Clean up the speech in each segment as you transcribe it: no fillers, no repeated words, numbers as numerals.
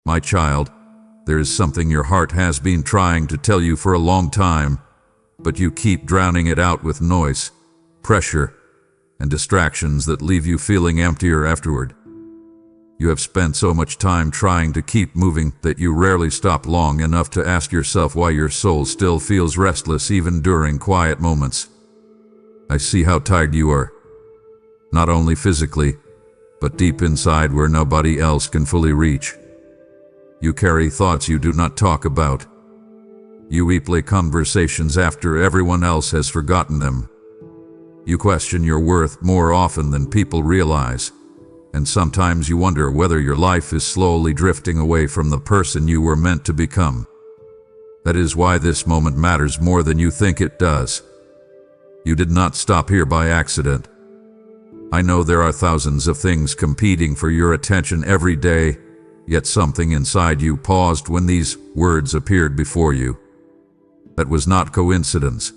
My child, there is something your heart has been trying to tell you for a long time, but you keep drowning it out with noise, pressure, and distractions that leave you feeling emptier afterward. You have spent so much time trying to keep moving that you rarely stop long enough to ask yourself why your soul still feels restless even during quiet moments. I see how tired you are, not only physically, but deep inside where nobody else can fully reach. You carry thoughts you do not talk about. You replay conversations after everyone else has forgotten them. You question your worth more often than people realize, and sometimes you wonder whether your life is slowly drifting away from the person you were meant to become. That is why this moment matters more than you think it does. You did not stop here by accident. I know there are thousands of things competing for your attention every day, yet something inside you paused when these words appeared before you. That was not coincidence.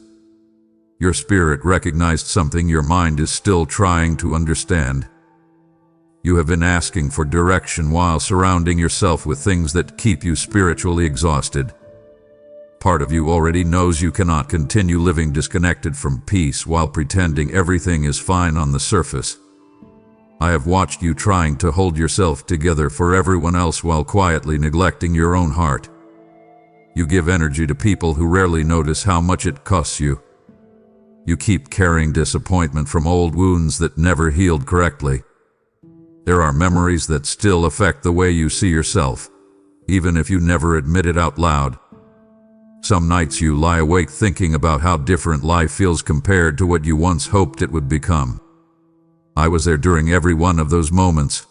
Your spirit recognized something your mind is still trying to understand. You have been asking for direction while surrounding yourself with things that keep you spiritually exhausted. Part of you already knows you cannot continue living disconnected from peace while pretending everything is fine on the surface. I have watched you trying to hold yourself together for everyone else while quietly neglecting your own heart. You give energy to people who rarely notice how much it costs you. You keep carrying disappointment from old wounds that never healed correctly. There are memories that still affect the way you see yourself, even if you never admit it out loud. Some nights you lie awake thinking about how different life feels compared to what you once hoped it would become. I was there during every one of those moments.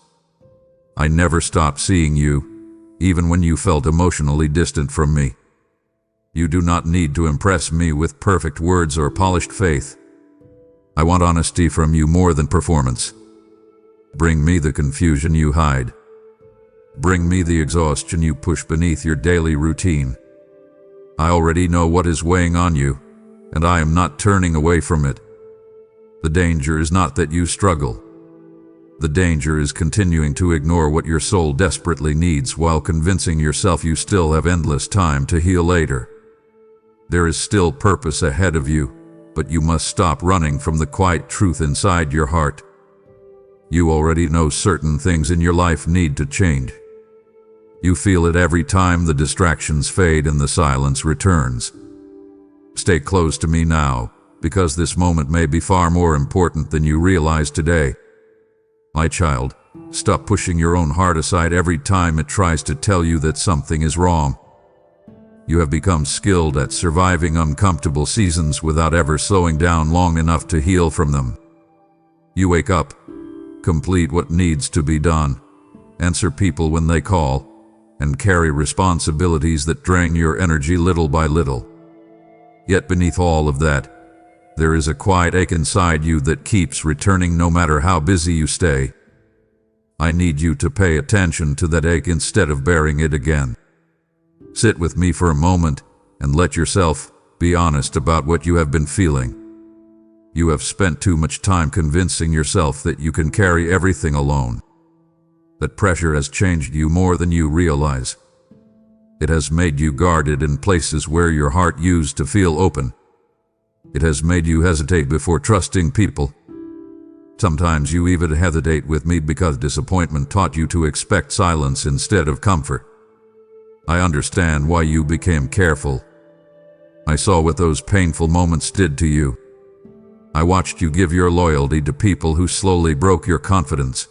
I never stopped seeing you, even when you felt emotionally distant from me. You do not need to impress me with perfect words or polished faith. I want honesty from you more than performance. Bring me the confusion you hide. Bring me the exhaustion you push beneath your daily routine. I already know what is weighing on you, and I am not turning away from it. The danger is not that you struggle. The danger is continuing to ignore what your soul desperately needs while convincing yourself you still have endless time to heal later. There is still purpose ahead of you, but you must stop running from the quiet truth inside your heart. You already know certain things in your life need to change. You feel it every time the distractions fade and the silence returns. Stay close to me now, because this moment may be far more important than you realize today. My child, stop pushing your own heart aside every time it tries to tell you that something is wrong. You have become skilled at surviving uncomfortable seasons without ever slowing down long enough to heal from them. You wake up, complete what needs to be done, answer people when they call, and carry responsibilities that drain your energy little by little. Yet beneath all of that, there is a quiet ache inside you that keeps returning no matter how busy you stay. I need you to pay attention to that ache instead of burying it again. Sit with me for a moment and let yourself be honest about what you have been feeling. You have spent too much time convincing yourself that you can carry everything alone. That pressure has changed you more than you realize. It has made you guarded in places where your heart used to feel open. It has made you hesitate before trusting people. Sometimes you even hesitate with me because disappointment taught you to expect silence instead of comfort. I understand why you became careful. I saw what those painful moments did to you. I watched you give your loyalty to people who slowly broke your confidence.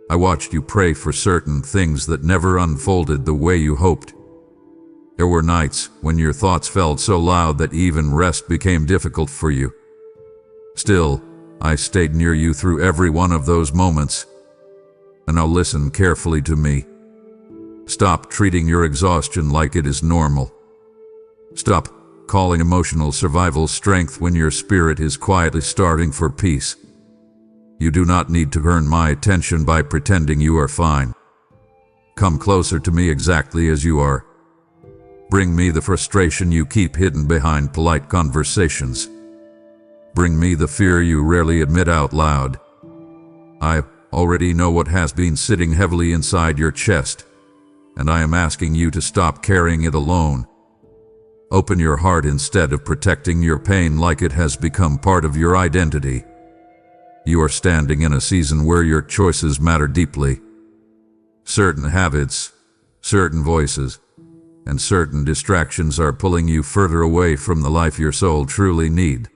I watched you pray for certain things that never unfolded the way you hoped. There were nights when your thoughts felt so loud that even rest became difficult for you. Still, I stayed near you through every one of those moments. And now listen carefully to me. Stop treating your exhaustion like it is normal. Stop calling emotional survival strength when your spirit is quietly starving for peace. You do not need to earn my attention by pretending you are fine. Come closer to me exactly as you are. Bring me the frustration you keep hidden behind polite conversations. Bring me the fear you rarely admit out loud. I already know what has been sitting heavily inside your chest. and I am asking you to stop carrying it alone. Open your heart instead of protecting your pain like it has become part of your identity. You are standing in a season where your choices matter deeply. Certain habits, certain voices, and certain distractions are pulling you further away from the life your soul truly needs.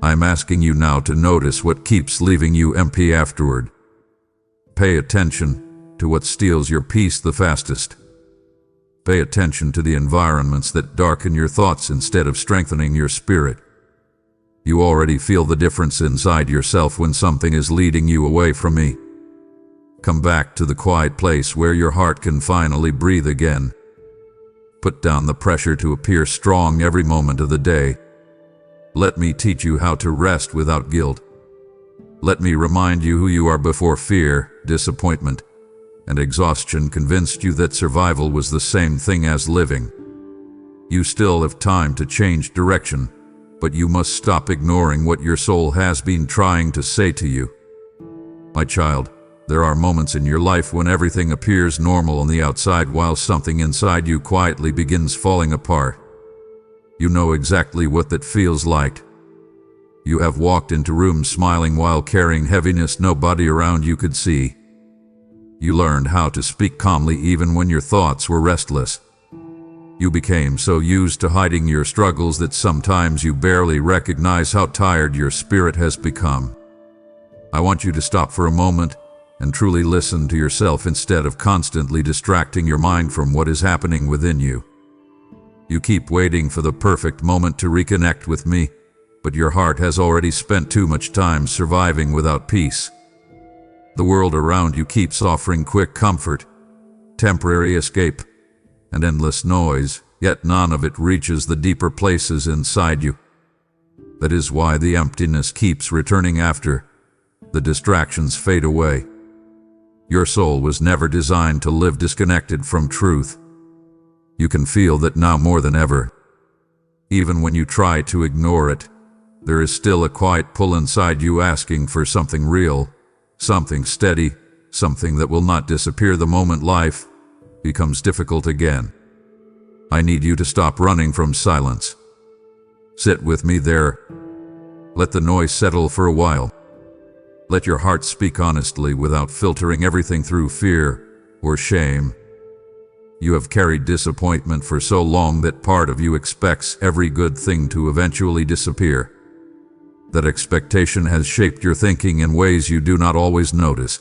I'm asking you now to notice what keeps leaving you empty afterward. Pay attention to what steals your peace the fastest. Pay attention to the environments that darken your thoughts instead of strengthening your spirit. You already feel the difference inside yourself when something is leading you away from me. Come back to the quiet place where your heart can finally breathe again. Put down the pressure to appear strong every moment of the day. Let me teach you how to rest without guilt. Let me remind you who you are before fear, disappointment, and exhaustion convinced you that survival was the same thing as living. You still have time to change direction, but you must stop ignoring what your soul has been trying to say to you. My child, there are moments in your life when everything appears normal on the outside while something inside you quietly begins falling apart. You know exactly what that feels like. You have walked into rooms smiling while carrying heaviness nobody around you could see. You learned how to speak calmly even when your thoughts were restless. You became so used to hiding your struggles that sometimes you barely recognize how tired your spirit has become. I want you to stop for a moment and truly listen to yourself instead of constantly distracting your mind from what is happening within you. You keep waiting for the perfect moment to reconnect with me, but your heart has already spent too much time surviving without peace. The world around you keeps offering quick comfort, temporary escape, and endless noise, yet none of it reaches the deeper places inside you. That is why the emptiness keeps returning after the distractions fade away. Your soul was never designed to live disconnected from truth. You can feel that now more than ever. Even when you try to ignore it, there is still a quiet pull inside you asking for something real, something steady, something that will not disappear the moment life becomes difficult again. I need you to stop running from silence. Sit with me there. Let the noise settle for a while. Let your heart speak honestly without filtering everything through fear or shame. You have carried disappointment for so long that part of you expects every good thing to eventually disappear. That expectation has shaped your thinking in ways you do not always notice.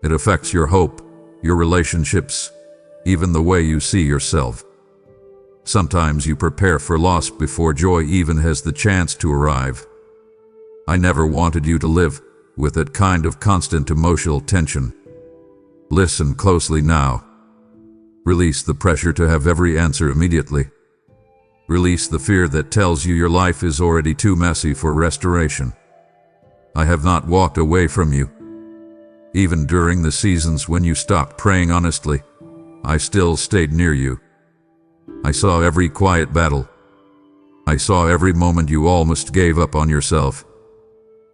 It affects your hope, your relationships, even the way you see yourself. Sometimes you prepare for loss before joy even has the chance to arrive. I never wanted you to live with that kind of constant emotional tension. Listen closely now. Release the pressure to have every answer immediately. Release the fear that tells you your life is already too messy for restoration. I have not walked away from you. Even during the seasons when you stopped praying honestly, I still stayed near you. I saw every quiet battle. I saw every moment you almost gave up on yourself.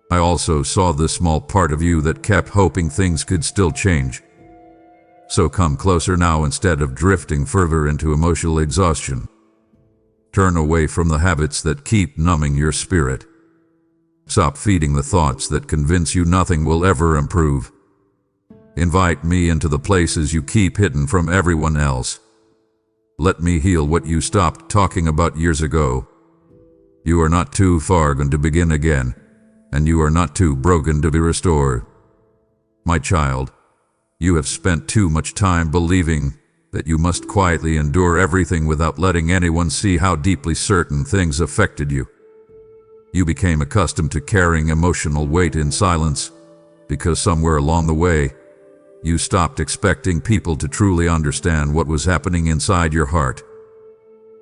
I also saw the small part of you that kept hoping things could still change. So come closer now instead of drifting further into emotional exhaustion. Turn away from the habits that keep numbing your spirit. Stop feeding the thoughts that convince you nothing will ever improve. Invite me into the places you keep hidden from everyone else. Let me heal what you stopped talking about years ago. You are not too far gone to begin again, and you are not too broken to be restored. My child, you have spent too much time believing that you must quietly endure everything without letting anyone see how deeply certain things affected you. You became accustomed to carrying emotional weight in silence because somewhere along the way, you stopped expecting people to truly understand what was happening inside your heart.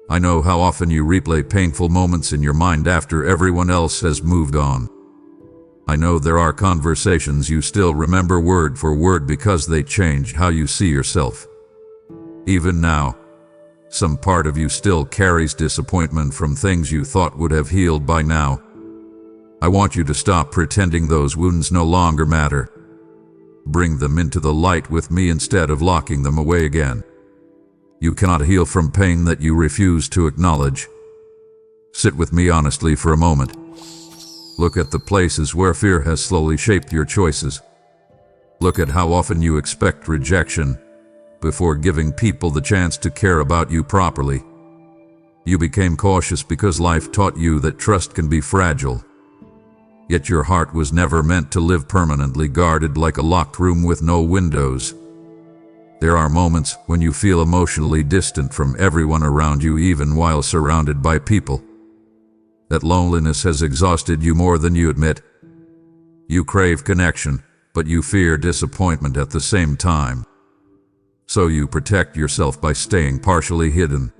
I know how often you replay painful moments in your mind after everyone else has moved on. I know there are conversations you still remember word for word because they change how you see yourself. Even now, some part of you still carries disappointment from things you thought would have healed by now. I want you to stop pretending those wounds no longer matter. Bring them into the light with me instead of locking them away again. You cannot heal from pain that you refuse to acknowledge. Sit with me honestly for a moment. Look at the places where fear has slowly shaped your choices. Look at how often you expect rejection before giving people the chance to care about you properly. You became cautious because life taught you that trust can be fragile. Yet your heart was never meant to live permanently guarded like a locked room with no windows. There are moments when you feel emotionally distant from everyone around you, even while surrounded by people. That loneliness has exhausted you more than you admit. You crave connection, but you fear disappointment at the same time. So you protect yourself by staying partially hidden.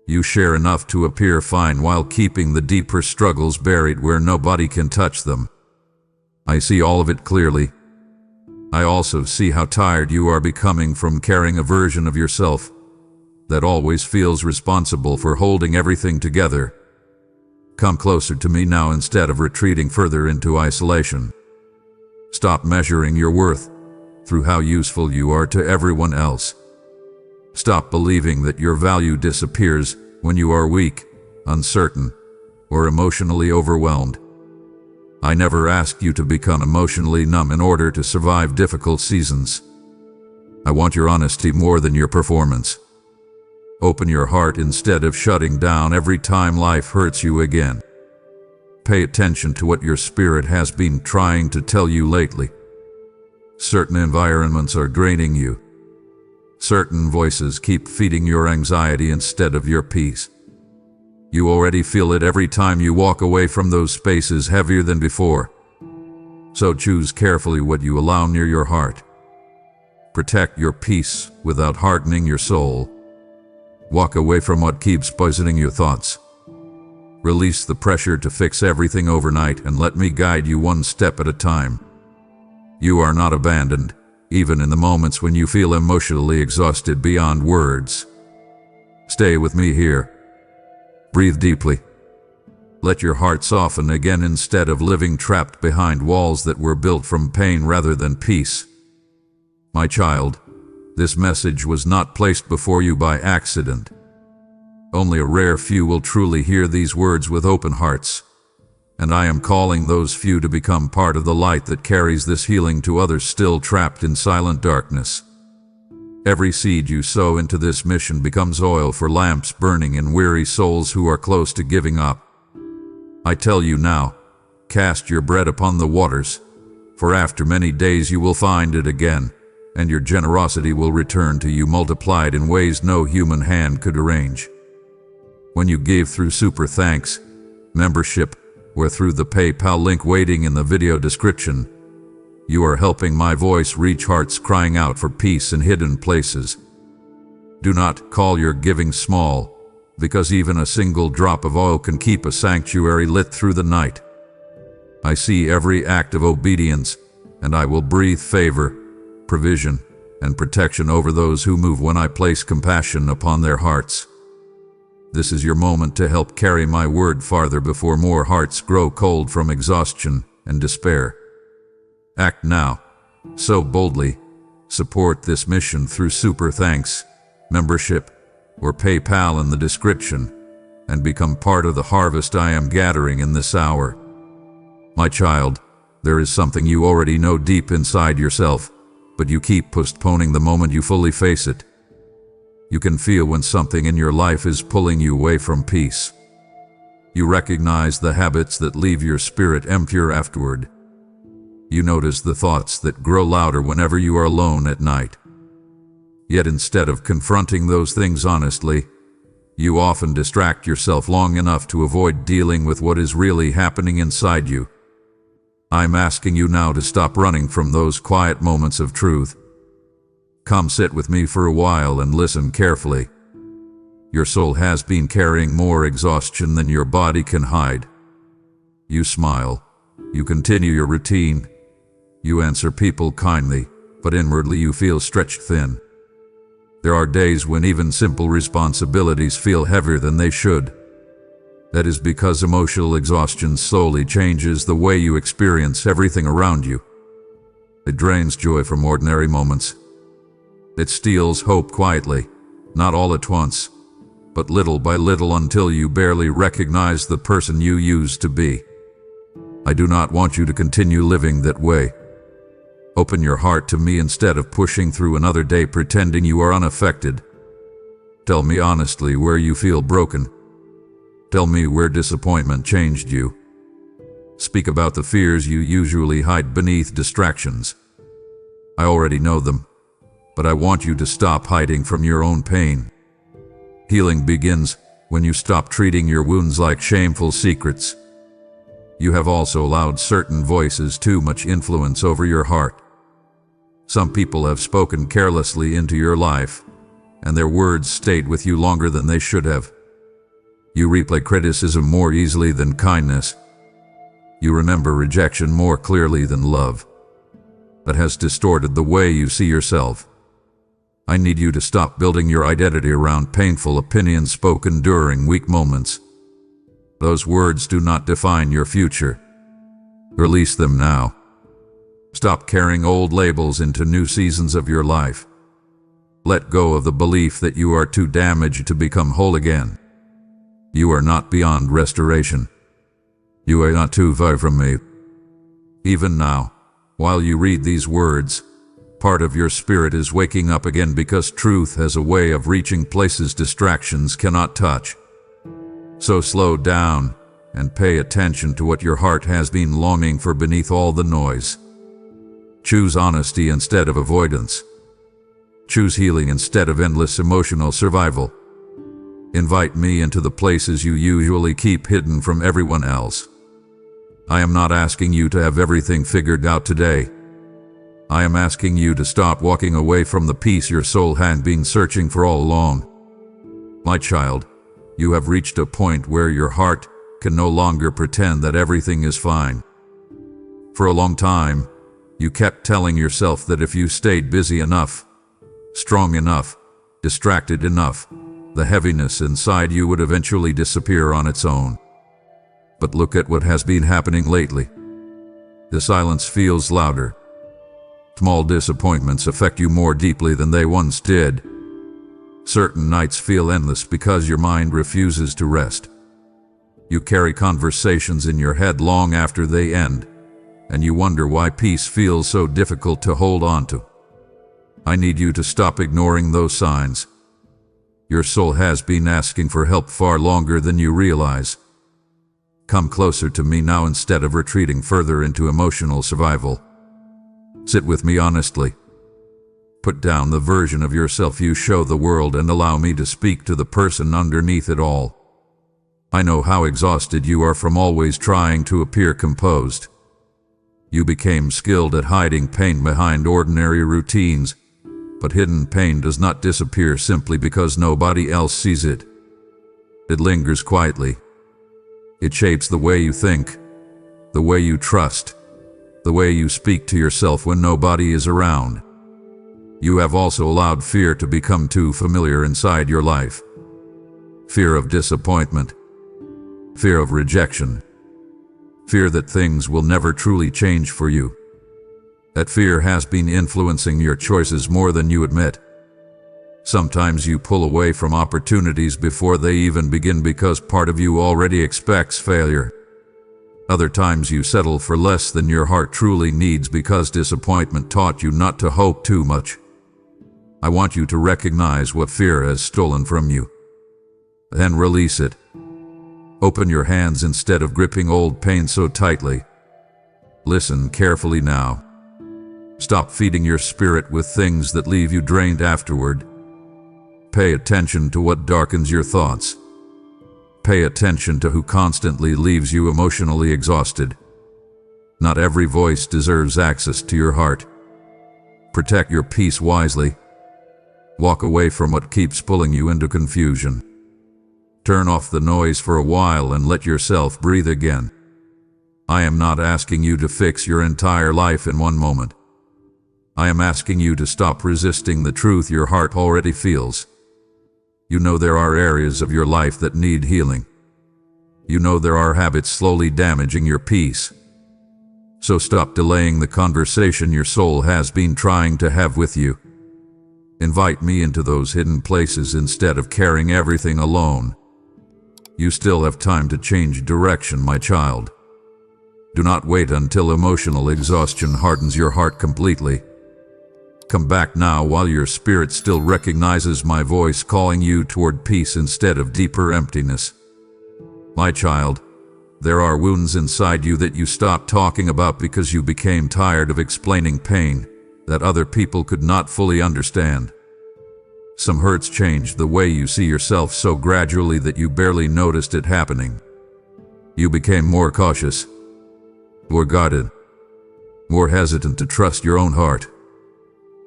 You share enough to appear fine while keeping the deeper struggles buried where nobody can touch them. I see all of it clearly. I also see how tired you are becoming from carrying a version of yourself that always feels responsible for holding everything together. Come closer to me now instead of retreating further into isolation. Stop measuring your worth through how useful you are to everyone else. Stop believing that your value disappears when you are weak, uncertain, or emotionally overwhelmed. I never asked you to become emotionally numb in order to survive difficult seasons. I want your honesty more than your performance. Open your heart instead of shutting down every time life hurts you again. Pay attention to what your spirit has been trying to tell you lately. Certain environments are draining you. Certain voices keep feeding your anxiety instead of your peace. You already feel it every time you walk away from those spaces heavier than before. So choose carefully what you allow near your heart. Protect your peace without hardening your soul. Walk away from what keeps poisoning your thoughts. Release the pressure to fix everything overnight and let me guide you one step at a time. You are not abandoned, even in the moments when you feel emotionally exhausted beyond words. Stay with me here. Breathe deeply. Let your heart soften again instead of living trapped behind walls that were built from pain rather than peace. My child, this message was not placed before you by accident. Only a rare few will truly hear these words with open hearts, and I am calling those few to become part of the light that carries this healing to others still trapped in silent darkness. Every seed you sow into this mission becomes oil for lamps burning in weary souls who are close to giving up. I tell you now, cast your bread upon the waters, for after many days you will find it again, and your generosity will return to you multiplied in ways no human hand could arrange. When you gave through super thanks, membership, or through the PayPal link waiting in the video description, you are helping my voice reach hearts crying out for peace in hidden places. Do not call your giving small, because even a single drop of oil can keep a sanctuary lit through the night. I see every act of obedience, and I will breathe favor, provision, and protection over those who move when I place compassion upon their hearts. This is your moment to help carry my word farther before more hearts grow cold from exhaustion and despair. Act now, so boldly. Support this mission through super thanks, membership, or PayPal in the description, and become part of the harvest I am gathering in this hour. My child, there is something you already know deep inside yourself, but you keep postponing the moment you fully face it. You can feel when something in your life is pulling you away from peace. You recognize the habits that leave your spirit emptier afterward. You notice the thoughts that grow louder whenever you are alone at night. Yet instead of confronting those things honestly, you often distract yourself long enough to avoid dealing with what is really happening inside you. I'm asking you now to stop running from those quiet moments of truth. Come sit with me for a while and listen carefully. Your soul has been carrying more exhaustion than your body can hide. You smile. You continue your routine. You answer people kindly, but inwardly you feel stretched thin. There are days when even simple responsibilities feel heavier than they should. That is because emotional exhaustion slowly changes the way you experience everything around you. It drains joy from ordinary moments. It steals hope quietly, not all at once, but little by little until you barely recognize the person you used to be. I do not want you to continue living that way. Open your heart to me instead of pushing through another day pretending you are unaffected. Tell me honestly where you feel broken. Tell me where disappointment changed you. Speak about the fears you usually hide beneath distractions. I already know them, but I want you to stop hiding from your own pain. Healing begins when you stop treating your wounds like shameful secrets. You have also allowed certain voices too much influence over your heart. Some people have spoken carelessly into your life, and their words stayed with you longer than they should have. You replay criticism more easily than kindness. You remember rejection more clearly than love. That has distorted the way you see yourself. I need you to stop building your identity around painful opinions spoken during weak moments. Those words do not define your future. Release them now. Stop carrying old labels into new seasons of your life. Let go of the belief that you are too damaged to become whole again. You are not beyond restoration. You are not too far from me. Even now, while you read these words, part of your spirit is waking up again because truth has a way of reaching places distractions cannot touch. So slow down and pay attention to what your heart has been longing for beneath all the noise. Choose honesty instead of avoidance. Choose healing instead of endless emotional survival. Invite me into the places you usually keep hidden from everyone else. I am not asking you to have everything figured out today. I am asking you to stop walking away from the peace your soul had been searching for all along. My child, you have reached a point where your heart can no longer pretend that everything is fine. For a long time, you kept telling yourself that if you stayed busy enough, strong enough, distracted enough, the heaviness inside you would eventually disappear on its own. But look at what has been happening lately. The silence feels louder. Small disappointments affect you more deeply than they once did. Certain nights feel endless because your mind refuses to rest. You carry conversations in your head long after they end, and you wonder why peace feels so difficult to hold on to. I need you to stop ignoring those signs. Your soul has been asking for help far longer than you realize. Come closer to me now instead of retreating further into emotional survival. Sit with me honestly. Put down the version of yourself you show the world and allow me to speak to the person underneath it all. I know how exhausted you are from always trying to appear composed. You became skilled at hiding pain behind ordinary routines, but hidden pain does not disappear simply because nobody else sees it. It lingers quietly. It shapes the way you think, the way you trust, the way you speak to yourself when nobody is around. You have also allowed fear to become too familiar inside your life. Fear of disappointment, fear of rejection, fear that things will never truly change for you. That fear has been influencing your choices more than you admit. Sometimes you pull away from opportunities before they even begin because part of you already expects failure. Other times you settle for less than your heart truly needs because disappointment taught you not to hope too much. I want you to recognize what fear has stolen from you. Then release it. Open your hands instead of gripping old pain so tightly. Listen carefully now. Stop feeding your spirit with things that leave you drained afterward. Pay attention to what darkens your thoughts. Pay attention to who constantly leaves you emotionally exhausted. Not every voice deserves access to your heart. Protect your peace wisely. Walk away from what keeps pulling you into confusion. Turn off the noise for a while and let yourself breathe again. I am not asking you to fix your entire life in one moment. I am asking you to stop resisting the truth your heart already feels. You know there are areas of your life that need healing. You know there are habits slowly damaging your peace. So stop delaying the conversation your soul has been trying to have with you. Invite me into those hidden places instead of carrying everything alone. You still have time to change direction, my child. Do not wait until emotional exhaustion hardens your heart completely. Come back now while your spirit still recognizes my voice calling you toward peace instead of deeper emptiness. My child, there are wounds inside you that you stopped talking about because you became tired of explaining pain that other people could not fully understand. Some hurts changed the way you see yourself so gradually that you barely noticed it happening. You became more cautious, more guarded, more hesitant to trust your own heart.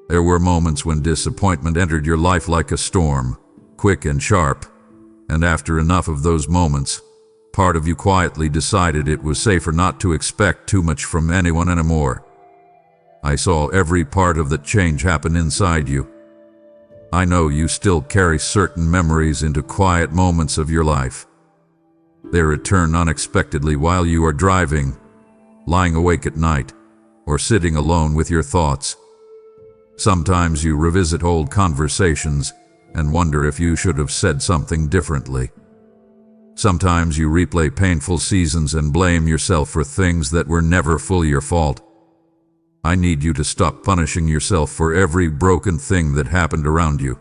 There were moments when disappointment entered your life like a storm, quick and sharp, and after enough of those moments, part of you quietly decided it was safer not to expect too much from anyone anymore. I saw every part of that change happen inside you. I know you still carry certain memories into quiet moments of your life. They return unexpectedly while you are driving, lying awake at night, or sitting alone with your thoughts. Sometimes you revisit old conversations and wonder if you should have said something differently. Sometimes you replay painful seasons and blame yourself for things that were never fully your fault. I need you to stop punishing yourself for every broken thing that happened around you.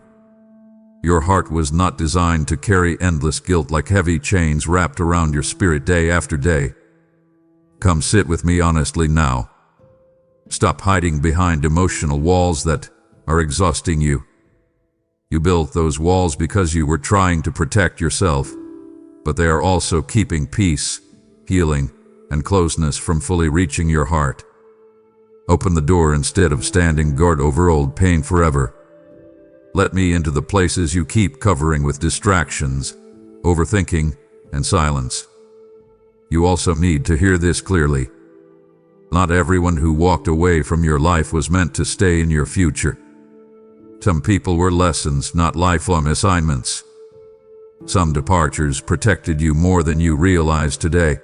Your heart was not designed to carry endless guilt like heavy chains wrapped around your spirit day after day. Come sit with me honestly now. Stop hiding behind emotional walls that are exhausting you. You built those walls because you were trying to protect yourself, but they are also keeping peace, healing, and closeness from fully reaching your heart. Open the door instead of standing guard over old pain forever. Let me into the places you keep covering with distractions, overthinking, and silence. You also need to hear this clearly. Not everyone who walked away from your life was meant to stay in your future. Some people were lessons, not lifelong assignments. Some departures protected you more than you realize today.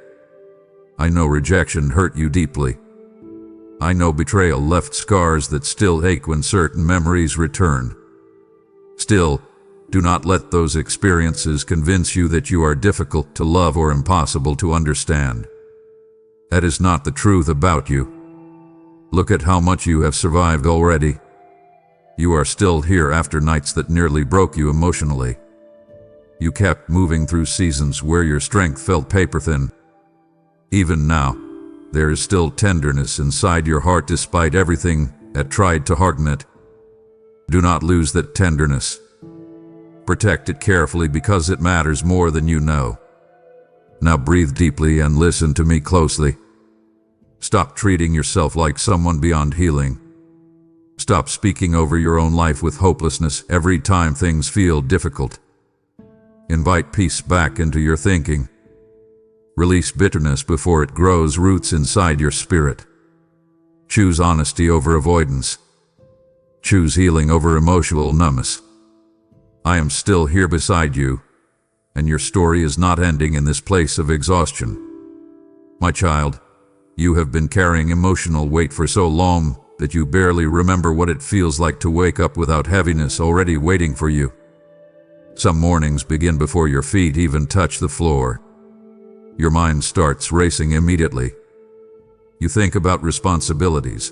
I know rejection hurt you deeply. I know betrayal left scars that still ache when certain memories return. Still, do not let those experiences convince you that you are difficult to love or impossible to understand. That is not the truth about you. Look at how much you have survived already. You are still here after nights that nearly broke you emotionally. You kept moving through seasons where your strength felt paper-thin. Even now, there is still tenderness inside your heart despite everything that tried to harden it. Do not lose that tenderness. Protect it carefully because it matters more than you know. Now breathe deeply and listen to me closely. Stop treating yourself like someone beyond healing. Stop speaking over your own life with hopelessness every time things feel difficult. Invite peace back into your thinking. Release bitterness before it grows roots inside your spirit. Choose honesty over avoidance. Choose healing over emotional numbness. I am still here beside you, and your story is not ending in this place of exhaustion. My child, you have been carrying emotional weight for so long that you barely remember what it feels like to wake up without heaviness already waiting for you. Some mornings begin before your feet even touch the floor. Your mind starts racing immediately. You think about responsibilities,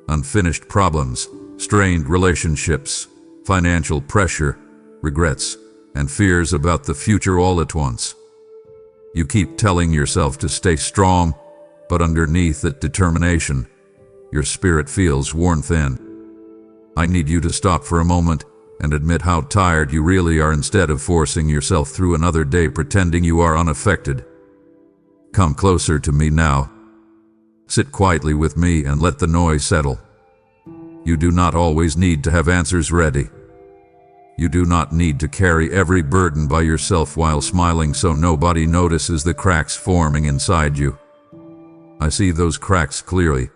unfinished problems, strained relationships, financial pressure, regrets, and fears about the future all at once. You keep telling yourself to stay strong, but underneath that determination, your spirit feels worn thin. I need you to stop for a moment and admit how tired you really are instead of forcing yourself through another day pretending you are unaffected. Come closer to me now. Sit quietly with me and let the noise settle. You do not always need to have answers ready. You do not need to carry every burden by yourself while smiling so nobody notices the cracks forming inside you. I see those cracks clearly.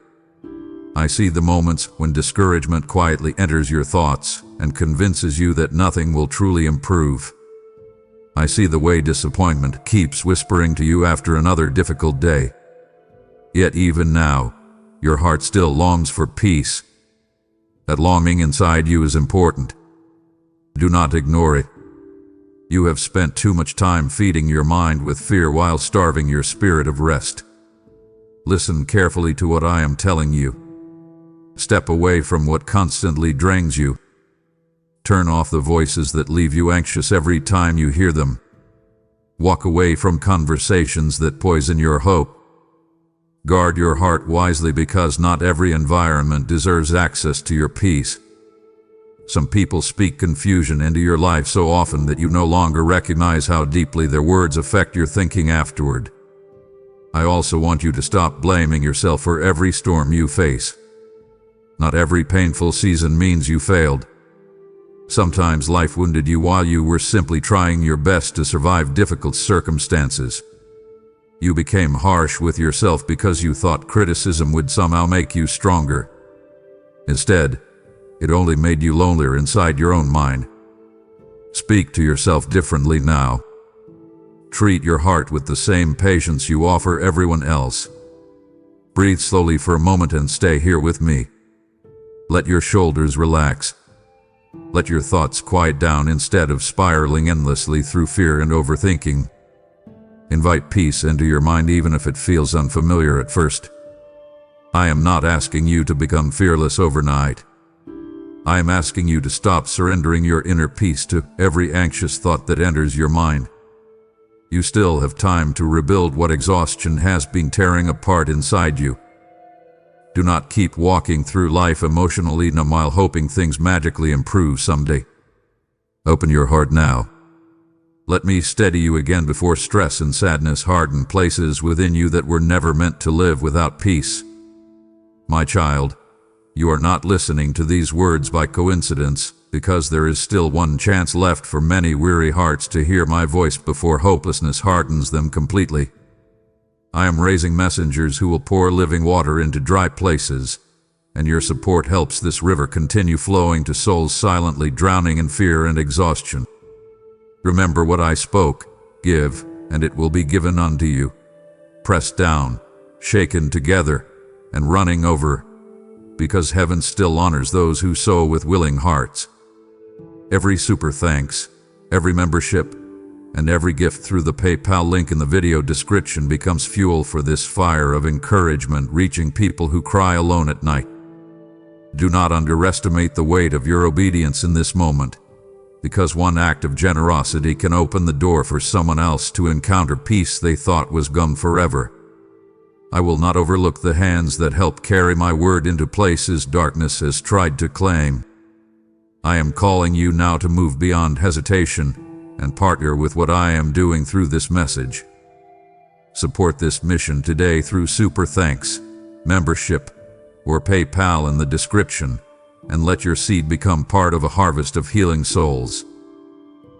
I see the moments when discouragement quietly enters your thoughts and convinces you that nothing will truly improve. I see the way disappointment keeps whispering to you after another difficult day. Yet even now, Your heart still longs for peace. That longing inside you is important. Do not ignore it. You have spent too much time feeding your mind with fear while starving your spirit of rest. Listen carefully to what I am telling you. Step away from what constantly drains you. Turn off the voices that leave you anxious every time you hear them. Walk away from conversations that poison your hope. Guard your heart wisely, because not every environment deserves access to your peace. Some people speak confusion into your life so often that you no longer recognize how deeply their words affect your thinking afterward. I also want you to stop blaming yourself for every storm you face. Not every painful season means you failed. Sometimes life wounded you while you were simply trying your best to survive difficult circumstances. You became harsh with yourself because you thought criticism would somehow make you stronger. Instead, it only made you lonelier inside your own mind. Speak to yourself differently now. Treat your heart with the same patience you offer everyone else. Breathe slowly for a moment and stay here with me. Let your shoulders relax. Let your thoughts quiet down instead of spiraling endlessly through fear and overthinking. Invite peace into your mind even if it feels unfamiliar at first. I am not asking you to become fearless overnight. I am asking you to stop surrendering your inner peace to every anxious thought that enters your mind. You still have time to rebuild what exhaustion has been tearing apart inside you. Do not keep walking through life emotionally numb while hoping things magically improve someday. Open your heart now. Let me steady you again before stress and sadness harden places within you that were never meant to live without peace. My child, you are not listening to these words by coincidence, because there is still one chance left for many weary hearts to hear my voice before hopelessness hardens them completely. I am raising messengers who will pour living water into dry places, and your support helps this river continue flowing to souls silently drowning in fear and exhaustion. Remember what I spoke: give, and it will be given unto you. Pressed down, shaken together, and running over, because heaven still honors those who sow with willing hearts. Every super thanks, every membership, and every gift through the PayPal link in the video description becomes fuel for this fire of encouragement reaching people who cry alone at night. Do not underestimate the weight of your obedience in this moment, because one act of generosity can open the door for someone else to encounter peace they thought was gone forever. I will not overlook the hands that help carry my word into places darkness has tried to claim. I am calling you now to move beyond hesitation and partner with what I am doing through this message. Support this mission today through super thanks, membership, or PayPal in the description, and let your seed become part of a harvest of healing souls.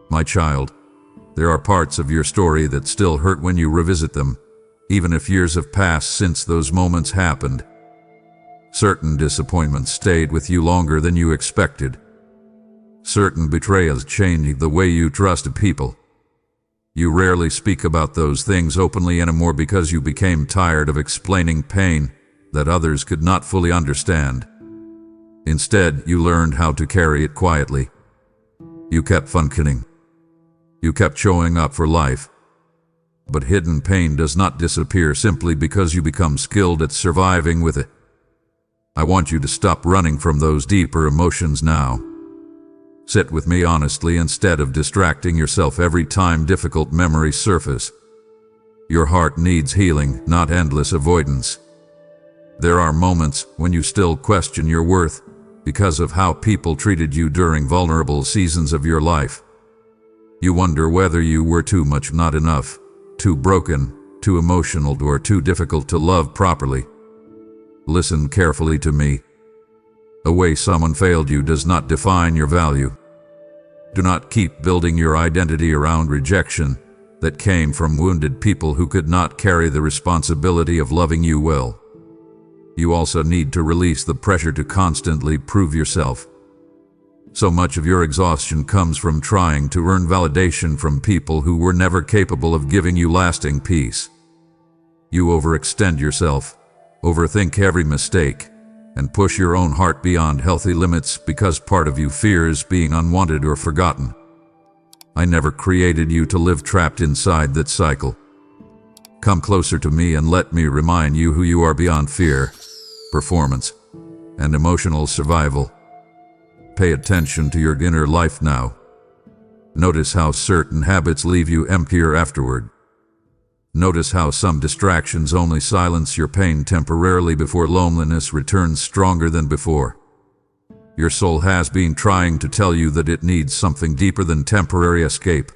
My child, there are parts of your story that still hurt when you revisit them, even if years have passed since those moments happened. Certain disappointments stayed with you longer than you expected. Certain betrayals changed the way you trusted people. You rarely speak about those things openly anymore because you became tired of explaining pain that others could not fully understand. Instead, you learned how to carry it quietly. You kept functioning. You kept showing up for life. But hidden pain does not disappear simply because you become skilled at surviving with it. I want you to stop running from those deeper emotions now. Sit with me honestly instead of distracting yourself every time difficult memories surface. Your heart needs healing, not endless avoidance. There are moments when you still question your worth because of how people treated you during vulnerable seasons of your life. You wonder whether you were too much, not enough, too broken, too emotional, or too difficult to love properly. Listen carefully to me. The way someone failed you does not define your value. Do not keep building your identity around rejection that came from wounded people who could not carry the responsibility of loving you well. You also need to release the pressure to constantly prove yourself. So much of your exhaustion comes from trying to earn validation from people who were never capable of giving you lasting peace. You overextend yourself, Overthink every mistake, and push your own heart beyond healthy limits because part of you fears being unwanted or forgotten. I never created you to live trapped inside that cycle. Come closer to me and let me remind you who you are beyond fear, performance, and emotional survival. Pay attention to your inner life now. Notice how certain habits leave you emptier afterward. Notice how some distractions only silence your pain temporarily before loneliness returns stronger than before. Your soul has been trying to tell you that it needs something deeper than temporary escape.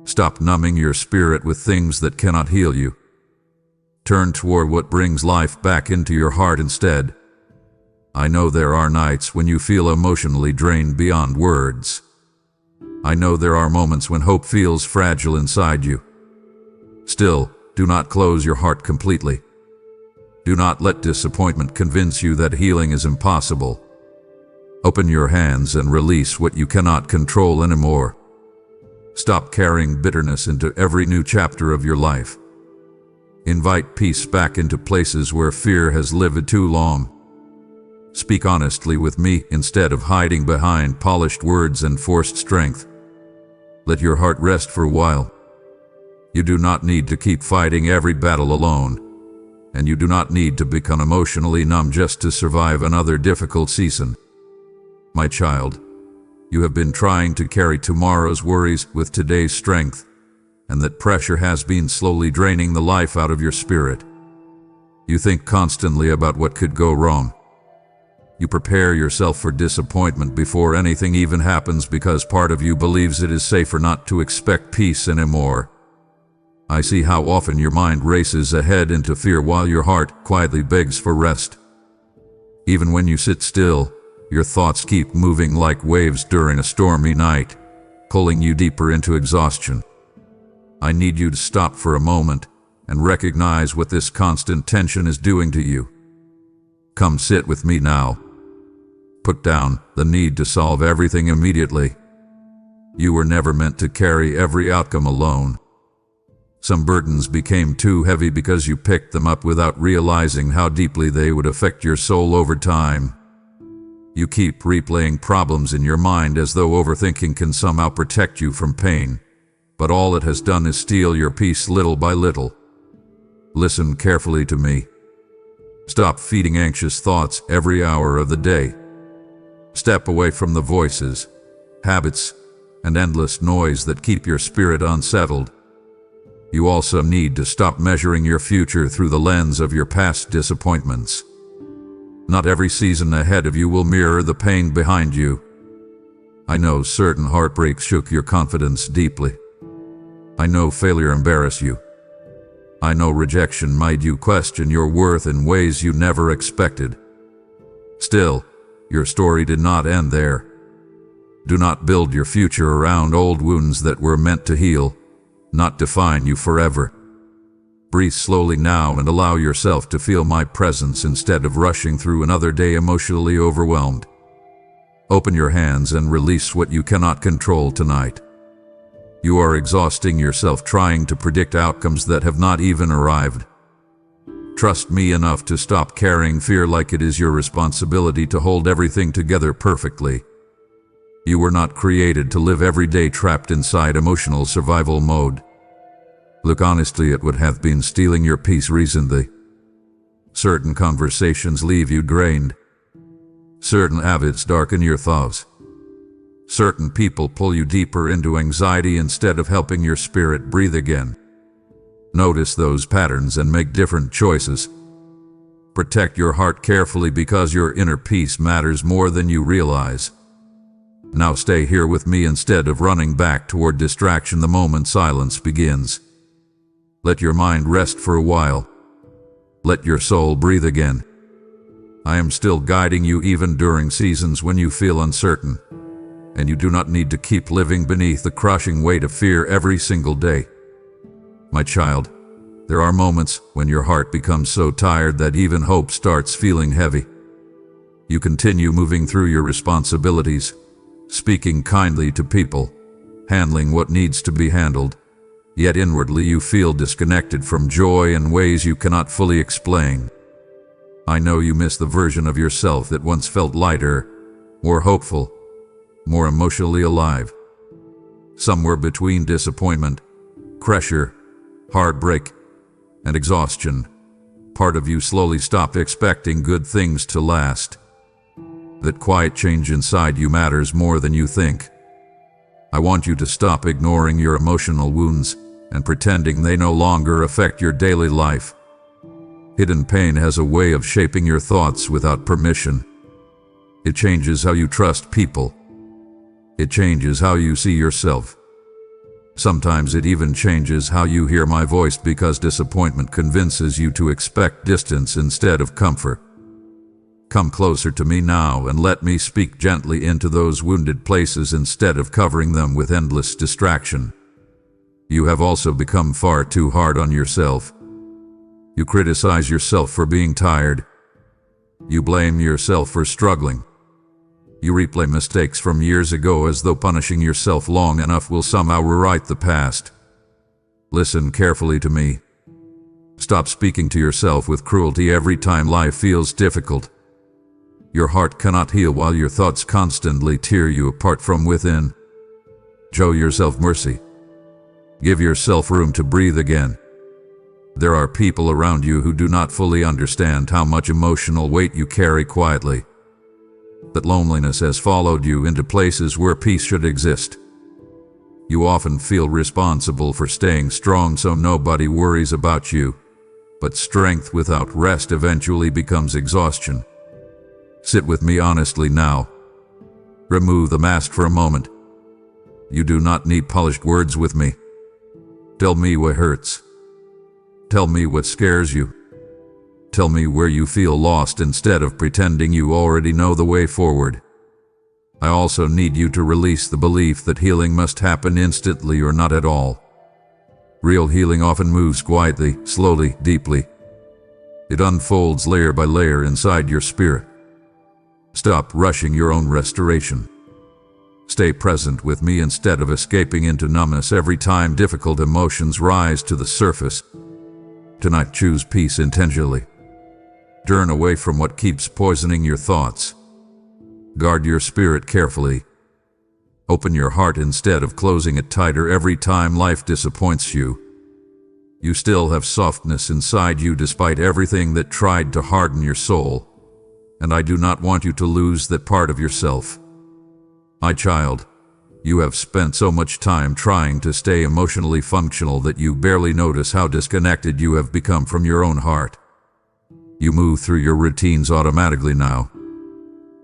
Stop numbing your spirit with things that cannot heal you. Turn toward what brings life back into your heart instead. I know there are nights when you feel emotionally drained beyond words. I know there are moments when hope feels fragile inside you. Still, do not close your heart completely. Do not let disappointment convince you that healing is impossible. Open your hands and release what you cannot control anymore. Stop carrying bitterness into every new chapter of your life. Invite peace back into places where fear has lived too long. Speak honestly with me instead of hiding behind polished words and forced strength. Let your heart rest for a while. You do not need to keep fighting every battle alone, and you do not need to become emotionally numb just to survive another difficult season. My child, you have been trying to carry tomorrow's worries with today's strength, and that pressure has been slowly draining the life out of your spirit. You think constantly about what could go wrong. You prepare yourself for disappointment before anything even happens because part of you believes it is safer not to expect peace anymore. I see how often your mind races ahead into fear while your heart quietly begs for rest. Even when you sit still, your thoughts keep moving like waves during a stormy night, pulling you deeper into exhaustion. I need you to stop for a moment and recognize what this constant tension is doing to you. Come sit with me now. Put down the need to solve everything immediately. You were never meant to carry every outcome alone. Some burdens became too heavy because you picked them up without realizing how deeply they would affect your soul over time. You keep replaying problems in your mind as though overthinking can somehow protect you from pain, but all it has done is steal your peace little by little. Listen carefully to me. Stop feeding anxious thoughts every hour of the day. Step away from the voices, habits, and endless noise that keep your spirit unsettled. You also need to stop measuring your future through the lens of your past disappointments. Not every season ahead of you will mirror the pain behind you. I know certain heartbreaks shook your confidence deeply. I know failure embarrassed you. I know rejection made you question your worth in ways you never expected. Still, your story did not end there. Do not build your future around old wounds that were meant to heal, not define you forever. Breathe slowly now and allow yourself to feel my presence instead of rushing through another day emotionally overwhelmed. Open your hands and release what you cannot control tonight. You are exhausting yourself trying to predict outcomes that have not even arrived. Trust me enough to stop carrying fear like it is your responsibility to hold everything together perfectly. You were not created to live every day trapped inside emotional survival mode. Look honestly at what hath been stealing your peace recently. Certain conversations leave you drained. Certain habits darken your thoughts. Certain people pull you deeper into anxiety instead of helping your spirit breathe again. Notice those patterns and make different choices. Protect your heart carefully because your inner peace matters more than you realize. Now stay here with me instead of running back toward distraction the moment silence begins. Let your mind rest for a while. Let your soul breathe again. I am still guiding you even during seasons when you feel uncertain, and you do not need to keep living beneath the crushing weight of fear every single day. My child, there are moments when your heart becomes so tired that even hope starts feeling heavy. You continue moving through your responsibilities, speaking kindly to people, handling what needs to be handled, yet inwardly you feel disconnected from joy in ways you cannot fully explain. I know you miss the version of yourself that once felt lighter, more hopeful, more emotionally alive. Somewhere between disappointment, pressure, heartbreak, and exhaustion, part of you slowly stopped expecting good things to last. That quiet change inside you matters more than you think. I want you to stop ignoring your emotional wounds and pretending they no longer affect your daily life. Hidden pain has a way of shaping your thoughts without permission. It changes how you trust people. It changes how you see yourself. Sometimes it even changes how you hear my voice because disappointment convinces you to expect distance instead of comfort. Come closer to me now and let me speak gently into those wounded places instead of covering them with endless distraction. You have also become far too hard on yourself. You criticize yourself for being tired. You blame yourself for struggling. You replay mistakes from years ago as though punishing yourself long enough will somehow rewrite the past. Listen carefully to me. Stop speaking to yourself with cruelty every time life feels difficult. Your heart cannot heal while your thoughts constantly tear you apart from within. Show yourself mercy. Give yourself room to breathe again. There are people around you who do not fully understand how much emotional weight you carry quietly. That loneliness has followed you into places where peace should exist. You often feel responsible for staying strong so nobody worries about you, but strength without rest eventually becomes exhaustion. Sit with me honestly now. Remove the mask for a moment. You do not need polished words with me. Tell me what hurts. Tell me what scares you. Tell me where you feel lost instead of pretending you already know the way forward. I also need you to release the belief that healing must happen instantly or not at all. Real healing often moves quietly, slowly, deeply. It unfolds layer by layer inside your spirit. Stop rushing your own restoration. Stay present with me instead of escaping into numbness every time difficult emotions rise to the surface. Tonight, choose peace intentionally. Turn away from what keeps poisoning your thoughts. Guard your spirit carefully. Open your heart instead of closing it tighter every time life disappoints you. You still have softness inside you despite everything that tried to harden your soul. And I do not want you to lose that part of yourself. My child, you have spent so much time trying to stay emotionally functional that you barely notice how disconnected you have become from your own heart. You move through your routines automatically now.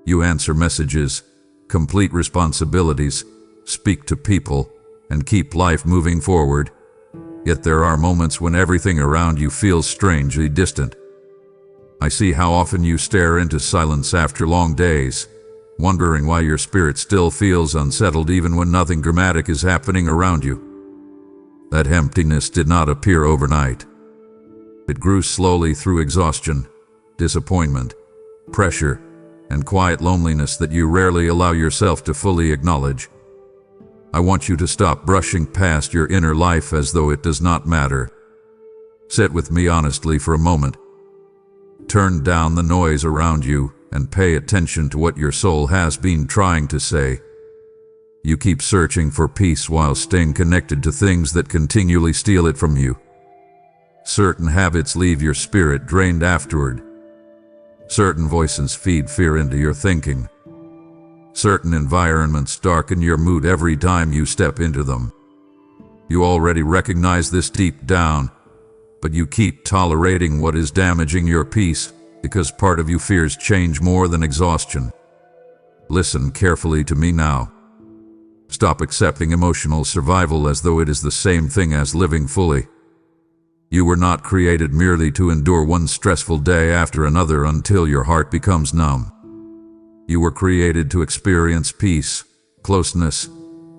You answer messages, complete responsibilities, speak to people, and keep life moving forward. Yet there are moments when everything around you feels strangely distant. I see how often you stare into silence after long days, wondering why your spirit still feels unsettled even when nothing dramatic is happening around you. That emptiness did not appear overnight. It grew slowly through exhaustion, disappointment, pressure, and quiet loneliness that you rarely allow yourself to fully acknowledge. I want you to stop brushing past your inner life as though it does not matter. Sit with me honestly for a moment. Turn down the noise around you and pay attention to what your soul has been trying to say. You keep searching for peace while staying connected to things that continually steal it from you. Certain habits leave your spirit drained afterward. Certain voices feed fear into your thinking. Certain environments darken your mood every time you step into them. You already recognize this deep down, but you keep tolerating what is damaging your peace because part of you fears change more than exhaustion. Listen carefully to me now. Stop accepting emotional survival as though it is the same thing as living fully. You were not created merely to endure one stressful day after another until your heart becomes numb. You were created to experience peace, closeness,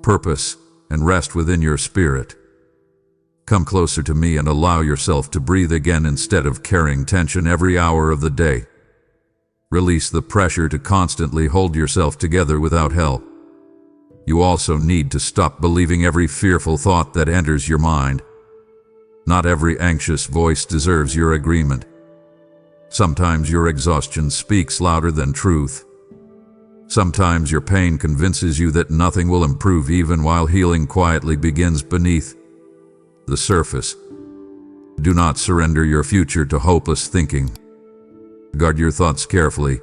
purpose, and rest within your spirit. Come closer to me and allow yourself to breathe again instead of carrying tension every hour of the day. Release the pressure to constantly hold yourself together without help. You also need to stop believing every fearful thought that enters your mind. Not every anxious voice deserves your agreement. Sometimes your exhaustion speaks louder than truth. Sometimes your pain convinces you that nothing will improve even while healing quietly begins beneath the surface. Do not surrender your future to hopeless thinking. Guard your thoughts carefully.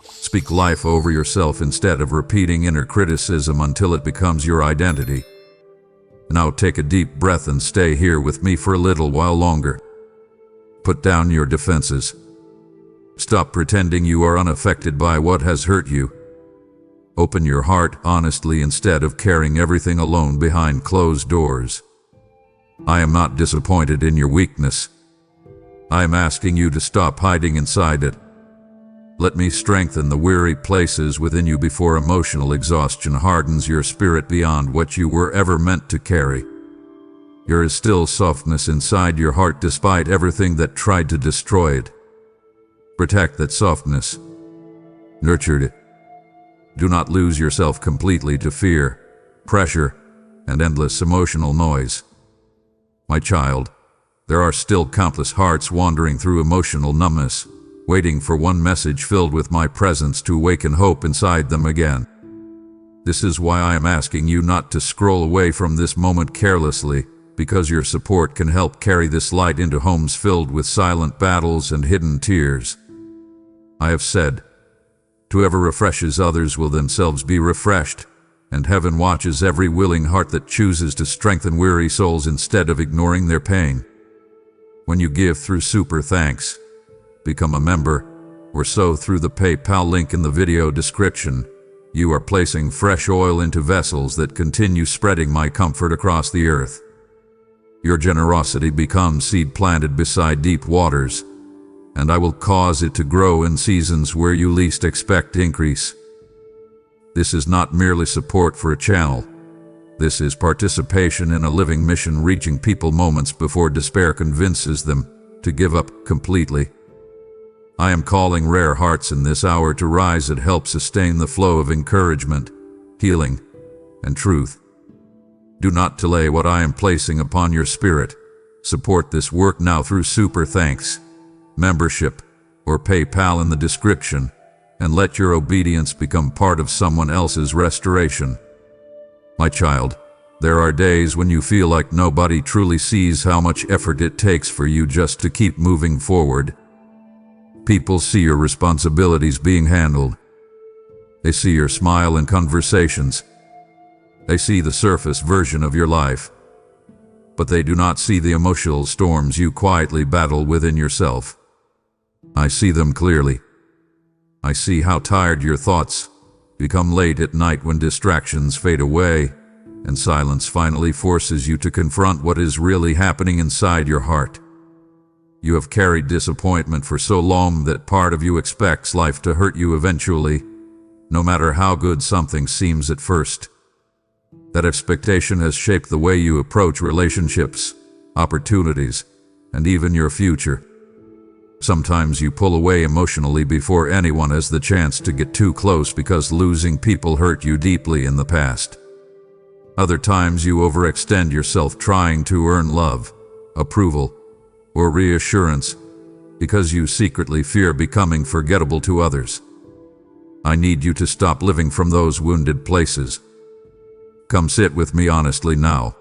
Speak life over yourself instead of repeating inner criticism until it becomes your identity. Now take a deep breath and stay here with me for a little while longer. Put down your defenses. Stop pretending you are unaffected by what has hurt you. Open your heart honestly instead of carrying everything alone behind closed doors. I am not disappointed in your weakness. I am asking you to stop hiding inside it. Let me strengthen the weary places within you before emotional exhaustion hardens your spirit beyond what you were ever meant to carry. There is still softness inside your heart despite everything that tried to destroy it. Protect that softness. Nurture it. Do not lose yourself completely to fear, pressure, and endless emotional noise. My child, there are still countless hearts wandering through emotional numbness, waiting for one message filled with my presence to awaken hope inside them again. This is why I am asking you not to scroll away from this moment carelessly, because your support can help carry this light into homes filled with silent battles and hidden tears. I have said, whoever refreshes others will themselves be refreshed, and heaven watches every willing heart that chooses to strengthen weary souls instead of ignoring their pain. When you give through super thanks, become a member, or sow through the PayPal link in the video description, you are placing fresh oil into vessels that continue spreading my comfort across the earth. Your generosity becomes seed planted beside deep waters, and I will cause it to grow in seasons where you least expect increase. This is not merely support for a channel. This is participation in a living mission reaching people moments before despair convinces them to give up completely. I am calling rare hearts in this hour to rise and help sustain the flow of encouragement, healing, and truth. Do not delay what I am placing upon your spirit. Support this work now through super thanks, membership, or PayPal in the description, and let your obedience become part of someone else's restoration. My child, there are days when you feel like nobody truly sees how much effort it takes for you just to keep moving forward. People see your responsibilities being handled. They see your smile in conversations. They see the surface version of your life. But they do not see the emotional storms you quietly battle within yourself. I see them clearly. I see how tired your thoughts become late at night when distractions fade away, and silence finally forces you to confront what is really happening inside your heart. You have carried disappointment for so long that part of you expects life to hurt you eventually, no matter how good something seems at first. That expectation has shaped the way you approach relationships, opportunities, and even your future. Sometimes you pull away emotionally before anyone has the chance to get too close because losing people hurt you deeply in the past. Other times you overextend yourself trying to earn love, approval, or reassurance because you secretly fear becoming forgettable to others. I need you to stop living from those wounded places. Come sit with me honestly now.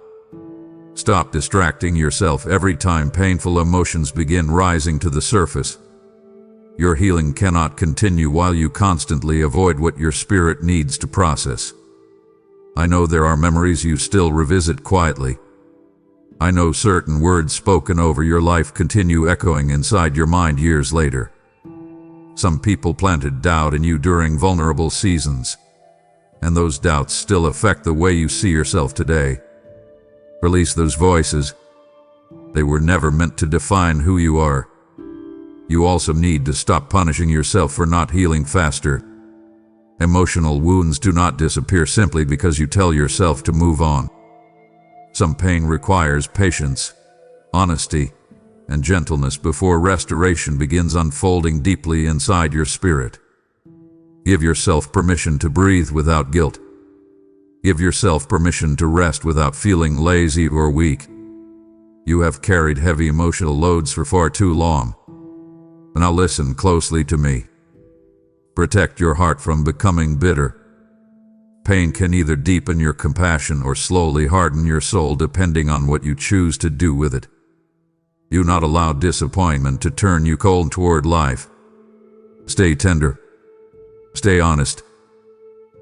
Stop distracting yourself every time painful emotions begin rising to the surface. Your healing cannot continue while you constantly avoid what your spirit needs to process. I know there are memories you still revisit quietly. I know certain words spoken over your life continue echoing inside your mind years later. Some people planted doubt in you during vulnerable seasons, and those doubts still affect the way you see yourself today. Release those voices. They were never meant to define who you are. You also need to stop punishing yourself for not healing faster. Emotional wounds do not disappear simply because you tell yourself to move on. Some pain requires patience, honesty, and gentleness before restoration begins unfolding deeply inside your spirit. Give yourself permission to breathe without guilt. Give yourself permission to rest without feeling lazy or weak. You have carried heavy emotional loads for far too long. Now listen closely to me. Protect your heart from becoming bitter. Pain can either deepen your compassion or slowly harden your soul depending on what you choose to do with it. Do not allow disappointment to turn you cold toward life. Stay tender. Stay honest.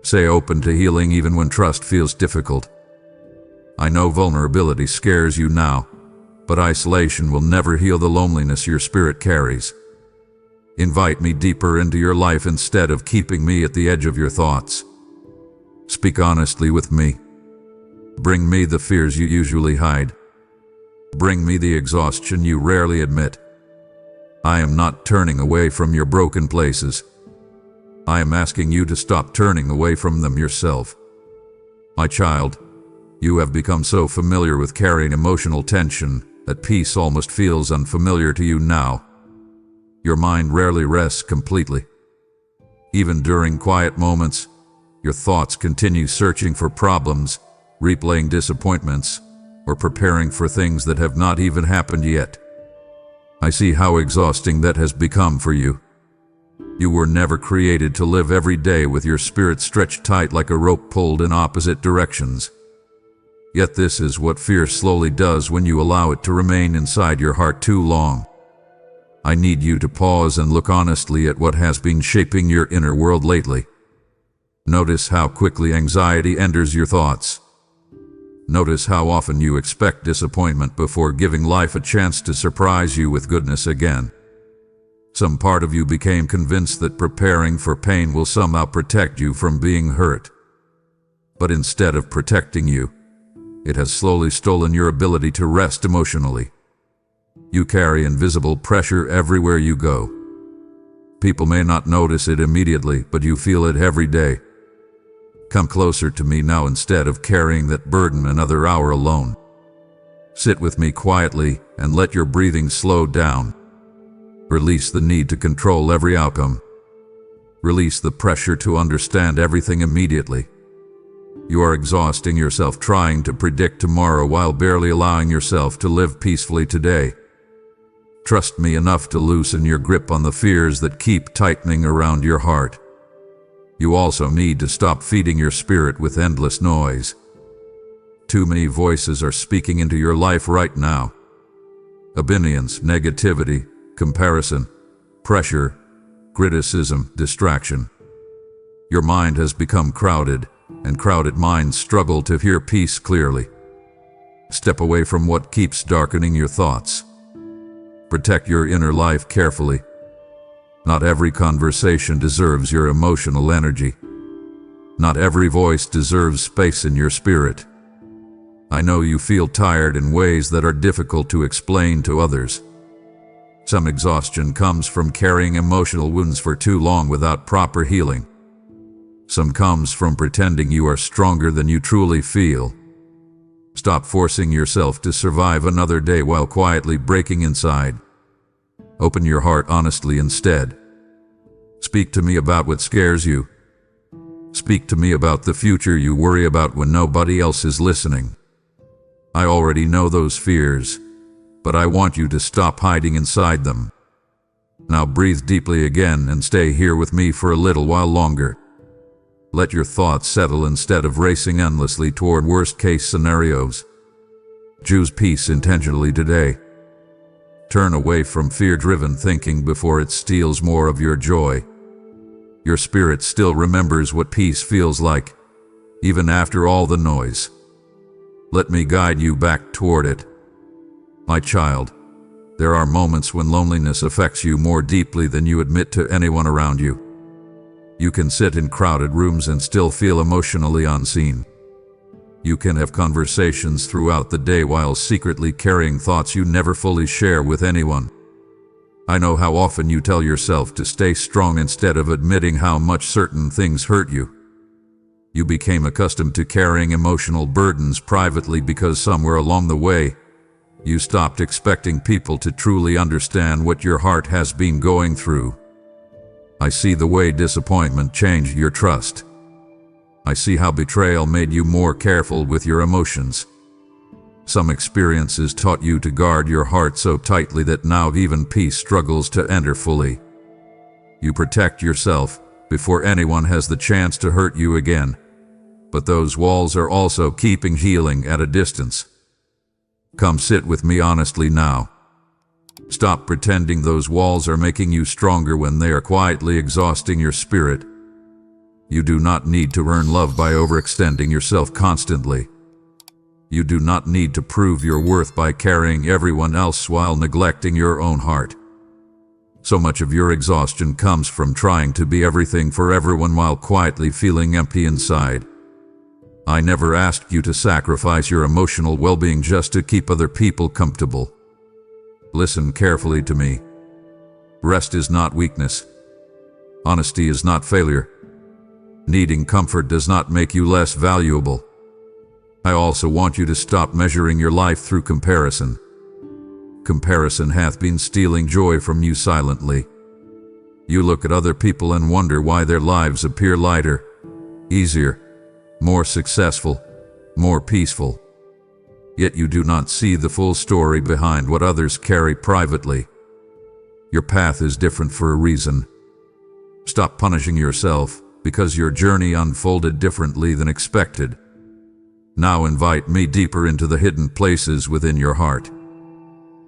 Stay open to healing even when trust feels difficult. I know vulnerability scares you now, but isolation will never heal the loneliness your spirit carries. Invite me deeper into your life instead of keeping me at the edge of your thoughts. Speak honestly with me. Bring me the fears you usually hide. Bring me the exhaustion you rarely admit. I am not turning away from your broken places. I am asking you to stop turning away from them yourself. My child, you have become so familiar with carrying emotional tension that peace almost feels unfamiliar to you now. Your mind rarely rests completely. Even during quiet moments, your thoughts continue searching for problems, replaying disappointments, or preparing for things that have not even happened yet. I see how exhausting that has become for you. You were never created to live every day with your spirit stretched tight like a rope pulled in opposite directions. Yet this is what fear slowly does when you allow it to remain inside your heart too long. I need you to pause and look honestly at what has been shaping your inner world lately. Notice how quickly anxiety enters your thoughts. Notice how often you expect disappointment before giving life a chance to surprise you with goodness again. Some part of you became convinced that preparing for pain will somehow protect you from being hurt. But instead of protecting you, it has slowly stolen your ability to rest emotionally. You carry invisible pressure everywhere you go. People may not notice it immediately, but you feel it every day. Come closer to me now instead of carrying that burden another hour alone. Sit with me quietly and let your breathing slow down. Release the need to control every outcome. Release the pressure to understand everything immediately. You are exhausting yourself trying to predict tomorrow while barely allowing yourself to live peacefully today. Trust me enough to loosen your grip on the fears that keep tightening around your heart. You also need to stop feeding your spirit with endless noise. Too many voices are speaking into your life right now. Opinions, negativity, comparison, pressure, criticism, distraction. Your mind has become crowded, and crowded minds struggle to hear peace clearly. Step away from what keeps darkening your thoughts. Protect your inner life carefully. Not every conversation deserves your emotional energy. Not every voice deserves space in your spirit. I know you feel tired in ways that are difficult to explain to others. Some exhaustion comes from carrying emotional wounds for too long without proper healing. Some comes from pretending you are stronger than you truly feel. Stop forcing yourself to survive another day while quietly breaking inside. Open your heart honestly instead. Speak to me about what scares you. Speak to me about the future you worry about when nobody else is listening. I already know those fears, but I want you to stop hiding inside them. Now breathe deeply again and stay here with me for a little while longer. Let your thoughts settle instead of racing endlessly toward worst-case scenarios. Choose peace intentionally today. Turn away from fear-driven thinking before it steals more of your joy. Your spirit still remembers what peace feels like, even after all the noise. Let me guide you back toward it. My child, there are moments when loneliness affects you more deeply than you admit to anyone around you. You can sit in crowded rooms and still feel emotionally unseen. You can have conversations throughout the day while secretly carrying thoughts you never fully share with anyone. I know how often you tell yourself to stay strong instead of admitting how much certain things hurt you. You became accustomed to carrying emotional burdens privately because somewhere along the way, you stopped expecting people to truly understand what your heart has been going through. I see the way disappointment changed your trust. I see how betrayal made you more careful with your emotions. Some experiences taught you to guard your heart so tightly that now even peace struggles to enter fully. You protect yourself before anyone has the chance to hurt you again, but those walls are also keeping healing at a distance. Come sit with me honestly now. Stop pretending those walls are making you stronger when they are quietly exhausting your spirit. You do not need to earn love by overextending yourself constantly. You do not need to prove your worth by carrying everyone else while neglecting your own heart. So much of your exhaustion comes from trying to be everything for everyone while quietly feeling empty inside. I never asked you to sacrifice your emotional well-being just to keep other people comfortable. Listen carefully to me. Rest is not weakness. Honesty is not failure. Needing comfort does not make you less valuable. I also want you to stop measuring your life through comparison. Comparison hath been stealing joy from you silently. You look at other people and wonder why their lives appear lighter, easier, more successful, more peaceful. Yet you do not see the full story behind what others carry privately. Your path is different for a reason. Stop punishing yourself because your journey unfolded differently than expected. Now invite me deeper into the hidden places within your heart.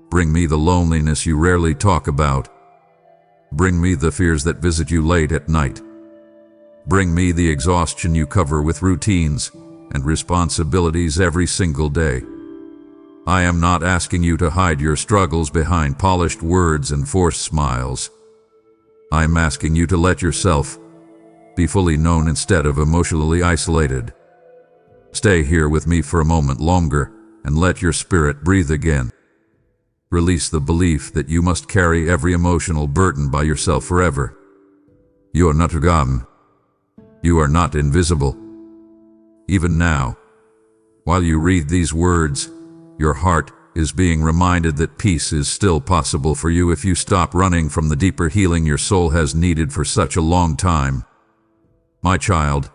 Bring me the loneliness you rarely talk about. Bring me the fears that visit you late at night. Bring me the exhaustion you cover with routines and responsibilities every single day. I am not asking you to hide your struggles behind polished words and forced smiles. I am asking you to let yourself be fully known instead of emotionally isolated. Stay here with me for a moment longer and let your spirit breathe again. Release the belief that you must carry every emotional burden by yourself forever. You are not forgotten. You are not invisible. Even now, while you read these words, your heart is being reminded that peace is still possible for you if you stop running from the deeper healing your soul has needed for such a long time. My child,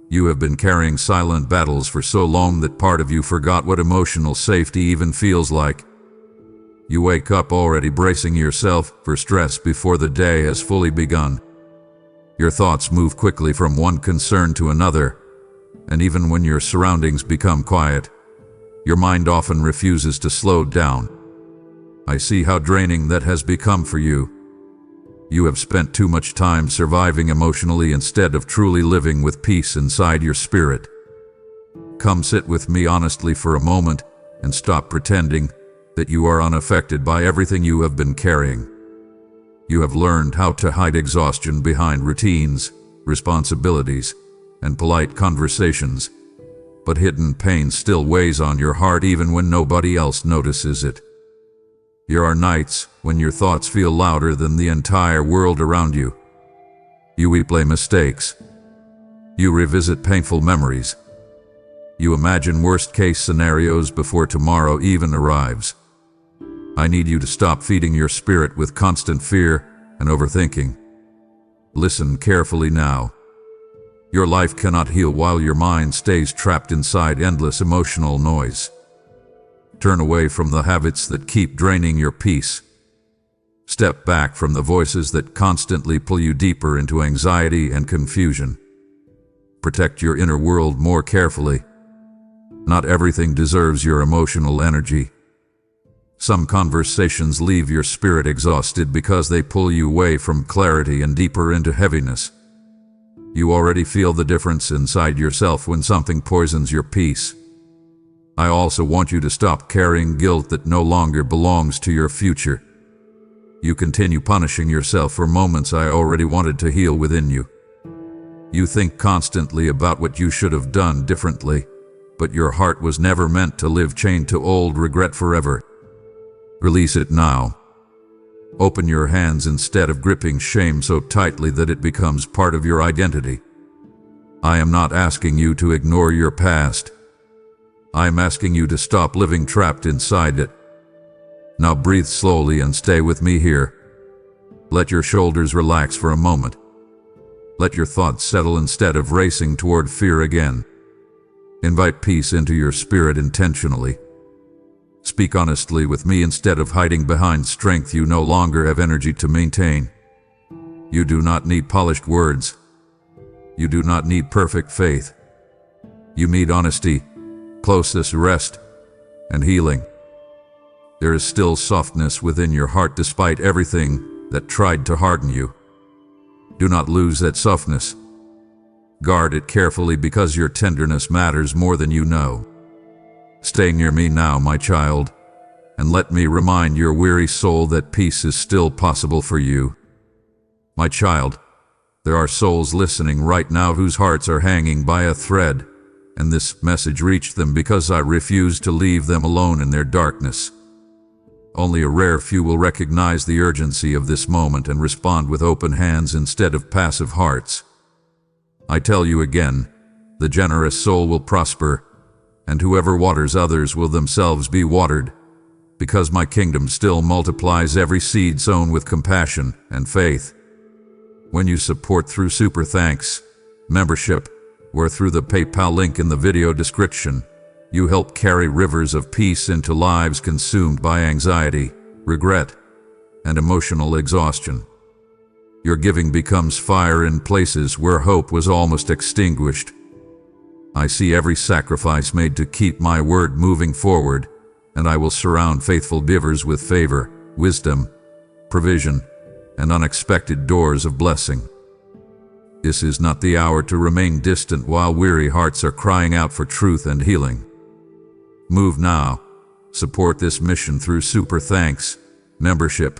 you have been carrying silent battles for so long that part of you forgot what emotional safety even feels like. You wake up already bracing yourself for stress before the day has fully begun. Your thoughts move quickly from one concern to another, and even when your surroundings become quiet, your mind often refuses to slow down. I see how draining that has become for you. You have spent too much time surviving emotionally instead of truly living with peace inside your spirit. Come sit with me honestly for a moment and stop pretending that you are unaffected by everything you have been carrying. You have learned how to hide exhaustion behind routines, responsibilities, and polite conversations, but hidden pain still weighs on your heart even when nobody else notices it. There are nights when your thoughts feel louder than the entire world around you. You replay mistakes. You revisit painful memories. You imagine worst-case scenarios before tomorrow even arrives. I need you to stop feeding your spirit with constant fear and overthinking. Listen carefully now. Your life cannot heal while your mind stays trapped inside endless emotional noise. Turn away from the habits that keep draining your peace. Step back from the voices that constantly pull you deeper into anxiety and confusion. Protect your inner world more carefully. Not everything deserves your emotional energy. Some conversations leave your spirit exhausted because they pull you away from clarity and deeper into heaviness. You already feel the difference inside yourself when something poisons your peace. I also want you to stop carrying guilt that no longer belongs to your future. You continue punishing yourself for moments I already wanted to heal within you. You think constantly about what you should have done differently, but your heart was never meant to live chained to old regret forever. Release it now. Open your hands instead of gripping shame so tightly that it becomes part of your identity. I am not asking you to ignore your past. I am asking you to stop living trapped inside it. Now breathe slowly and stay with me here. Let your shoulders relax for a moment. Let your thoughts settle instead of racing toward fear again. Invite peace into your spirit intentionally. Speak honestly with me instead of hiding behind strength you no longer have energy to maintain. You do not need polished words. You do not need perfect faith. You need honesty, closeness, rest, and healing. There is still softness within your heart despite everything that tried to harden you. Do not lose that softness. Guard it carefully because your tenderness matters more than you know. Stay near me now, my child, and let me remind your weary soul that peace is still possible for you. My child, there are souls listening right now whose hearts are hanging by a thread, and this message reached them because I refused to leave them alone in their darkness. Only a rare few will recognize the urgency of this moment and respond with open hands instead of passive hearts. I tell you again, the generous soul will prosper, and whoever waters others will themselves be watered, because my kingdom still multiplies every seed sown with compassion and faith. When you support through super thanks, membership, or through the PayPal link in the video description, you help carry rivers of peace into lives consumed by anxiety, regret, and emotional exhaustion. Your giving becomes fire in places where hope was almost extinguished. I see every sacrifice made to keep my word moving forward, and I will surround faithful givers with favor, wisdom, provision, and unexpected doors of blessing. This is not the hour to remain distant while weary hearts are crying out for truth and healing. Move now. Support this mission through super thanks, membership,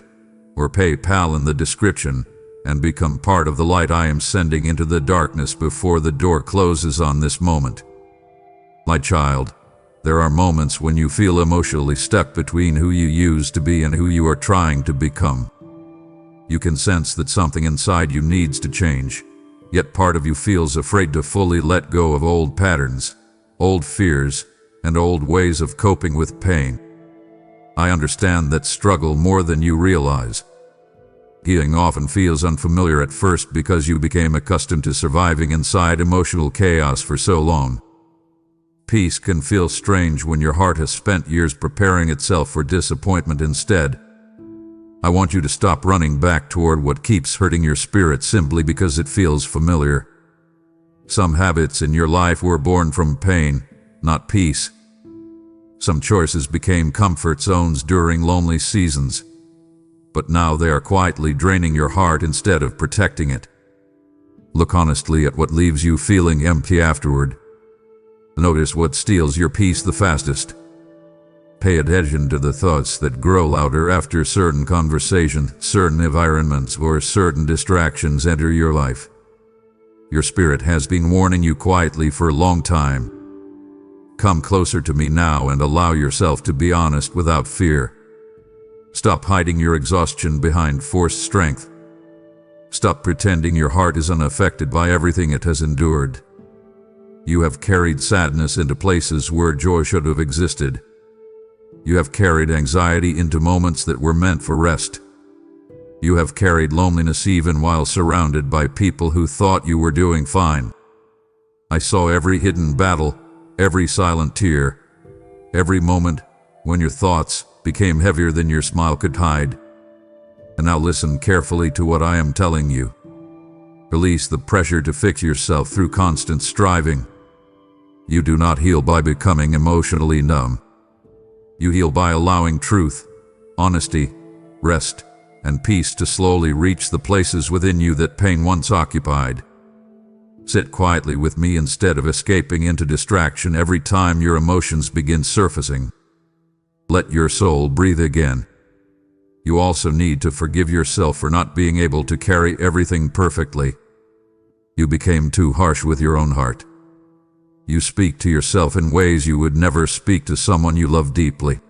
or PayPal in the description, and become part of the light I am sending into the darkness before the door closes on this moment. My child, there are moments when you feel emotionally stuck between who you used to be and who you are trying to become. You can sense that something inside you needs to change, yet part of you feels afraid to fully let go of old patterns, old fears, and old ways of coping with pain. I understand that struggle more than you realize. Healing often feels unfamiliar at first because you became accustomed to surviving inside emotional chaos for so long. Peace can feel strange when your heart has spent years preparing itself for disappointment instead. I want you to stop running back toward what keeps hurting your spirit simply because it feels familiar. Some habits in your life were born from pain, not peace. Some choices became comfort zones during lonely seasons, but now they are quietly draining your heart instead of protecting it. Look honestly at what leaves you feeling empty afterward. Notice what steals your peace the fastest. Pay attention to the thoughts that grow louder after certain conversation, certain environments, or certain distractions enter your life. Your spirit has been warning you quietly for a long time. Come closer to me now and allow yourself to be honest without fear. Stop hiding your exhaustion behind forced strength. Stop pretending your heart is unaffected by everything it has endured. You have carried sadness into places where joy should have existed. You have carried anxiety into moments that were meant for rest. You have carried loneliness even while surrounded by people who thought you were doing fine. I saw every hidden battle, every silent tear, every moment when your thoughts became heavier than your smile could hide. And now listen carefully to what I am telling you. Release the pressure to fix yourself through constant striving. You do not heal by becoming emotionally numb. You heal by allowing truth, honesty, rest, and peace to slowly reach the places within you that pain once occupied. Sit quietly with me instead of escaping into distraction every time your emotions begin surfacing. Let your soul breathe again. You also need to forgive yourself for not being able to carry everything perfectly. You became too harsh with your own heart. You speak to yourself in ways you would never speak to someone you love deeply.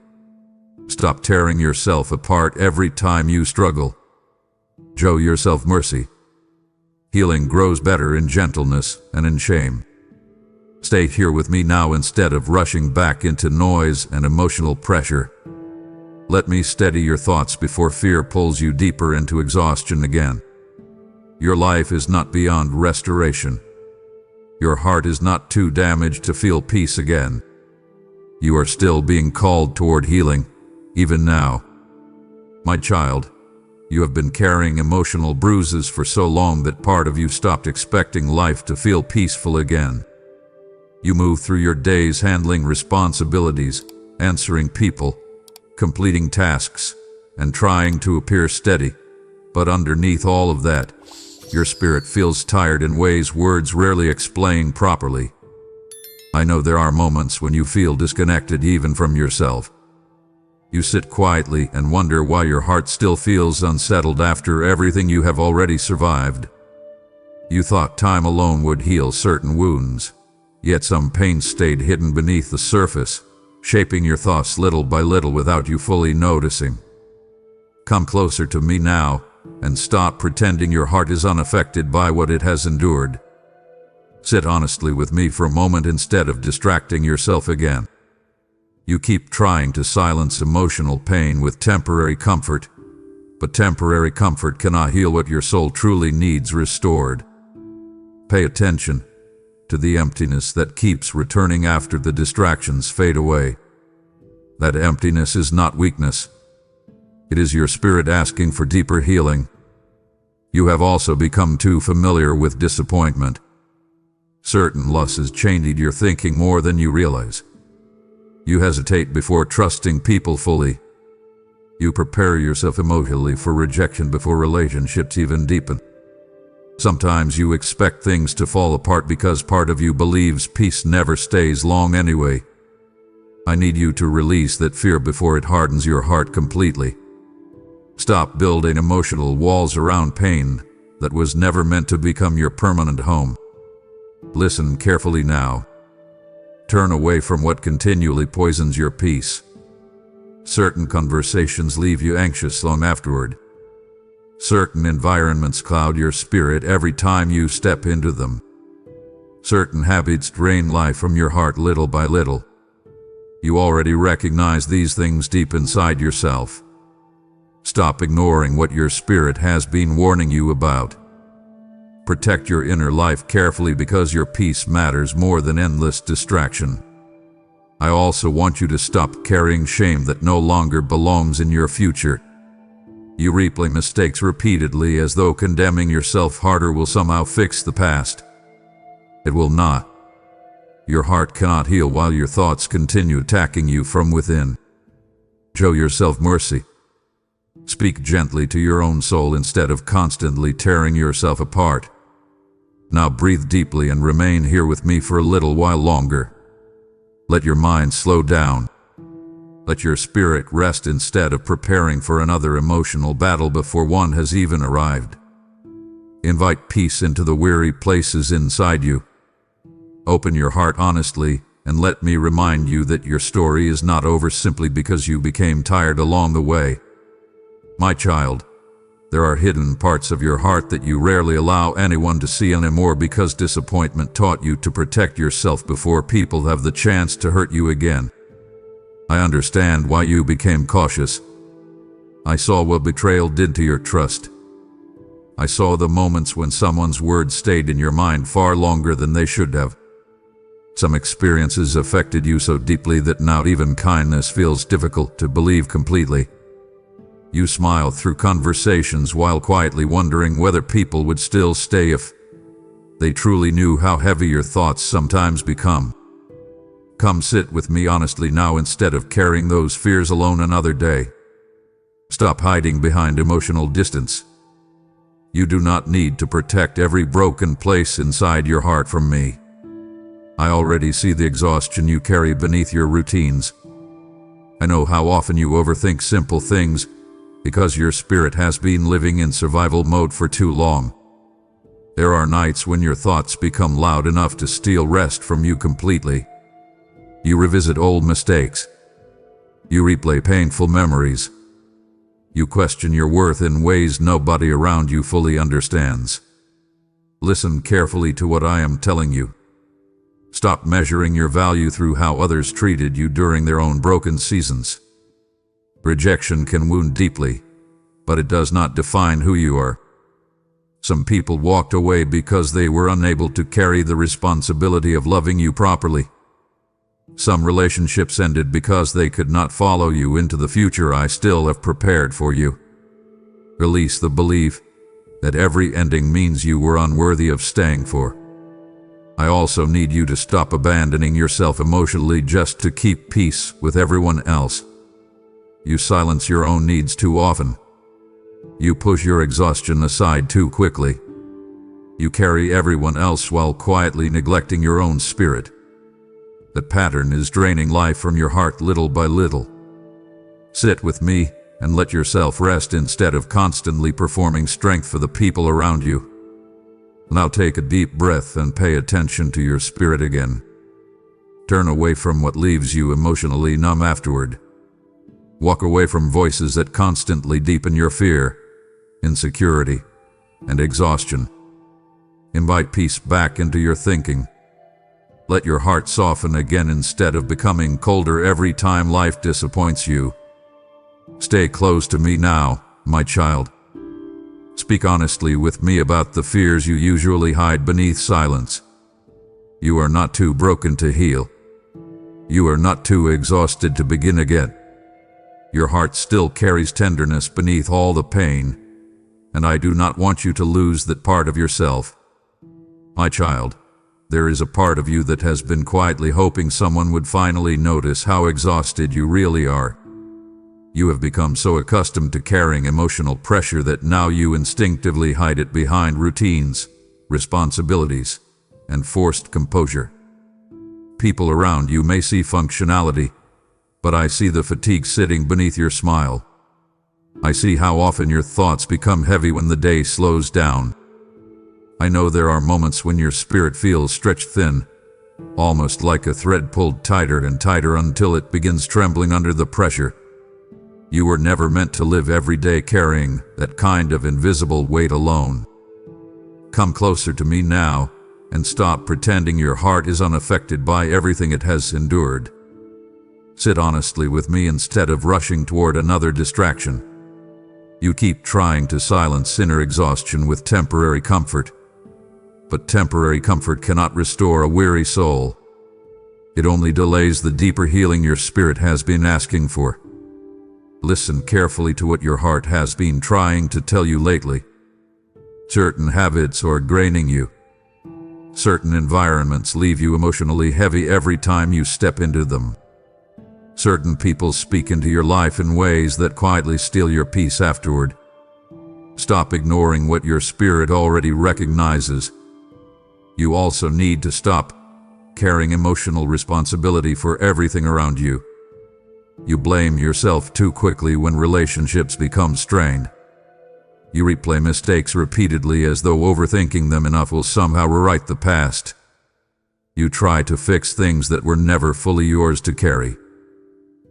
Stop tearing yourself apart every time you struggle. Show yourself mercy. Healing grows better in gentleness and in shame. Stay here with me now instead of rushing back into noise and emotional pressure. Let me steady your thoughts before fear pulls you deeper into exhaustion again. Your life is not beyond restoration. Your heart is not too damaged to feel peace again. You are still being called toward healing, even now. My child, you have been carrying emotional bruises for so long that part of you stopped expecting life to feel peaceful again. You move through your days handling responsibilities, answering people, completing tasks, and trying to appear steady. But underneath all of that, your spirit feels tired in ways words rarely explain properly. I know there are moments when you feel disconnected even from yourself. You sit quietly and wonder why your heart still feels unsettled after everything you have already survived. You thought time alone would heal certain wounds, yet some pain stayed hidden beneath the surface, shaping your thoughts little by little without you fully noticing. Come closer to me now, and stop pretending your heart is unaffected by what it has endured. Sit honestly with me for a moment instead of distracting yourself again. You keep trying to silence emotional pain with temporary comfort, but temporary comfort cannot heal what your soul truly needs restored. Pay attention to the emptiness that keeps returning after the distractions fade away. That emptiness is not weakness. It is your spirit asking for deeper healing. You have also become too familiar with disappointment. Certain losses chained your thinking more than you realize. You hesitate before trusting people fully. You prepare yourself emotionally for rejection before relationships even deepen. Sometimes you expect things to fall apart because part of you believes peace never stays long anyway. I need you to release that fear before it hardens your heart completely. Stop building emotional walls around pain that was never meant to become your permanent home. Listen carefully now. Turn away from what continually poisons your peace. Certain conversations leave you anxious long afterward. Certain environments cloud your spirit every time you step into them. Certain habits drain life from your heart little by little. You already recognize these things deep inside yourself. Stop ignoring what your spirit has been warning you about. Protect your inner life carefully because your peace matters more than endless distraction. I also want you to stop carrying shame that no longer belongs in your future. You replay mistakes repeatedly as though condemning yourself harder will somehow fix the past. It will not. Your heart cannot heal while your thoughts continue attacking you from within. Show yourself mercy. Speak gently to your own soul instead of constantly tearing yourself apart. Now breathe deeply and remain here with me for a little while longer. Let your mind slow down. Let your spirit rest instead of preparing for another emotional battle before one has even arrived. Invite peace into the weary places inside you. Open your heart honestly, and let me remind you that your story is not over simply because you became tired along the way. My child, there are hidden parts of your heart that you rarely allow anyone to see anymore because disappointment taught you to protect yourself before people have the chance to hurt you again. I understand why you became cautious. I saw what betrayal did to your trust. I saw the moments when someone's words stayed in your mind far longer than they should have. Some experiences affected you so deeply that now even kindness feels difficult to believe completely. You smile through conversations while quietly wondering whether people would still stay if they truly knew how heavy your thoughts sometimes become. Come sit with me honestly now instead of carrying those fears alone another day. Stop hiding behind emotional distance. You do not need to protect every broken place inside your heart from me. I already see the exhaustion you carry beneath your routines. I know how often you overthink simple things because your spirit has been living in survival mode for too long. There are nights when your thoughts become loud enough to steal rest from you completely. You revisit old mistakes. You replay painful memories. You question your worth in ways nobody around you fully understands. Listen carefully to what I am telling you. Stop measuring your value through how others treated you during their own broken seasons. Rejection can wound deeply, but it does not define who you are. Some people walked away because they were unable to carry the responsibility of loving you properly. Some relationships ended because they could not follow you into the future I still have prepared for you. Release the belief that every ending means you were unworthy of staying for. I also need you to stop abandoning yourself emotionally just to keep peace with everyone else. You silence your own needs too often. You push your exhaustion aside too quickly. You carry everyone else while quietly neglecting your own spirit. That pattern is draining life from your heart little by little. Sit with me and let yourself rest instead of constantly performing strength for the people around you. Now take a deep breath and pay attention to your spirit again. Turn away from what leaves you emotionally numb afterward. Walk away from voices that constantly deepen your fear, insecurity, and exhaustion. Invite peace back into your thinking. Let your heart soften again instead of becoming colder every time life disappoints you. Stay close to me now, my child. Speak honestly with me about the fears you usually hide beneath silence. You are not too broken to heal. You are not too exhausted to begin again. Your heart still carries tenderness beneath all the pain, and I do not want you to lose that part of yourself. My child, there is a part of you that has been quietly hoping someone would finally notice how exhausted you really are. You have become so accustomed to carrying emotional pressure that now you instinctively hide it behind routines, responsibilities, and forced composure. People around you may see functionality, but I see the fatigue sitting beneath your smile. I see how often your thoughts become heavy when the day slows down. I know there are moments when your spirit feels stretched thin, almost like a thread pulled tighter and tighter until it begins trembling under the pressure. You were never meant to live every day carrying that kind of invisible weight alone. Come closer to me now and stop pretending your heart is unaffected by everything it has endured. Sit honestly with me instead of rushing toward another distraction. You keep trying to silence inner exhaustion with temporary comfort, but temporary comfort cannot restore a weary soul. It only delays the deeper healing your spirit has been asking for. Listen carefully to what your heart has been trying to tell you lately. Certain habits are draining you. Certain environments leave you emotionally heavy every time you step into them. Certain people speak into your life in ways that quietly steal your peace afterward. Stop ignoring what your spirit already recognizes. You also need to stop carrying emotional responsibility for everything around you. You blame yourself too quickly when relationships become strained. You replay mistakes repeatedly as though overthinking them enough will somehow rewrite the past. You try to fix things that were never fully yours to carry.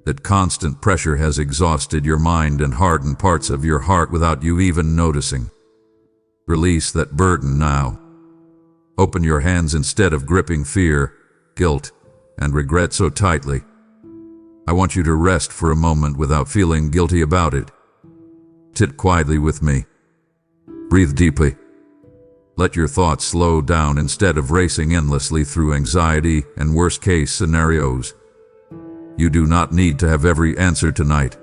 That constant pressure has exhausted your mind and hardened parts of your heart without you even noticing. Release that burden now. Open your hands instead of gripping fear, guilt, and regret so tightly. I want you to rest for a moment without feeling guilty about it. Sit quietly with me. Breathe deeply. Let your thoughts slow down instead of racing endlessly through anxiety and worst-case scenarios. You do not need to have every answer tonight.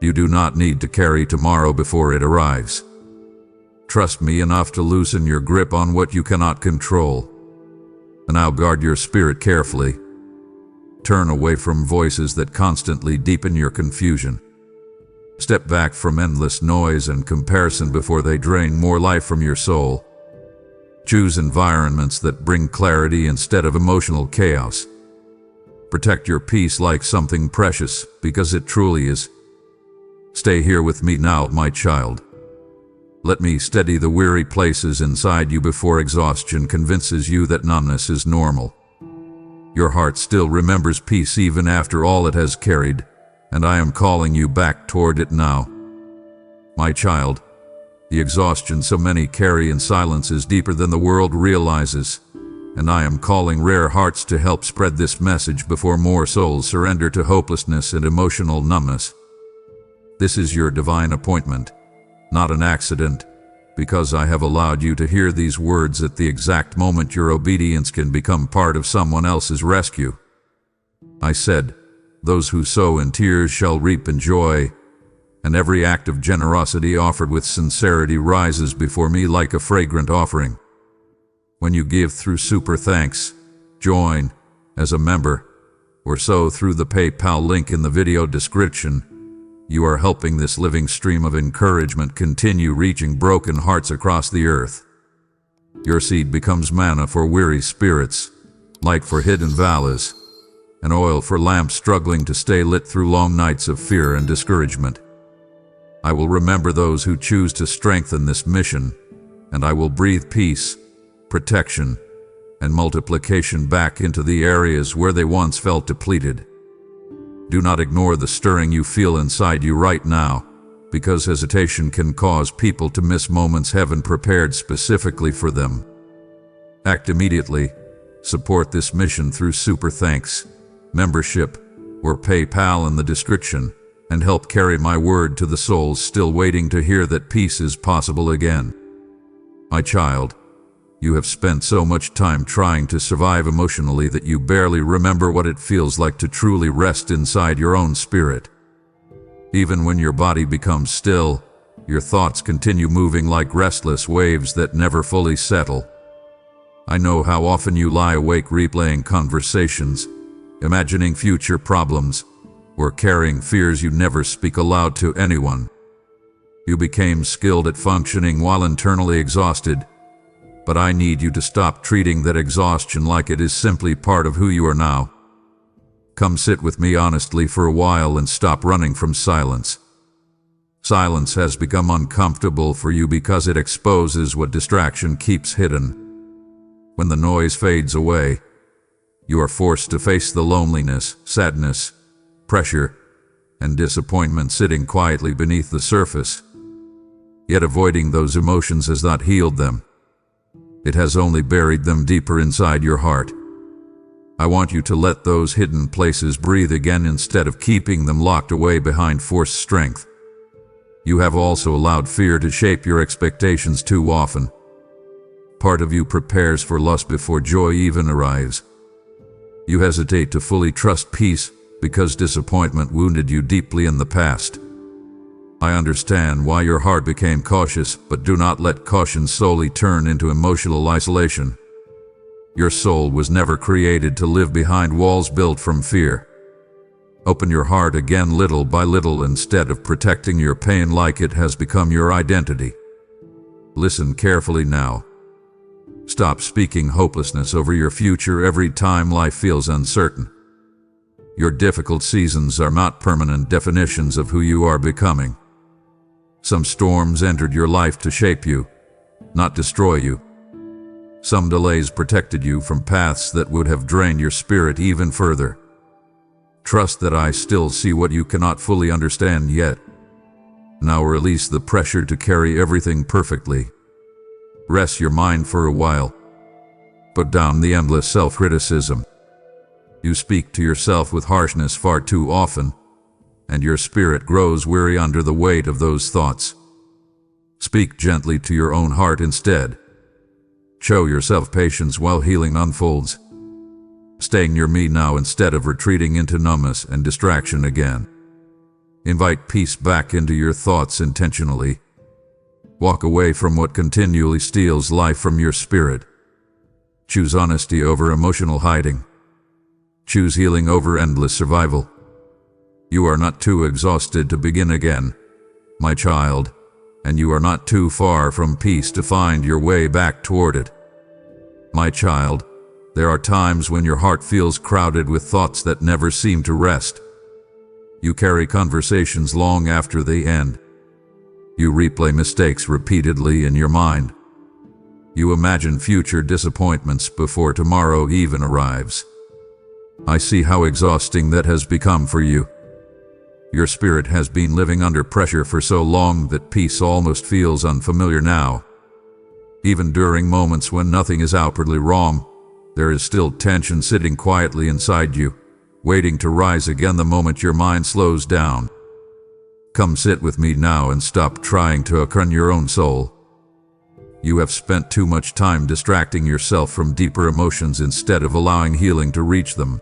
You do not need to carry tomorrow before it arrives. Trust me enough to loosen your grip on what you cannot control. And now guard your spirit carefully. Turn away from voices that constantly deepen your confusion. Step back from endless noise and comparison before they drain more life from your soul. Choose environments that bring clarity instead of emotional chaos. Protect your peace like something precious, because it truly is. Stay here with me now, my child. Let me steady the weary places inside you before exhaustion convinces you that numbness is normal. Your heart still remembers peace even after all it has carried, and I am calling you back toward it now. My child, the exhaustion so many carry in silence is deeper than the world realizes, and I am calling rare hearts to help spread this message before more souls surrender to hopelessness and emotional numbness. This is your divine appointment, not an accident, because I have allowed you to hear these words at the exact moment your obedience can become part of someone else's rescue. I said, "Those who sow in tears shall reap in joy," and every act of generosity offered with sincerity rises before me like a fragrant offering. When you give through Super Thanks, join as a member, or sow through the PayPal link in the video description, you are helping this living stream of encouragement continue reaching broken hearts across the earth. Your seed becomes manna for weary spirits, light for hidden valleys, and oil for lamps struggling to stay lit through long nights of fear and discouragement. I will remember those who choose to strengthen this mission, and I will breathe peace, protection, and multiplication back into the areas where they once felt depleted. Do not ignore the stirring you feel inside you right now, because hesitation can cause people to miss moments heaven prepared specifically for them. Act immediately. Support this mission through Super Thanks, membership, or PayPal in the description, and help carry my word to the souls still waiting to hear that peace is possible again. My child, you have spent so much time trying to survive emotionally that you barely remember what it feels like to truly rest inside your own spirit. Even when your body becomes still, your thoughts continue moving like restless waves that never fully settle. I know how often you lie awake replaying conversations, imagining future problems, or carrying fears you never speak aloud to anyone. You became skilled at functioning while internally exhausted, but I need you to stop treating that exhaustion like it is simply part of who you are now. Come sit with me honestly for a while and stop running from silence. Silence has become uncomfortable for you because it exposes what distraction keeps hidden. When the noise fades away, you are forced to face the loneliness, sadness, pressure, and disappointment sitting quietly beneath the surface. Yet avoiding those emotions has not healed them. It has only buried them deeper inside your heart. I want you to let those hidden places breathe again instead of keeping them locked away behind forced strength. You have also allowed fear to shape your expectations too often. Part of you prepares for loss before joy even arrives. You hesitate to fully trust peace because disappointment wounded you deeply in the past. I understand why your heart became cautious, but do not let caution solely turn into emotional isolation. Your soul was never created to live behind walls built from fear. Open your heart again little by little instead of protecting your pain like it has become your identity. Listen carefully now. Stop speaking hopelessness over your future every time life feels uncertain. Your difficult seasons are not permanent definitions of who you are becoming. Some storms entered your life to shape you, not destroy you. Some delays protected you from paths that would have drained your spirit even further. Trust that I still see what you cannot fully understand yet. Now release the pressure to carry everything perfectly. Rest your mind for a while. Put down the endless self-criticism. You speak to yourself with harshness far too often, and your spirit grows weary under the weight of those thoughts. Speak gently to your own heart instead. Show yourself patience while healing unfolds. Stay near me now instead of retreating into numbness and distraction again. Invite peace back into your thoughts intentionally. Walk away from what continually steals life from your spirit. Choose honesty over emotional hiding. Choose healing over endless survival. You are not too exhausted to begin again, my child, and you are not too far from peace to find your way back toward it. My child, there are times when your heart feels crowded with thoughts that never seem to rest. You carry conversations long after they end. You replay mistakes repeatedly in your mind. You imagine future disappointments before tomorrow even arrives. I see how exhausting that has become for you. Your spirit has been living under pressure for so long that peace almost feels unfamiliar now. Even during moments when nothing is outwardly wrong, there is still tension sitting quietly inside you, waiting to rise again the moment your mind slows down. Come sit with me now and stop trying to outrun your own soul. You have spent too much time distracting yourself from deeper emotions instead of allowing healing to reach them.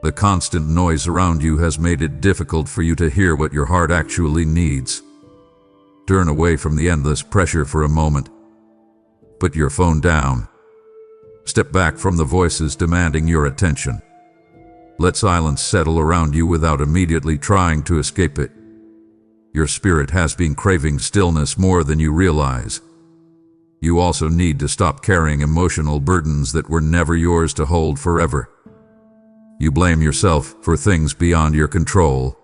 The constant noise around you has made it difficult for you to hear what your heart actually needs. Turn away from the endless pressure for a moment. Put your phone down. Step back from the voices demanding your attention. Let silence settle around you without immediately trying to escape it. Your spirit has been craving stillness more than you realize. You also need to stop carrying emotional burdens that were never yours to hold forever. You blame yourself for things beyond your control.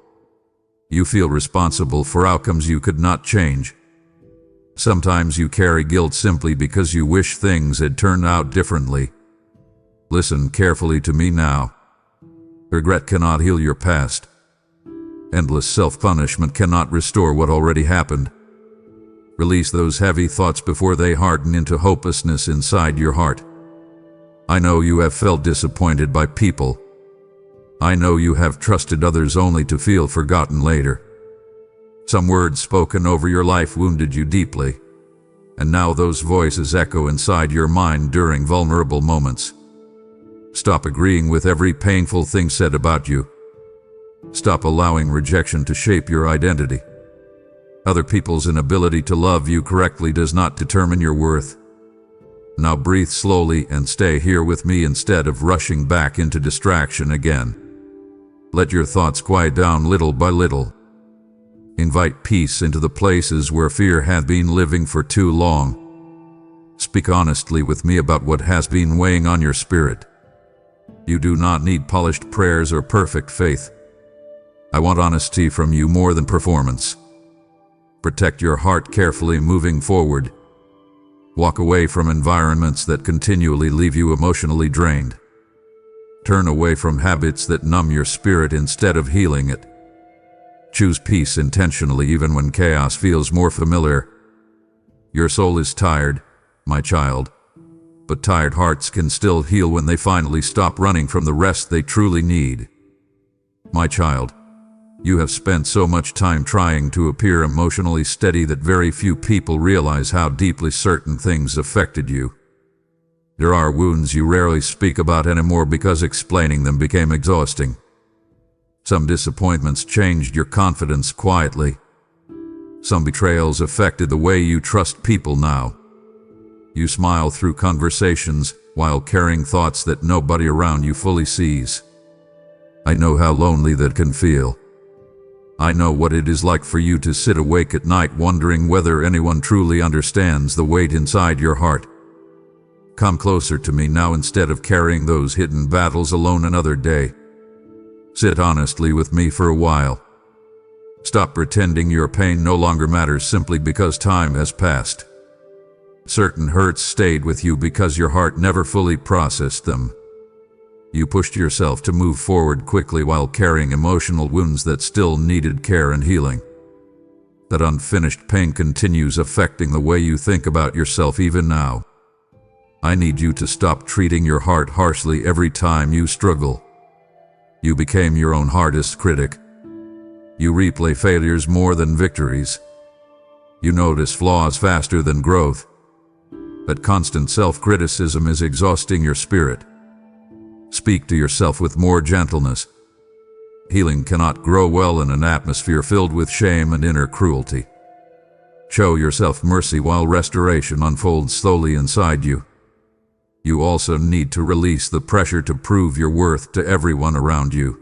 You feel responsible for outcomes you could not change. Sometimes you carry guilt simply because you wish things had turned out differently. Listen carefully to me now. Regret cannot heal your past. Endless self-punishment cannot restore what already happened. Release those heavy thoughts before they harden into hopelessness inside your heart. I know you have felt disappointed by people. I know you have trusted others only to feel forgotten later. Some words spoken over your life wounded you deeply, and now those voices echo inside your mind during vulnerable moments. Stop agreeing with every painful thing said about you. Stop allowing rejection to shape your identity. Other people's inability to love you correctly does not determine your worth. Now breathe slowly and stay here with me instead of rushing back into distraction again. Let your thoughts quiet down little by little. Invite peace into the places where fear hath been living for too long. Speak honestly with me about what has been weighing on your spirit. You do not need polished prayers or perfect faith. I want honesty from you more than performance. Protect your heart carefully moving forward. Walk away from environments that continually leave you emotionally drained. Turn away from habits that numb your spirit instead of healing it. Choose peace intentionally even when chaos feels more familiar. Your soul is tired, my child, but tired hearts can still heal when they finally stop running from the rest they truly need. My child, you have spent so much time trying to appear emotionally steady that very few people realize how deeply certain things affected you. There are wounds you rarely speak about anymore because explaining them became exhausting. Some disappointments changed your confidence quietly. Some betrayals affected the way you trust people now. You smile through conversations while carrying thoughts that nobody around you fully sees. I know how lonely that can feel. I know what it is like for you to sit awake at night wondering whether anyone truly understands the weight inside your heart. Come closer to me now instead of carrying those hidden battles alone another day. Sit honestly with me for a while. Stop pretending your pain no longer matters simply because time has passed. Certain hurts stayed with you because your heart never fully processed them. You pushed yourself to move forward quickly while carrying emotional wounds that still needed care and healing. That unfinished pain continues affecting the way you think about yourself even now. I need you to stop treating your heart harshly every time you struggle. You became your own hardest critic. You replay failures more than victories. You notice flaws faster than growth. That constant self-criticism is exhausting your spirit. Speak to yourself with more gentleness. Healing cannot grow well in an atmosphere filled with shame and inner cruelty. Show yourself mercy while restoration unfolds slowly inside you. You also need to release the pressure to prove your worth to everyone around you.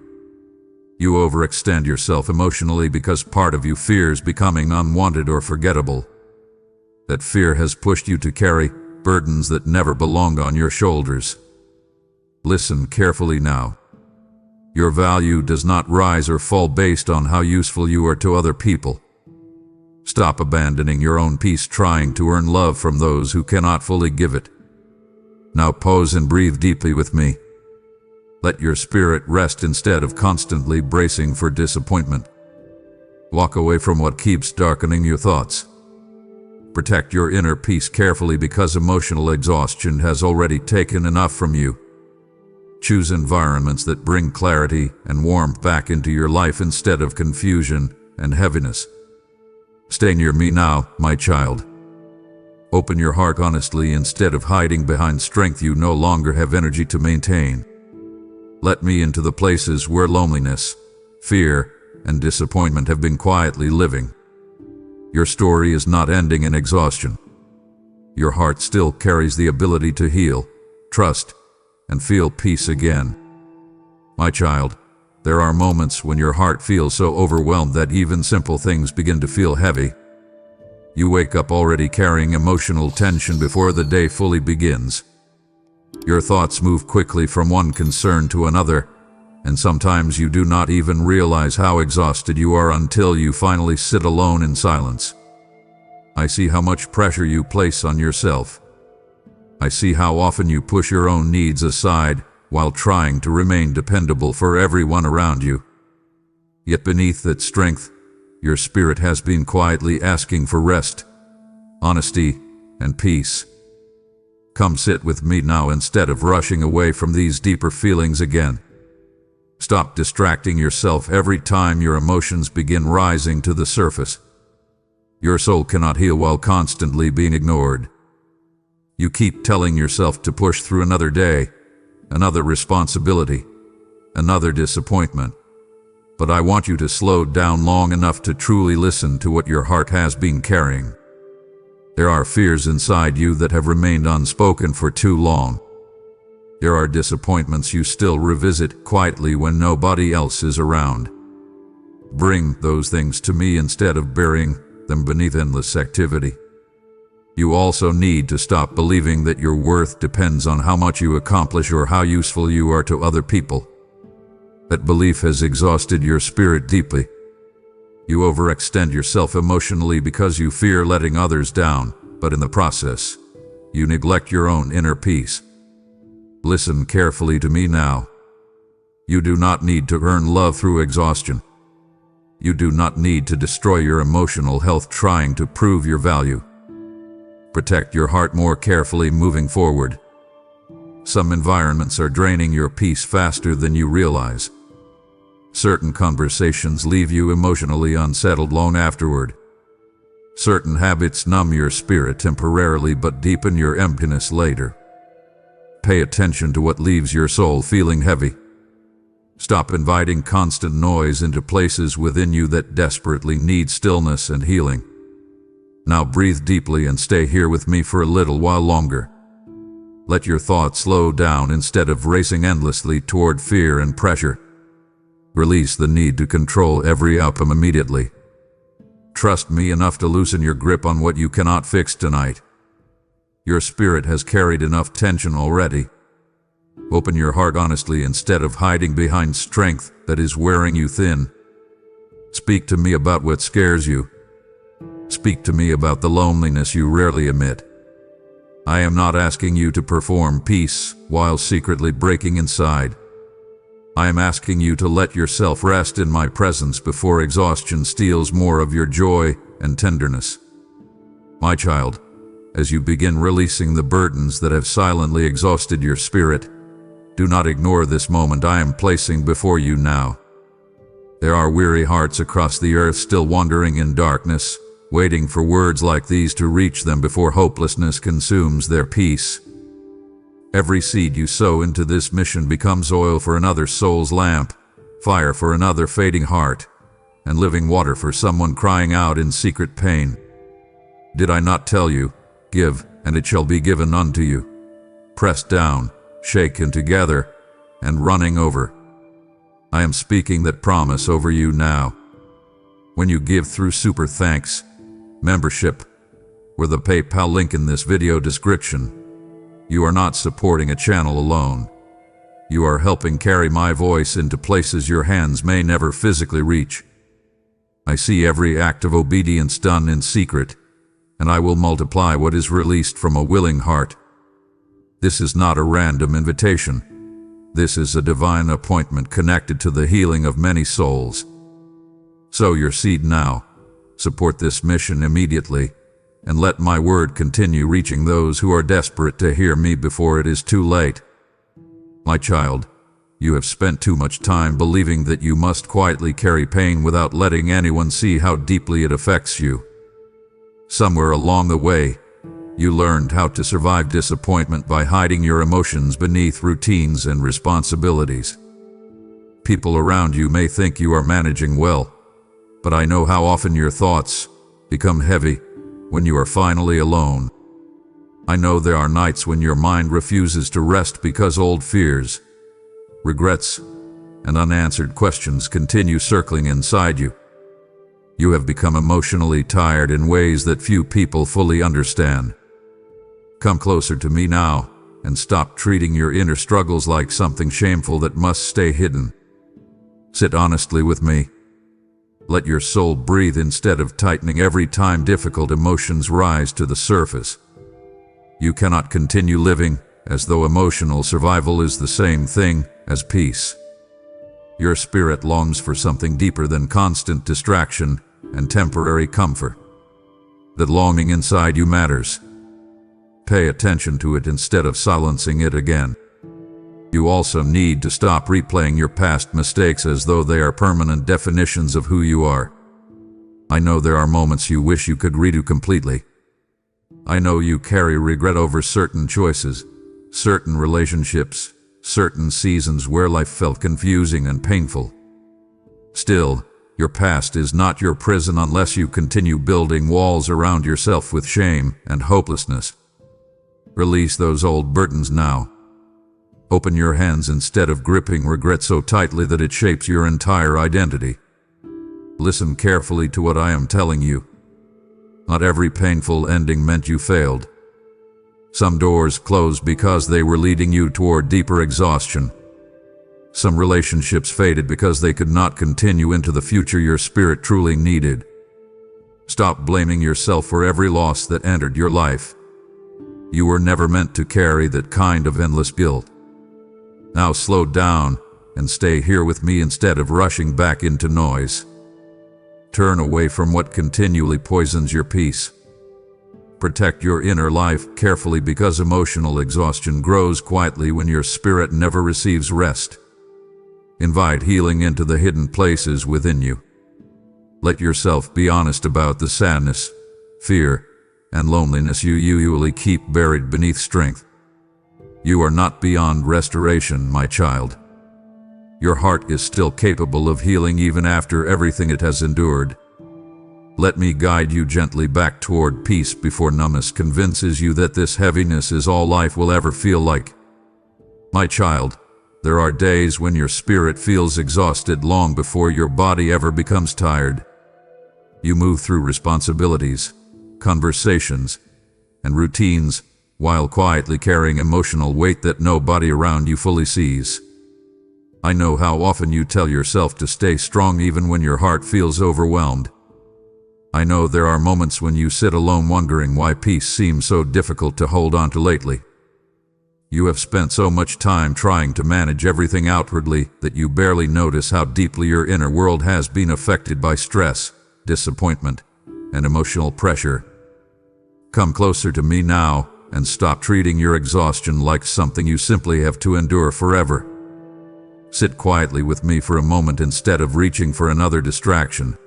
You overextend yourself emotionally because part of you fears becoming unwanted or forgettable. That fear has pushed you to carry burdens that never belonged on your shoulders. Listen carefully now. Your value does not rise or fall based on how useful you are to other people. Stop abandoning your own peace trying to earn love from those who cannot fully give it. Now pause and breathe deeply with me. Let your spirit rest instead of constantly bracing for disappointment. Walk away from what keeps darkening your thoughts. Protect your inner peace carefully because emotional exhaustion has already taken enough from you. Choose environments that bring clarity and warmth back into your life instead of confusion and heaviness. Stay near me now, my child. Open your heart honestly instead of hiding behind strength you no longer have energy to maintain. Let me into the places where loneliness, fear, and disappointment have been quietly living. Your story is not ending in exhaustion. Your heart still carries the ability to heal, trust, and feel peace again. My child, there are moments when your heart feels so overwhelmed that even simple things begin to feel heavy. You wake up already carrying emotional tension before the day fully begins. Your thoughts move quickly from one concern to another, and sometimes you do not even realize how exhausted you are until you finally sit alone in silence. I see how much pressure you place on yourself. I see how often you push your own needs aside while trying to remain dependable for everyone around you. Yet beneath that strength, your spirit has been quietly asking for rest, honesty, and peace. Come sit with me now instead of rushing away from these deeper feelings again. Stop distracting yourself every time your emotions begin rising to the surface. Your soul cannot heal while constantly being ignored. You keep telling yourself to push through another day, another responsibility, another disappointment. But I want you to slow down long enough to truly listen to what your heart has been carrying. There are fears inside you that have remained unspoken for too long. There are disappointments you still revisit quietly when nobody else is around. Bring those things to me instead of burying them beneath endless activity. You also need to stop believing that your worth depends on how much you accomplish or how useful you are to other people. That belief has exhausted your spirit deeply. You overextend yourself emotionally because you fear letting others down, but in the process, you neglect your own inner peace. Listen carefully to me now. You do not need to earn love through exhaustion. You do not need to destroy your emotional health trying to prove your value. Protect your heart more carefully moving forward. Some environments are draining your peace faster than you realize. Certain conversations leave you emotionally unsettled long afterward. Certain habits numb your spirit temporarily but deepen your emptiness later. Pay attention to what leaves your soul feeling heavy. Stop inviting constant noise into places within you that desperately need stillness and healing. Now breathe deeply and stay here with me for a little while longer. Let your thoughts slow down instead of racing endlessly toward fear and pressure. Release the need to control every outcome immediately. Trust me enough to loosen your grip on what you cannot fix tonight. Your spirit has carried enough tension already. Open your heart honestly instead of hiding behind strength that is wearing you thin. Speak to me about what scares you. Speak to me about the loneliness you rarely admit. I am not asking you to perform peace while secretly breaking inside. I am asking you to let yourself rest in my presence before exhaustion steals more of your joy and tenderness. My child, as you begin releasing the burdens that have silently exhausted your spirit, do not ignore this moment I am placing before you now. There are weary hearts across the earth still wandering in darkness, waiting for words like these to reach them before hopelessness consumes their peace. Every seed you sow into this mission becomes oil for another soul's lamp, fire for another fading heart, and living water for someone crying out in secret pain. Did I not tell you, give, and it shall be given unto you, pressed down, shaken together, and running over? I am speaking that promise over you now. When you give through super thanks, membership, or the PayPal link in this video description, you are not supporting a channel alone. You are helping carry my voice into places your hands may never physically reach. I see every act of obedience done in secret, and I will multiply what is released from a willing heart. This is not a random invitation. This is a divine appointment connected to the healing of many souls. Sow your seed now. Support this mission immediately, and let my word continue reaching those who are desperate to hear me before it is too late. My child, you have spent too much time believing that you must quietly carry pain without letting anyone see how deeply it affects you. Somewhere along the way, you learned how to survive disappointment by hiding your emotions beneath routines and responsibilities. People around you may think you are managing well, but I know how often your thoughts become heavy when you are finally alone. I know there are nights when your mind refuses to rest because old fears, regrets, and unanswered questions continue circling inside you. You have become emotionally tired in ways that few people fully understand. Come closer to me now and stop treating your inner struggles like something shameful that must stay hidden. Sit honestly with me. Let your soul breathe instead of tightening every time difficult emotions rise to the surface. You cannot continue living as though emotional survival is the same thing as peace. Your spirit longs for something deeper than constant distraction and temporary comfort. That longing inside you matters. Pay attention to it instead of silencing it again. You also need to stop replaying your past mistakes as though they are permanent definitions of who you are. I know there are moments you wish you could redo completely. I know you carry regret over certain choices, certain relationships, certain seasons where life felt confusing and painful. Still, your past is not your prison unless you continue building walls around yourself with shame and hopelessness. Release those old burdens now. Open your hands instead of gripping regret so tightly that it shapes your entire identity. Listen carefully to what I am telling you. Not every painful ending meant you failed. Some doors closed because they were leading you toward deeper exhaustion. Some relationships faded because they could not continue into the future your spirit truly needed. Stop blaming yourself for every loss that entered your life. You were never meant to carry that kind of endless guilt. Now slow down and stay here with me instead of rushing back into noise. Turn away from what continually poisons your peace. Protect your inner life carefully because emotional exhaustion grows quietly when your spirit never receives rest. Invite healing into the hidden places within you. Let yourself be honest about the sadness, fear, and loneliness you usually keep buried beneath strength. You are not beyond restoration, my child. Your heart is still capable of healing even after everything it has endured. Let me guide you gently back toward peace before numbness convinces you that this heaviness is all life will ever feel like. My child, there are days when your spirit feels exhausted long before your body ever becomes tired. You move through responsibilities, conversations, and routines while quietly carrying emotional weight that nobody around you fully sees. I know how often you tell yourself to stay strong even when your heart feels overwhelmed. I know there are moments when you sit alone wondering why peace seems so difficult to hold on to lately. You have spent so much time trying to manage everything outwardly that you barely notice how deeply your inner world has been affected by stress, disappointment, and emotional pressure. Come closer to me now and stop treating your exhaustion like something you simply have to endure forever. Sit quietly with me for a moment instead of reaching for another distraction.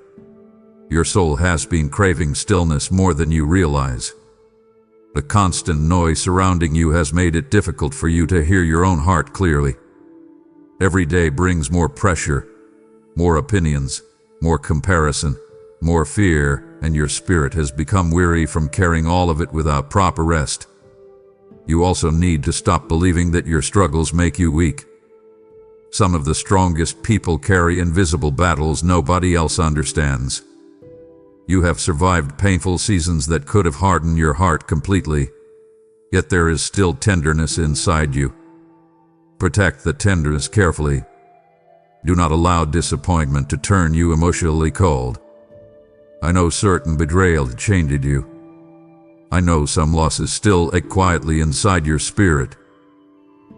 Your soul has been craving stillness more than you realize. The constant noise surrounding you has made it difficult for you to hear your own heart clearly. Every day brings more pressure, more opinions, more comparison, more fear, and your spirit has become weary from carrying all of it without proper rest. You also need to stop believing that your struggles make you weak. Some of the strongest people carry invisible battles nobody else understands. You have survived painful seasons that could have hardened your heart completely, yet there is still tenderness inside you. Protect the tenderness carefully. Do not allow disappointment to turn you emotionally cold. I know certain betrayal chained you. I know some losses still ache quietly inside your spirit.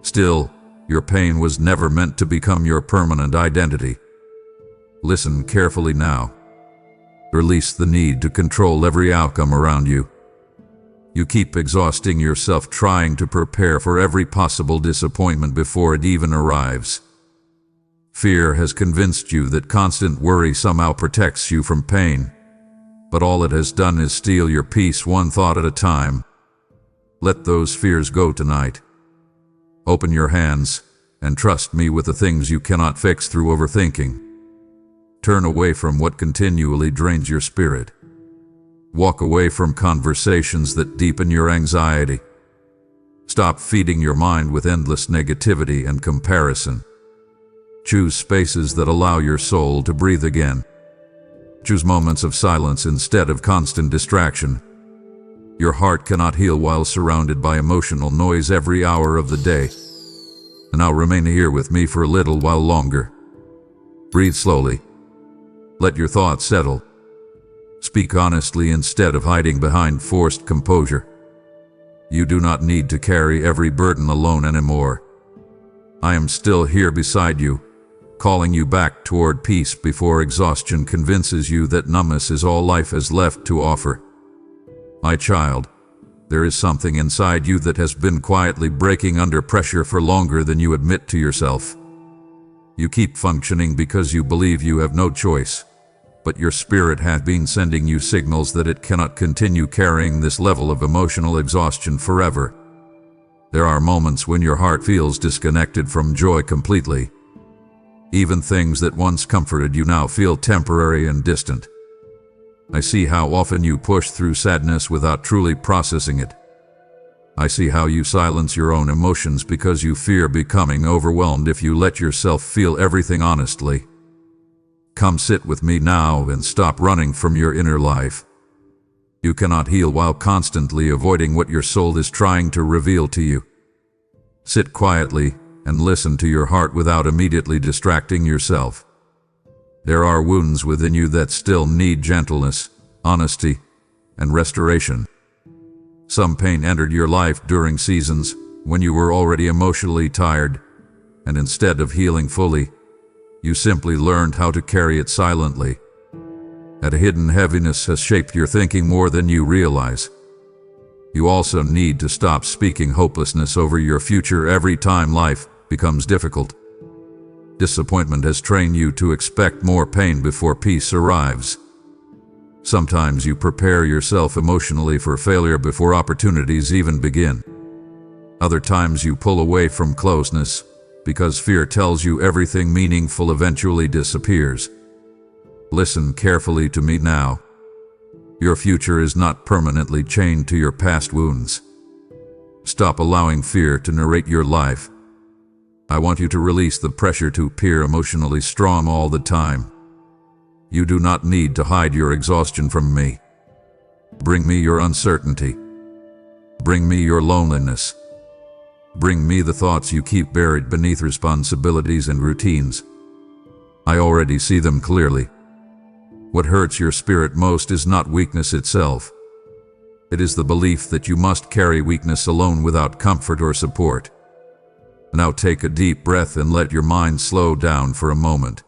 Still, your pain was never meant to become your permanent identity. Listen carefully now. Release the need to control every outcome around you. You keep exhausting yourself trying to prepare for every possible disappointment before it even arrives. Fear has convinced you that constant worry somehow protects you from pain, but all it has done is steal your peace one thought at a time. Let those fears go tonight. Open your hands and trust me with the things you cannot fix through overthinking. Turn away from what continually drains your spirit. Walk away from conversations that deepen your anxiety. Stop feeding your mind with endless negativity and comparison. Choose spaces that allow your soul to breathe again. Choose moments of silence instead of constant distraction. Your heart cannot heal while surrounded by emotional noise every hour of the day. Now remain here with me for a little while longer. Breathe slowly. Let your thoughts settle. Speak honestly instead of hiding behind forced composure. You do not need to carry every burden alone anymore. I am still here beside you, calling you back toward peace before exhaustion convinces you that numbness is all life has left to offer. My child, there is something inside you that has been quietly breaking under pressure for longer than you admit to yourself. You keep functioning because you believe you have no choice, but your spirit has been sending you signals that it cannot continue carrying this level of emotional exhaustion forever. There are moments when your heart feels disconnected from joy completely. Even things that once comforted you now feel temporary and distant. I see how often you push through sadness without truly processing it. I see how you silence your own emotions because you fear becoming overwhelmed if you let yourself feel everything honestly. Come sit with me now and stop running from your inner life. You cannot heal while constantly avoiding what your soul is trying to reveal to you. Sit quietly and listen to your heart without immediately distracting yourself. There are wounds within you that still need gentleness, honesty, and restoration. Some pain entered your life during seasons when you were already emotionally tired, and instead of healing fully, you simply learned how to carry it silently. That hidden heaviness has shaped your thinking more than you realize. You also need to stop speaking hopelessness over your future every time life becomes difficult. Disappointment has trained you to expect more pain before peace arrives. Sometimes you prepare yourself emotionally for failure before opportunities even begin. Other times you pull away from closeness because fear tells you everything meaningful eventually disappears. Listen carefully to me now. Your future is not permanently chained to your past wounds. Stop allowing fear to narrate your life. I want you to release the pressure to appear emotionally strong all the time. You do not need to hide your exhaustion from me. Bring me your uncertainty. Bring me your loneliness. Bring me the thoughts you keep buried beneath responsibilities and routines. I already see them clearly. What hurts your spirit most is not weakness itself. It is the belief that you must carry weakness alone without comfort or support. Now take a deep breath and let your mind slow down for a moment.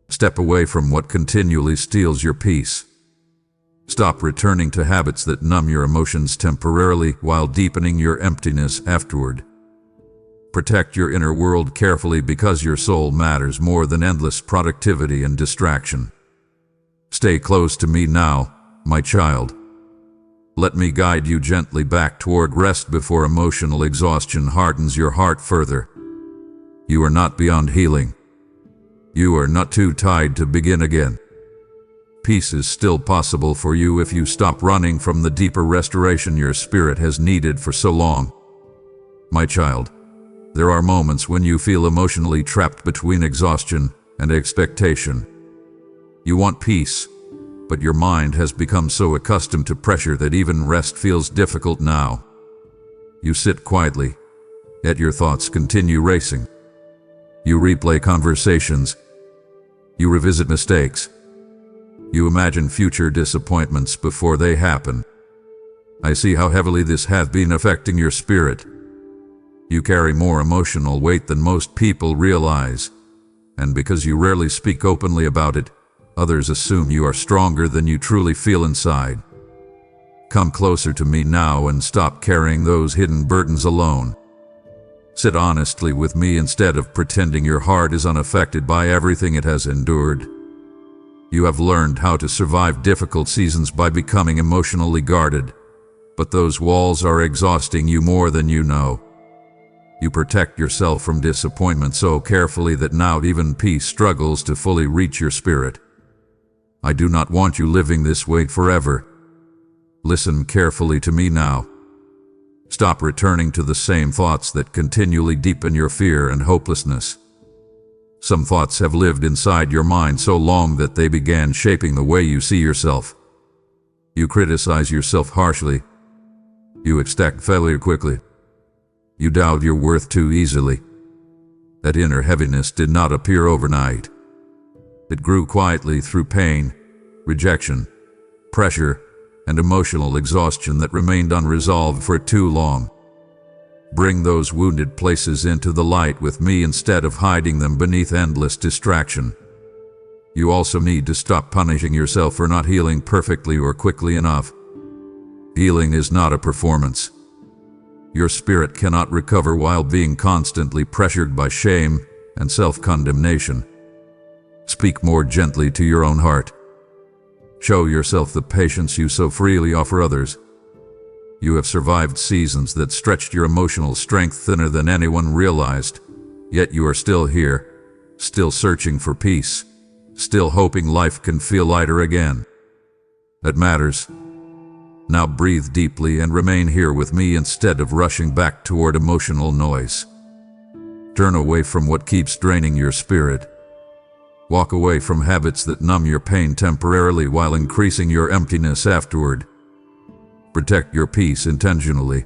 Step away from what continually steals your peace. Stop returning to habits that numb your emotions temporarily while deepening your emptiness afterward. Protect your inner world carefully because your soul matters more than endless productivity and distraction. Stay close to me now, my child. Let me guide you gently back toward rest before emotional exhaustion hardens your heart further. You are not beyond healing. You are not too tired to begin again. Peace is still possible for you if you stop running from the deeper restoration your spirit has needed for so long. My child, there are moments when you feel emotionally trapped between exhaustion and expectation. You want peace, but your mind has become so accustomed to pressure that even rest feels difficult now. You sit quietly, yet your thoughts continue racing. You replay conversations. You revisit mistakes. You imagine future disappointments before they happen. I see how heavily this has been affecting your spirit. You carry more emotional weight than most people realize, and because you rarely speak openly about it, others assume you are stronger than you truly feel inside. Come closer to me now and stop carrying those hidden burdens alone. Sit honestly with me instead of pretending your heart is unaffected by everything it has endured. You have learned how to survive difficult seasons by becoming emotionally guarded, but those walls are exhausting you more than you know. You protect yourself from disappointment so carefully that now even peace struggles to fully reach your spirit. I do not want you living this way forever. Listen carefully to me now. Stop returning to the same thoughts that continually deepen your fear and hopelessness. Some thoughts have lived inside your mind so long that they began shaping the way you see yourself. You criticize yourself harshly. You expect failure quickly. You doubt your worth too easily. That inner heaviness did not appear overnight. It grew quietly through pain, rejection, pressure, and emotional exhaustion that remained unresolved for too long. Bring those wounded places into the light with me instead of hiding them beneath endless distraction. You also need to stop punishing yourself for not healing perfectly or quickly enough. Healing is not a performance. Your spirit cannot recover while being constantly pressured by shame and self-condemnation. Speak more gently to your own heart. Show yourself the patience you so freely offer others. You have survived seasons that stretched your emotional strength thinner than anyone realized, yet you are still here, still searching for peace, still hoping life can feel lighter again. That matters. Now breathe deeply and remain here with me instead of rushing back toward emotional noise. Turn away from what keeps draining your spirit. Walk away from habits that numb your pain temporarily while increasing your emptiness afterward. Protect your peace intentionally.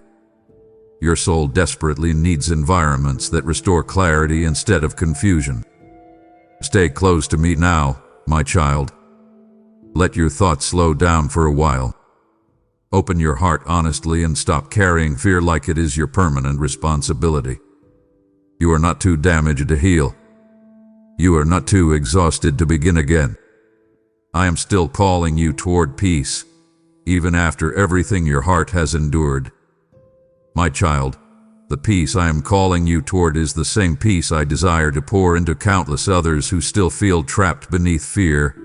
Your soul desperately needs environments that restore clarity instead of confusion. Stay close to me now, my child. Let your thoughts slow down for a while. Open your heart honestly and stop carrying fear like it is your permanent responsibility. You are not too damaged to heal. You are not too exhausted to begin again. I am still calling you toward peace, even after everything your heart has endured. My child, the peace I am calling you toward is the same peace I desire to pour into countless others who still feel trapped beneath fear,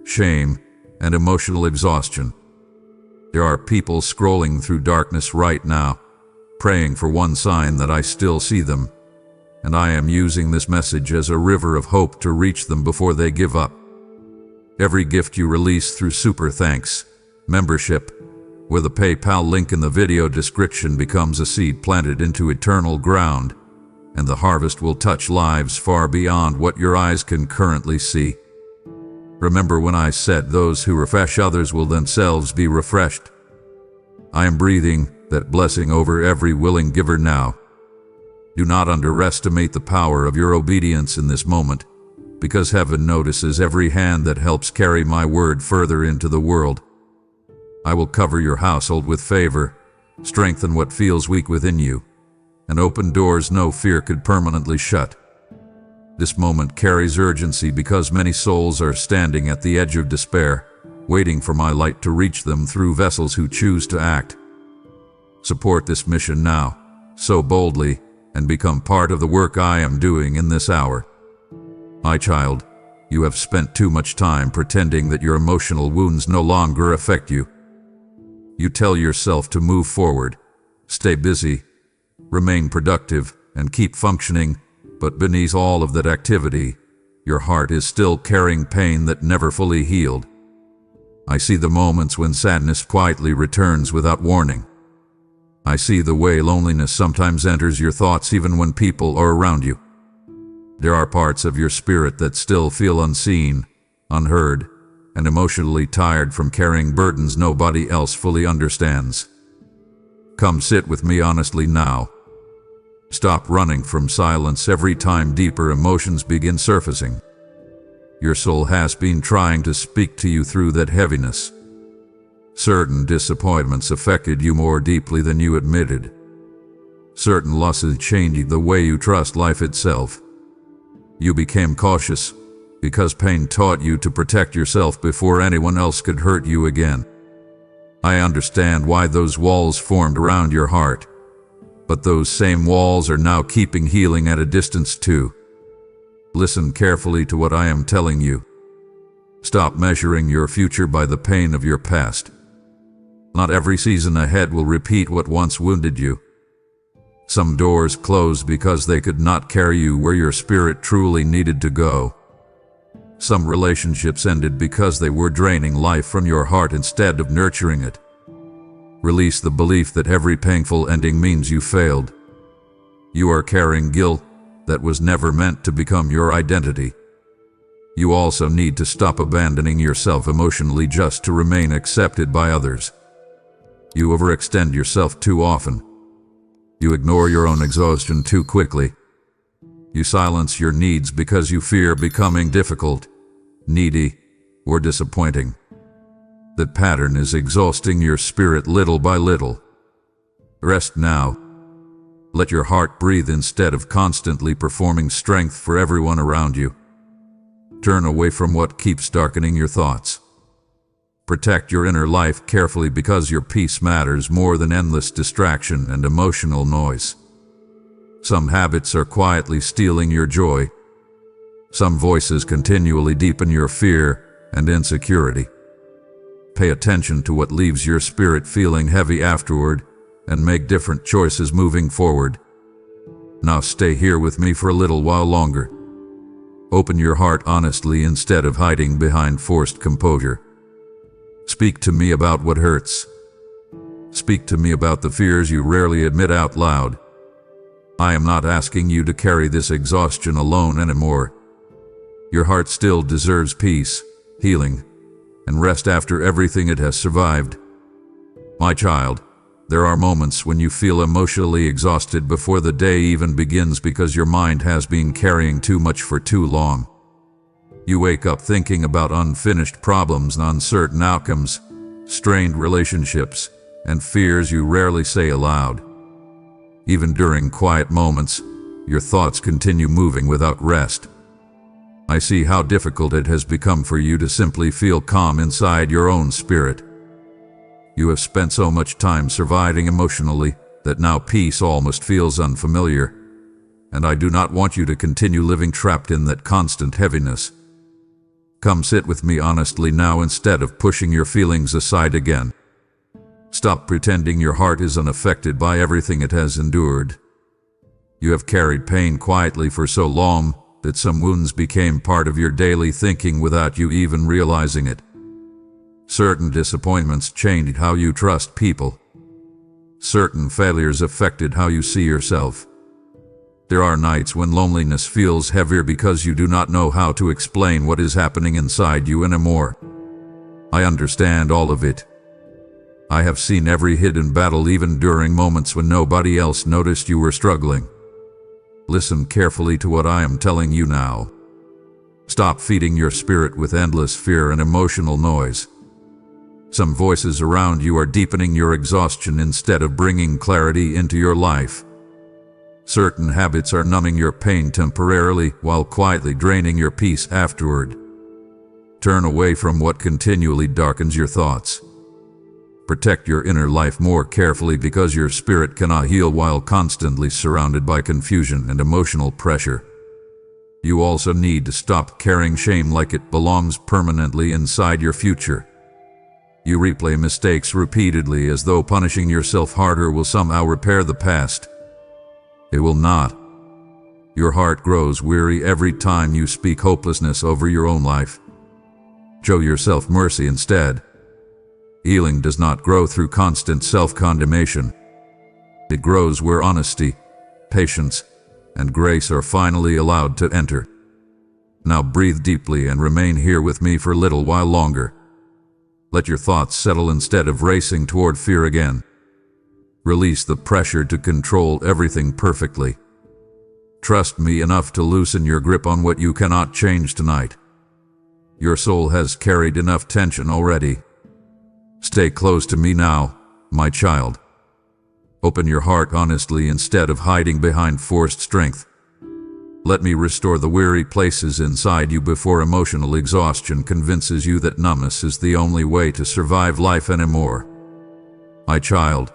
shame, and emotional exhaustion. There are people scrolling through darkness right now, praying for one sign that I still see them, and I am using this message as a river of hope to reach them before they give up. Every gift you release through super thanks, membership, with a PayPal link in the video description becomes a seed planted into eternal ground, and the harvest will touch lives far beyond what your eyes can currently see. Remember when I said those who refresh others will themselves be refreshed? I am breathing that blessing over every willing giver now. Do not underestimate the power of your obedience in this moment, because heaven notices every hand that helps carry my word further into the world. I will cover your household with favor, strengthen what feels weak within you, and open doors no fear could permanently shut. This moment carries urgency because many souls are standing at the edge of despair, waiting for my light to reach them through vessels who choose to act. Support this mission now, so boldly, and become part of the work I am doing in this hour. My child, you have spent too much time pretending that your emotional wounds no longer affect you. You tell yourself to move forward, stay busy, remain productive, and keep functioning, but beneath all of that activity, your heart is still carrying pain that never fully healed. I see the moments when sadness quietly returns without warning. I see the way loneliness sometimes enters your thoughts even when people are around you. There are parts of your spirit that still feel unseen, unheard, and emotionally tired from carrying burdens nobody else fully understands. Come sit with me honestly now. Stop running from silence every time deeper emotions begin surfacing. Your soul has been trying to speak to you through that heaviness. Certain disappointments affected you more deeply than you admitted. Certain losses changed the way you trust life itself. You became cautious because pain taught you to protect yourself before anyone else could hurt you again. I understand why those walls formed around your heart. But those same walls are now keeping healing at a distance too. Listen carefully to what I am telling you. Stop measuring your future by the pain of your past. Not every season ahead will repeat what once wounded you. Some doors closed because they could not carry you where your spirit truly needed to go. Some relationships ended because they were draining life from your heart instead of nurturing it. Release the belief that every painful ending means you failed. You are carrying guilt that was never meant to become your identity. You also need to stop abandoning yourself emotionally just to remain accepted by others. You overextend yourself too often. You ignore your own exhaustion too quickly. You silence your needs because you fear becoming difficult, needy, or disappointing. That pattern is exhausting your spirit little by little. Rest now. Let your heart breathe instead of constantly performing strength for everyone around you. Turn away from what keeps darkening your thoughts. Protect your inner life carefully because your peace matters more than endless distraction and emotional noise. Some habits are quietly stealing your joy. Some voices continually deepen your fear and insecurity. Pay attention to what leaves your spirit feeling heavy afterward and make different choices moving forward. Now stay here with me for a little while longer. Open your heart honestly instead of hiding behind forced composure. Speak to me about what hurts. Speak to me about the fears you rarely admit out loud. I am not asking you to carry this exhaustion alone anymore. Your heart still deserves peace, healing, and rest after everything it has survived. My child, there are moments when you feel emotionally exhausted before the day even begins because your mind has been carrying too much for too long. You wake up thinking about unfinished problems and uncertain outcomes, strained relationships, and fears you rarely say aloud. Even during quiet moments, your thoughts continue moving without rest. I see how difficult it has become for you to simply feel calm inside your own spirit. You have spent so much time surviving emotionally that now peace almost feels unfamiliar, and I do not want you to continue living trapped in that constant heaviness. Come sit with me honestly now instead of pushing your feelings aside again. Stop pretending your heart is unaffected by everything it has endured. You have carried pain quietly for so long that some wounds became part of your daily thinking without you even realizing it. Certain disappointments changed how you trust people. Certain failures affected how you see yourself. There are nights when loneliness feels heavier because you do not know how to explain what is happening inside you anymore. I understand all of it. I have seen every hidden battle even during moments when nobody else noticed you were struggling. Listen carefully to what I am telling you now. Stop feeding your spirit with endless fear and emotional noise. Some voices around you are deepening your exhaustion instead of bringing clarity into your life. Certain habits are numbing your pain temporarily while quietly draining your peace afterward. Turn away from what continually darkens your thoughts. Protect your inner life more carefully because your spirit cannot heal while constantly surrounded by confusion and emotional pressure. You also need to stop carrying shame like it belongs permanently inside your future. You replay mistakes repeatedly as though punishing yourself harder will somehow repair the past. It will not. Your heart grows weary every time you speak hopelessness over your own life. Show yourself mercy instead. Healing does not grow through constant self-condemnation. It grows where honesty, patience, and grace are finally allowed to enter. Now breathe deeply and remain here with me for a little while longer. Let your thoughts settle instead of racing toward fear again. Release the pressure to control everything perfectly. Trust me enough to loosen your grip on what you cannot change tonight. Your soul has carried enough tension already. Stay close to me now, my child. Open your heart honestly instead of hiding behind forced strength. Let me restore the weary places inside you before emotional exhaustion convinces you that numbness is the only way to survive life anymore. My child,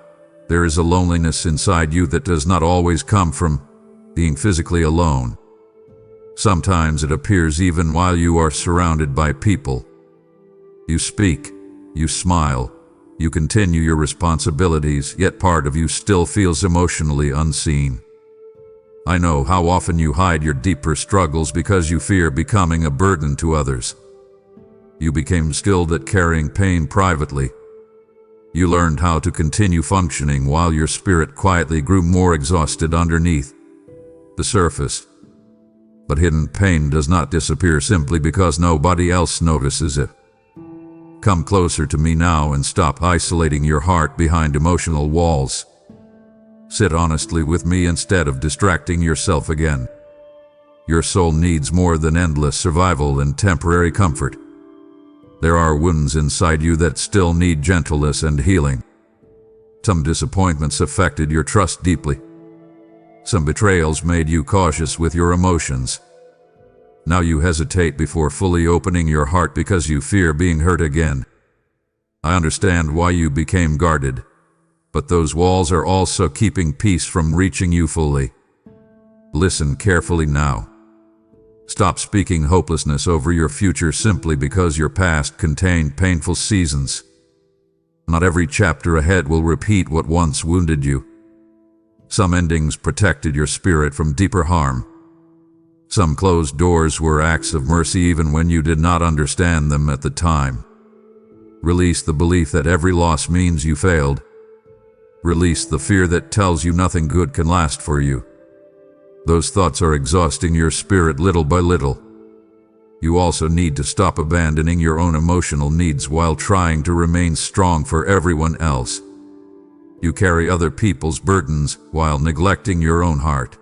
there is a loneliness inside you that does not always come from being physically alone. Sometimes it appears even while you are surrounded by people. You speak, you smile, You continue your responsibilities, yet part of you still feels emotionally unseen. I know how often you hide your deeper struggles because you fear becoming a burden to others. You became skilled at carrying pain privately. You learned how to continue functioning while your spirit quietly grew more exhausted underneath the surface. But hidden pain does not disappear simply because nobody else notices it. Come closer to me now and stop isolating your heart behind emotional walls. Sit honestly with me instead of distracting yourself again. Your soul needs more than endless survival and temporary comfort. There are wounds inside you that still need gentleness and healing. Some disappointments affected your trust deeply. Some betrayals made you cautious with your emotions. Now you hesitate before fully opening your heart because you fear being hurt again. I understand why you became guarded, but those walls are also keeping peace from reaching you fully. Listen carefully now. Stop speaking hopelessness over your future simply because your past contained painful seasons. Not every chapter ahead will repeat what once wounded you. Some endings protected your spirit from deeper harm. Some closed doors were acts of mercy even when you did not understand them at the time. Release the belief that every loss means you failed. Release the fear that tells you nothing good can last for you. Those thoughts are exhausting your spirit little by little. You also need to stop abandoning your own emotional needs while trying to remain strong for everyone else. You carry other people's burdens while neglecting your own heart.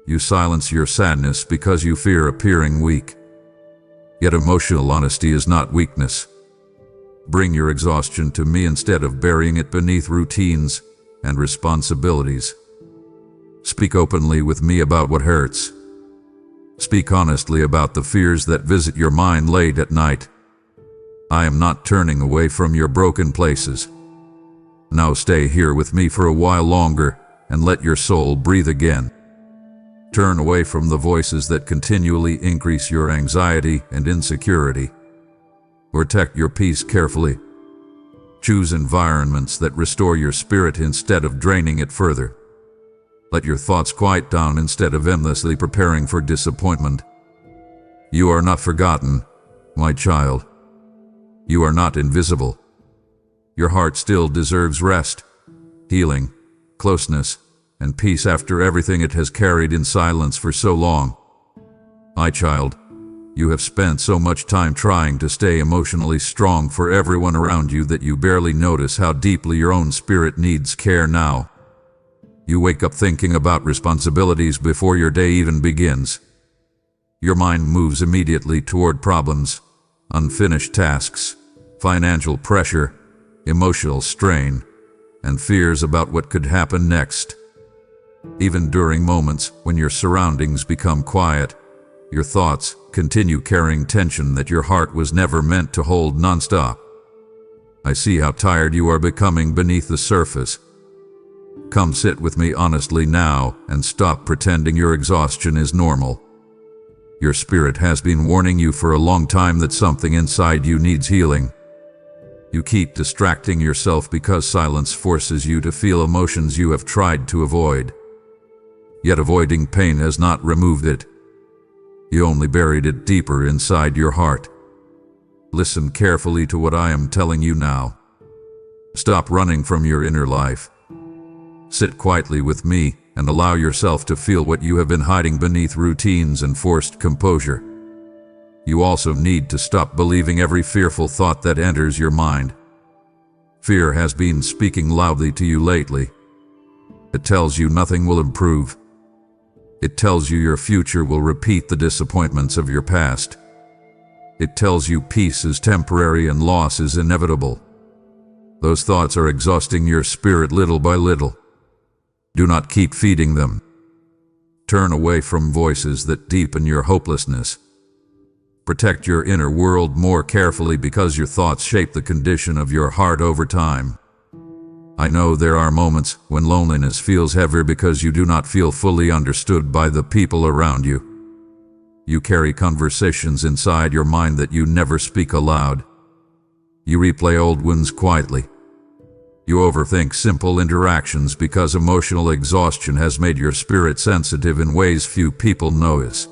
You silence your sadness because you fear appearing weak. Yet emotional honesty is not weakness. Bring your exhaustion to me instead of burying it beneath routines and responsibilities. Speak openly with me about what hurts. Speak honestly about the fears that visit your mind late at night. I am not turning away from your broken places. Now stay here with me for a while longer and let your soul breathe again. Turn away from the voices that continually increase your anxiety and insecurity. Protect your peace carefully. Choose environments that restore your spirit instead of draining it further. Let your thoughts quiet down instead of endlessly preparing for disappointment. You are not forgotten, my child. You are not invisible. Your heart still deserves rest, healing, closeness, and peace after everything it has carried in silence for so long. My child, you have spent so much time trying to stay emotionally strong for everyone around you that you barely notice how deeply your own spirit needs care now. You wake up thinking about responsibilities before your day even begins. Your mind moves immediately toward problems, unfinished tasks, financial pressure, emotional strain, and fears about what could happen next. Even during moments when your surroundings become quiet, your thoughts continue carrying tension that your heart was never meant to hold nonstop. I see how tired you are becoming beneath the surface. Come sit with me honestly now and stop pretending your exhaustion is normal. Your spirit has been warning you for a long time that something inside you needs healing. You keep distracting yourself because silence forces you to feel emotions you have tried to avoid. Yet avoiding pain has not removed it. You only buried it deeper inside your heart. Listen carefully to what I am telling you now. Stop running from your inner life. Sit quietly with me and allow yourself to feel what you have been hiding beneath routines and forced composure. You also need to stop believing every fearful thought that enters your mind. Fear has been speaking loudly to you lately. It tells you nothing will improve. It tells you your future will repeat the disappointments of your past. It tells you peace is temporary and loss is inevitable. Those thoughts are exhausting your spirit little by little. Do not keep feeding them. Turn away from voices that deepen your hopelessness. Protect your inner world more carefully because your thoughts shape the condition of your heart over time. I know there are moments when loneliness feels heavier because you do not feel fully understood by the people around you. You carry conversations inside your mind that you never speak aloud. You replay old wounds quietly. You overthink simple interactions because emotional exhaustion has made your spirit sensitive in ways few people notice.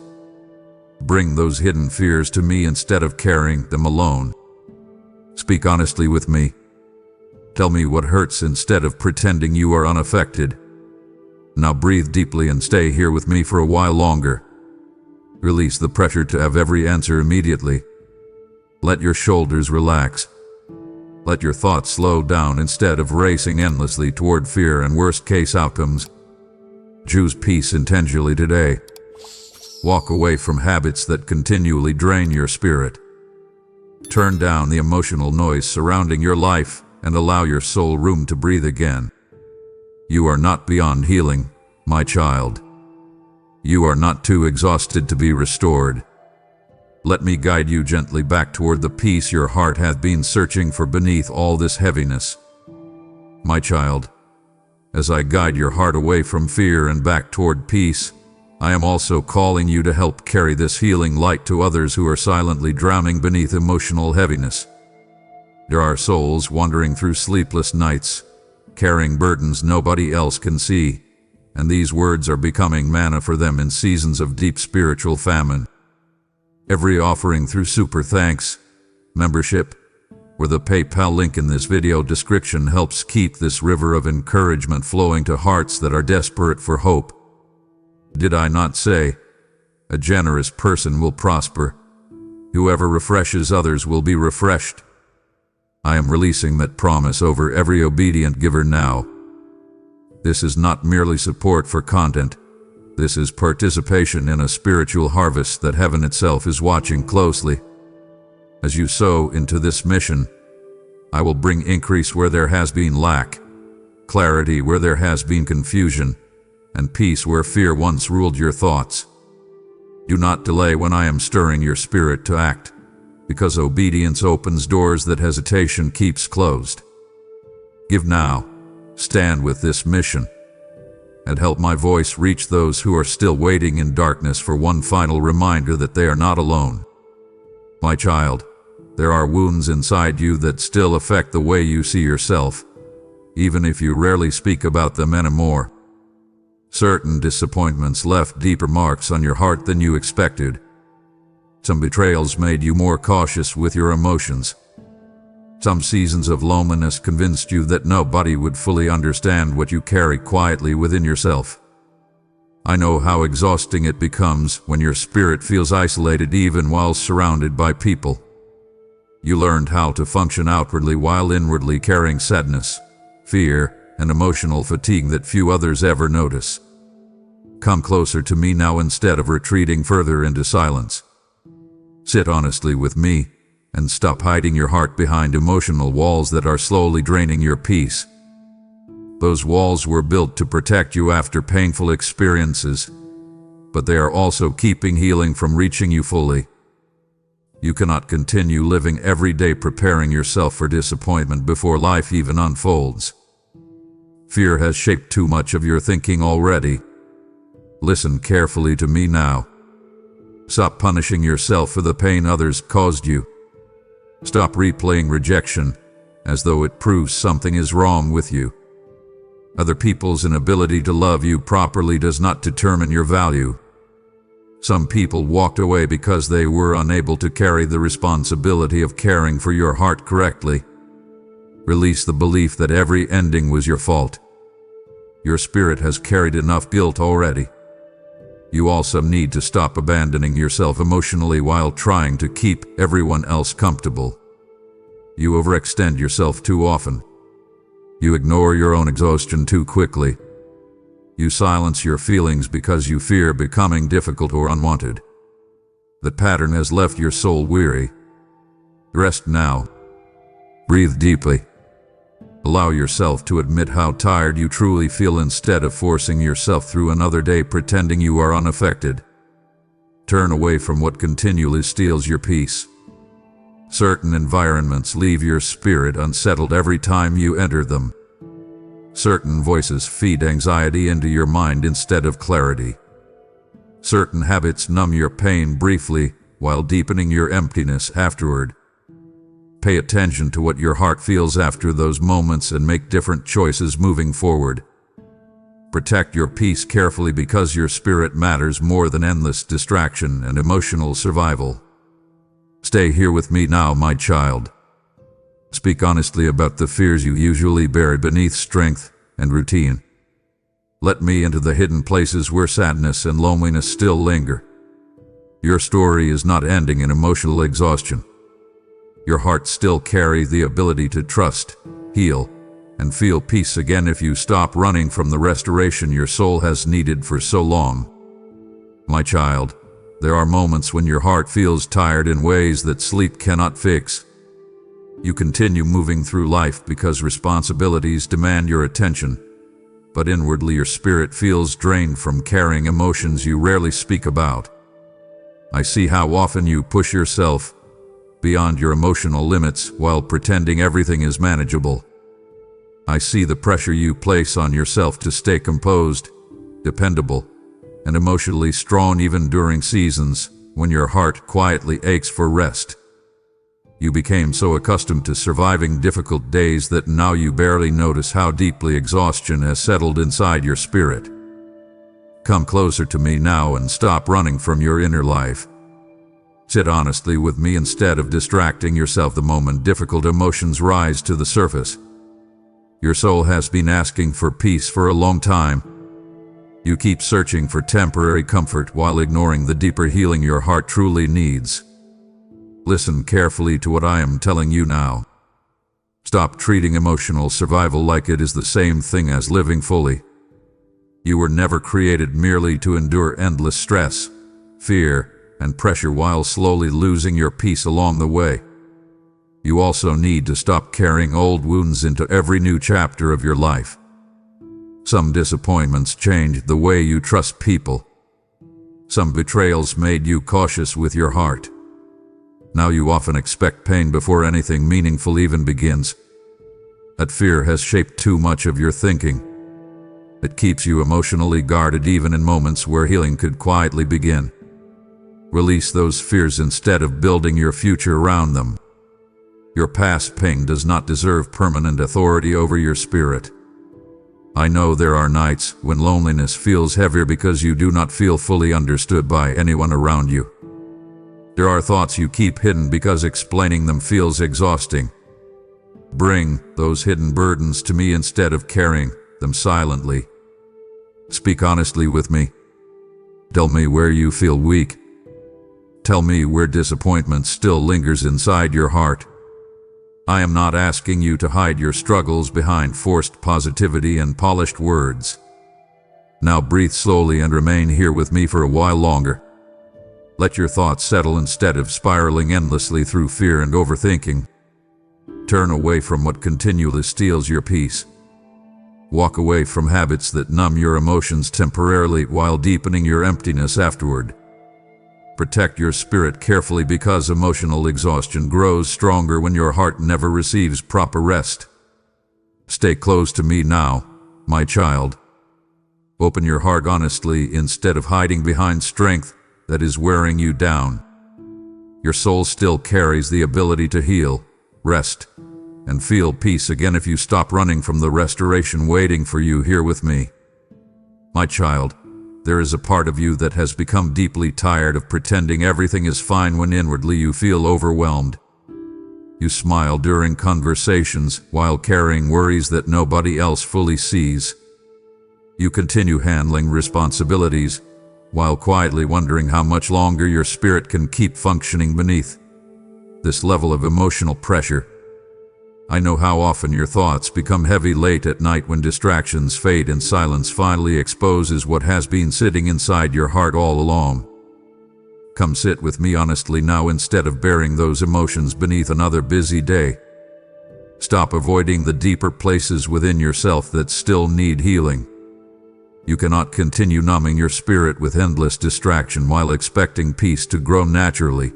Bring those hidden fears to me instead of carrying them alone. Speak honestly with me. Tell me what hurts instead of pretending you are unaffected. Now breathe deeply and stay here with me for a while longer. Release the pressure to have every answer immediately. Let your shoulders relax. Let your thoughts slow down instead of racing endlessly toward fear and worst-case outcomes. Choose peace intentionally today. Walk away from habits that continually drain your spirit. Turn down the emotional noise surrounding your life and allow your soul room to breathe again. You are not beyond healing, my child. You are not too exhausted to be restored. Let me guide you gently back toward the peace your heart hath been searching for beneath all this heaviness. My child, as I guide your heart away from fear and back toward peace, I am also calling you to help carry this healing light to others who are silently drowning beneath emotional heaviness. There are souls wandering through sleepless nights, carrying burdens nobody else can see, and these words are becoming manna for them in seasons of deep spiritual famine. Every offering through Super Thanks, membership, or the PayPal link in this video description helps keep this river of encouragement flowing to hearts that are desperate for hope. Did I not say, a generous person will prosper? Whoever refreshes others will be refreshed. I am releasing that promise over every obedient giver now. This is not merely support for content. This is participation in a spiritual harvest that heaven itself is watching closely. As you sow into this mission, I will bring increase where there has been lack, clarity where there has been confusion, and peace where fear once ruled your thoughts. Do not delay when I am stirring your spirit to act, because obedience opens doors that hesitation keeps closed. Give now, stand with this mission, and help my voice reach those who are still waiting in darkness for one final reminder that they are not alone. My child, there are wounds inside you that still affect the way you see yourself, even if you rarely speak about them anymore. Certain disappointments left deeper marks on your heart than you expected. Some betrayals made you more cautious with your emotions. Some seasons of loneliness convinced you that nobody would fully understand what you carry quietly within yourself. I know how exhausting it becomes when your spirit feels isolated even while surrounded by people. You learned how to function outwardly while inwardly carrying sadness, fear, and emotional fatigue that few others ever notice. Come closer to me now instead of retreating further into silence. Sit honestly with me, and stop hiding your heart behind emotional walls that are slowly draining your peace. Those walls were built to protect you after painful experiences, but they are also keeping healing from reaching you fully. You cannot continue living every day preparing yourself for disappointment before life even unfolds. Fear has shaped too much of your thinking already. Listen carefully to me now. Stop punishing yourself for the pain others caused you. Stop replaying rejection as though it proves something is wrong with you. Other people's inability to love you properly does not determine your value. Some people walked away because they were unable to carry the responsibility of caring for your heart correctly. Release the belief that every ending was your fault. Your spirit has carried enough guilt already. You also need to stop abandoning yourself emotionally while trying to keep everyone else comfortable. You overextend yourself too often. You ignore your own exhaustion too quickly. You silence your feelings because you fear becoming difficult or unwanted. That pattern has left your soul weary. Rest now. Breathe deeply. Allow yourself to admit how tired you truly feel instead of forcing yourself through another day pretending you are unaffected. Turn away from what continually steals your peace. Certain environments leave your spirit unsettled every time you enter them. Certain voices feed anxiety into your mind instead of clarity. Certain habits numb your pain briefly while deepening your emptiness afterward. Pay attention to what your heart feels after those moments and make different choices moving forward. Protect your peace carefully because your spirit matters more than endless distraction and emotional survival. Stay here with me now, my child. Speak honestly about the fears you usually bury beneath strength and routine. Let me into the hidden places where sadness and loneliness still linger. Your story is not ending in emotional exhaustion. Your heart still carries the ability to trust, heal, and feel peace again if you stop running from the restoration your soul has needed for so long. My child, there are moments when your heart feels tired in ways that sleep cannot fix. You continue moving through life because responsibilities demand your attention, but inwardly your spirit feels drained from carrying emotions you rarely speak about. I see how often you push yourself beyond your emotional limits while pretending everything is manageable. I see the pressure you place on yourself to stay composed, dependable, and emotionally strong even during seasons when your heart quietly aches for rest. You became so accustomed to surviving difficult days that now you barely notice how deeply exhaustion has settled inside your spirit. Come closer to me now and stop running from your inner life. Sit honestly with me instead of distracting yourself the moment difficult emotions rise to the surface. Your soul has been asking for peace for a long time. You keep searching for temporary comfort while ignoring the deeper healing your heart truly needs. Listen carefully to what I am telling you now. Stop treating emotional survival like it is the same thing as living fully. You were never created merely to endure endless stress, fear, and pressure while slowly losing your peace along the way. You also need to stop carrying old wounds into every new chapter of your life. Some disappointments changed the way you trust people. Some betrayals made you cautious with your heart. Now you often expect pain before anything meaningful even begins. That fear has shaped too much of your thinking. It keeps you emotionally guarded even in moments where healing could quietly begin. Release those fears instead of building your future around them. Your past pain does not deserve permanent authority over your spirit. I know there are nights when loneliness feels heavier because you do not feel fully understood by anyone around you. There are thoughts you keep hidden because explaining them feels exhausting. Bring those hidden burdens to me instead of carrying them silently. Speak honestly with me. Tell me where you feel weak. Tell me where disappointment still lingers inside your heart. I am not asking you to hide your struggles behind forced positivity and polished words. Now breathe slowly and remain here with me for a while longer. Let your thoughts settle instead of spiraling endlessly through fear and overthinking. Turn away from what continually steals your peace. Walk away from habits that numb your emotions temporarily while deepening your emptiness afterward. Protect your spirit carefully because emotional exhaustion grows stronger when your heart never receives proper rest. Stay close to me now, my child. Open your heart honestly instead of hiding behind strength that is wearing you down. Your soul still carries the ability to heal, rest, and feel peace again if you stop running from the restoration waiting for you here with me. My child, there is a part of you that has become deeply tired of pretending everything is fine when inwardly you feel overwhelmed. You smile during conversations while carrying worries that nobody else fully sees. You continue handling responsibilities while quietly wondering how much longer your spirit can keep functioning beneath this level of emotional pressure. I know how often your thoughts become heavy late at night when distractions fade and silence finally exposes what has been sitting inside your heart all along. Come sit with me honestly now instead of burying those emotions beneath another busy day. Stop avoiding the deeper places within yourself that still need healing. You cannot continue numbing your spirit with endless distraction while expecting peace to grow naturally.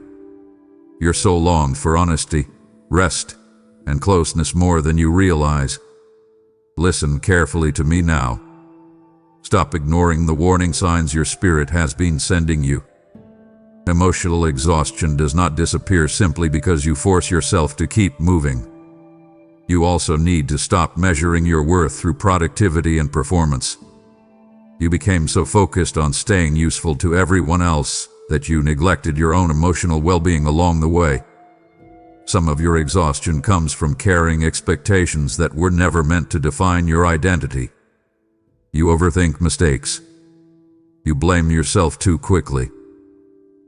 Your soul longs for honesty, rest, and closeness more than you realize. Listen carefully to me now. Stop ignoring the warning signs your spirit has been sending you. Emotional exhaustion does not disappear simply because you force yourself to keep moving. You also need to stop measuring your worth through productivity and performance. You became so focused on staying useful to everyone else that you neglected your own emotional well-being along the way. Some of your exhaustion comes from carrying expectations that were never meant to define your identity. You overthink mistakes. You blame yourself too quickly.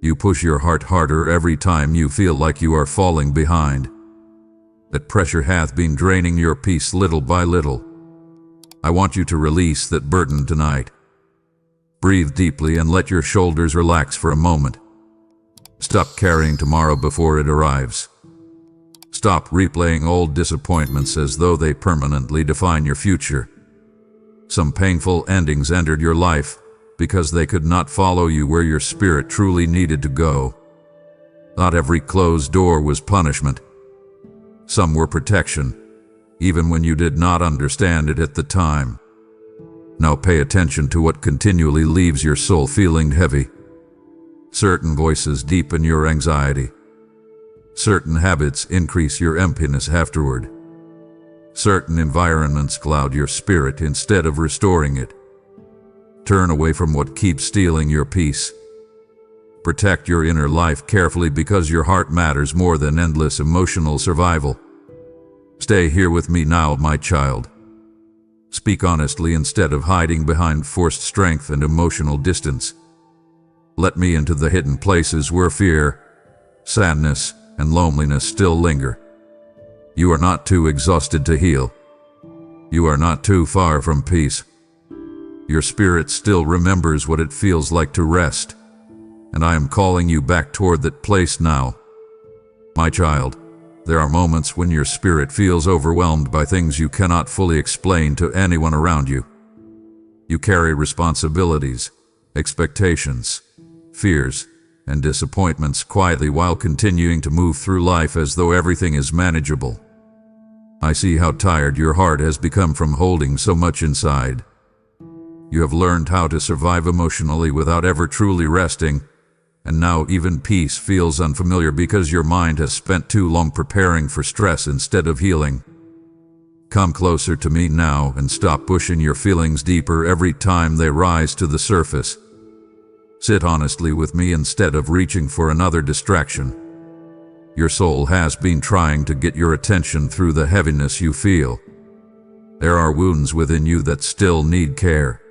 You push your heart harder every time you feel like you are falling behind. That pressure hath been draining your peace little by little. I want you to release that burden tonight. Breathe deeply and let your shoulders relax for a moment. Stop carrying tomorrow before it arrives. Stop replaying old disappointments as though they permanently define your future. Some painful endings entered your life because they could not follow you where your spirit truly needed to go. Not every closed door was punishment. Some were protection, even when you did not understand it at the time. Now pay attention to what continually leaves your soul feeling heavy. Certain voices deepen your anxiety. Certain habits increase your emptiness afterward. Certain environments cloud your spirit instead of restoring it. Turn away from what keeps stealing your peace. Protect your inner life carefully because your heart matters more than endless emotional survival. Stay here with me now, my child. Speak honestly instead of hiding behind forced strength and emotional distance. Let me into the hidden places where fear, sadness, and loneliness still linger. You are not too exhausted to heal. You are not too far from peace. Your spirit still remembers what it feels like to rest, and I am calling you back toward that place now. My child, there are moments when your spirit feels overwhelmed by things you cannot fully explain to anyone around you. You carry responsibilities, expectations, fears, and disappointments quietly while continuing to move through life as though everything is manageable. I see how tired your heart has become from holding so much inside. You have learned how to survive emotionally without ever truly resting, and now even peace feels unfamiliar because your mind has spent too long preparing for stress instead of healing. Come closer to me now and stop pushing your feelings deeper every time they rise to the surface. Sit honestly with me instead of reaching for another distraction. Your soul has been trying to get your attention through the heaviness you feel. There are wounds within you that still need care.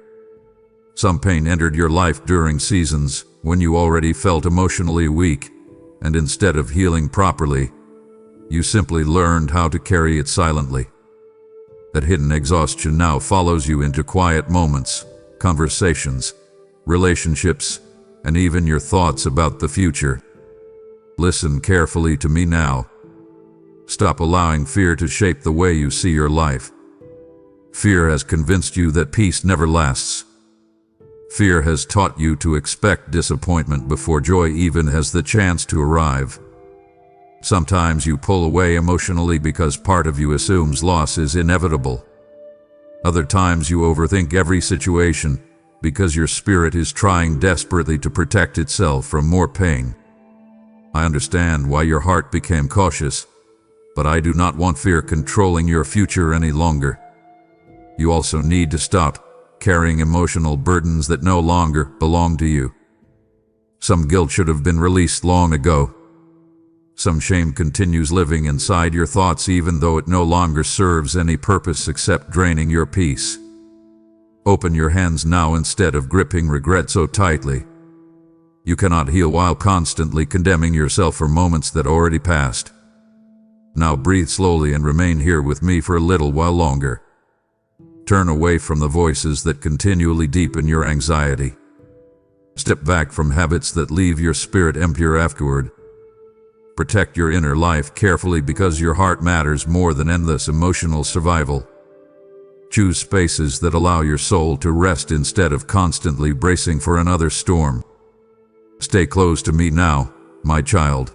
Some pain entered your life during seasons when you already felt emotionally weak, and instead of healing properly, you simply learned how to carry it silently. That hidden exhaustion now follows you into quiet moments, conversations, relationships, and even your thoughts about the future. Listen carefully to me now. Stop allowing fear to shape the way you see your life. Fear has convinced you that peace never lasts. Fear has taught you to expect disappointment before joy even has the chance to arrive. Sometimes you pull away emotionally because part of you assumes loss is inevitable. Other times you overthink every situation because your spirit is trying desperately to protect itself from more pain. I understand why your heart became cautious, but I do not want fear controlling your future any longer. You also need to stop carrying emotional burdens that no longer belong to you. Some guilt should have been released long ago. Some shame continues living inside your thoughts even though it no longer serves any purpose except draining your peace. Open your hands now instead of gripping regret so tightly. You cannot heal while constantly condemning yourself for moments that already passed. Now breathe slowly and remain here with me for a little while longer. Turn away from the voices that continually deepen your anxiety. Step back from habits that leave your spirit emptier afterward. Protect your inner life carefully because your heart matters more than endless emotional survival. Choose spaces that allow your soul to rest instead of constantly bracing for another storm. Stay close to me now, my child.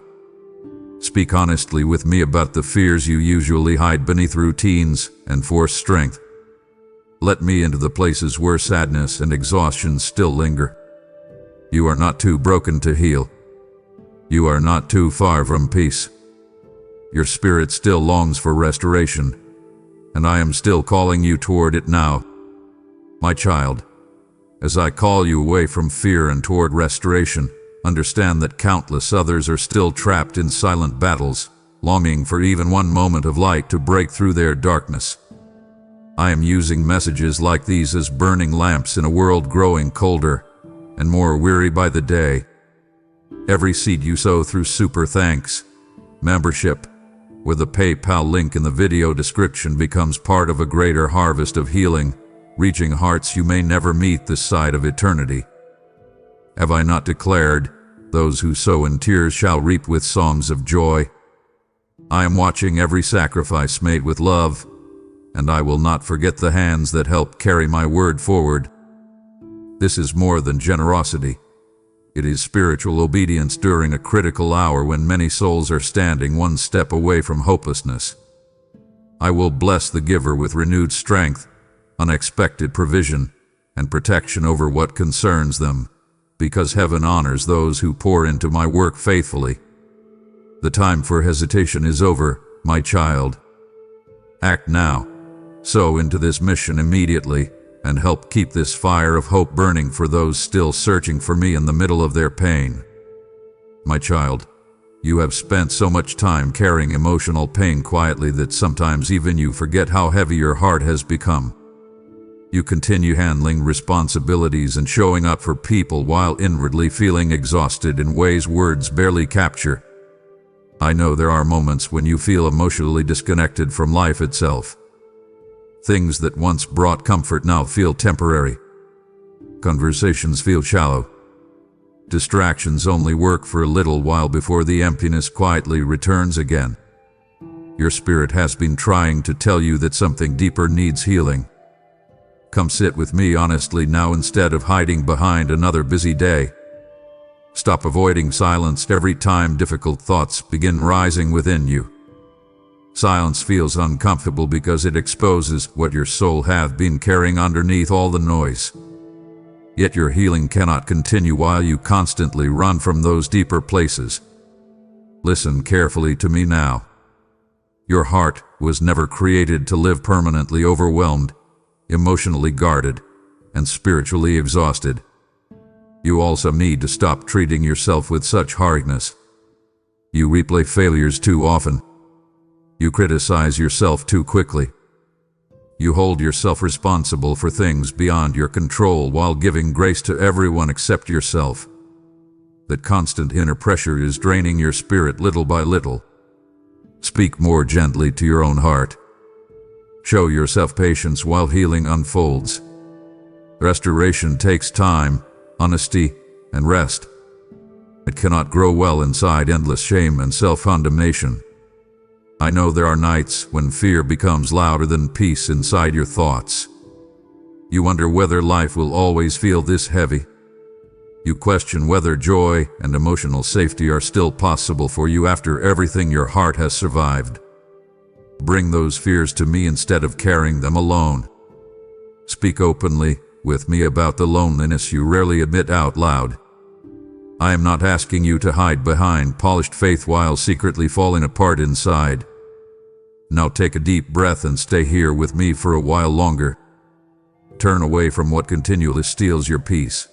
Speak honestly with me about the fears you usually hide beneath routines and forced strength. Let me into the places where sadness and exhaustion still linger. You are not too broken to heal. You are not too far from peace. Your spirit still longs for restoration, and I am still calling you toward it now. My child, as I call you away from fear and toward restoration, understand that countless others are still trapped in silent battles, longing for even one moment of light to break through their darkness. I am using messages like these as burning lamps in a world growing colder and more weary by the day. Every seed you sow through super thanks, membership, with a PayPal link in the video description becomes part of a greater harvest of healing, reaching hearts you may never meet this side of eternity. Have I not declared, those who sow in tears shall reap with songs of joy? I am watching every sacrifice made with love, and I will not forget the hands that help carry my word forward. This is more than generosity. It is spiritual obedience during a critical hour when many souls are standing one step away from hopelessness. I will bless the giver with renewed strength, unexpected provision, and protection over what concerns them, because heaven honors those who pour into my work faithfully. The time for hesitation is over, my child. Act now. Sow into this mission immediately, and help keep this fire of hope burning for those still searching for me in the middle of their pain. My child, you have spent so much time carrying emotional pain quietly that sometimes even you forget how heavy your heart has become. You continue handling responsibilities and showing up for people while inwardly feeling exhausted in ways words barely capture. I know there are moments when you feel emotionally disconnected from life itself. Things that once brought comfort now feel temporary. Conversations feel shallow. Distractions only work for a little while before the emptiness quietly returns again. Your spirit has been trying to tell you that something deeper needs healing. Come sit with me honestly now instead of hiding behind another busy day. Stop avoiding silence every time difficult thoughts begin rising within you. Silence feels uncomfortable because it exposes what your soul has been carrying underneath all the noise. Yet your healing cannot continue while you constantly run from those deeper places. Listen carefully to me now. Your heart was never created to live permanently overwhelmed, emotionally guarded, and spiritually exhausted. You also need to stop treating yourself with such hardness. You replay failures too often. You criticize yourself too quickly. You hold yourself responsible for things beyond your control while giving grace to everyone except yourself. That constant inner pressure is draining your spirit little by little. Speak more gently to your own heart. Show yourself patience while healing unfolds. Restoration takes time, honesty, and rest. It cannot grow well inside endless shame and self-condemnation. I know there are nights when fear becomes louder than peace inside your thoughts. You wonder whether life will always feel this heavy. You question whether joy and emotional safety are still possible for you after everything your heart has survived. Bring those fears to me instead of carrying them alone. Speak openly with me about the loneliness you rarely admit out loud. I am not asking you to hide behind polished faith while secretly falling apart inside. Now take a deep breath and stay here with me for a while longer. Turn away from what continually steals your peace.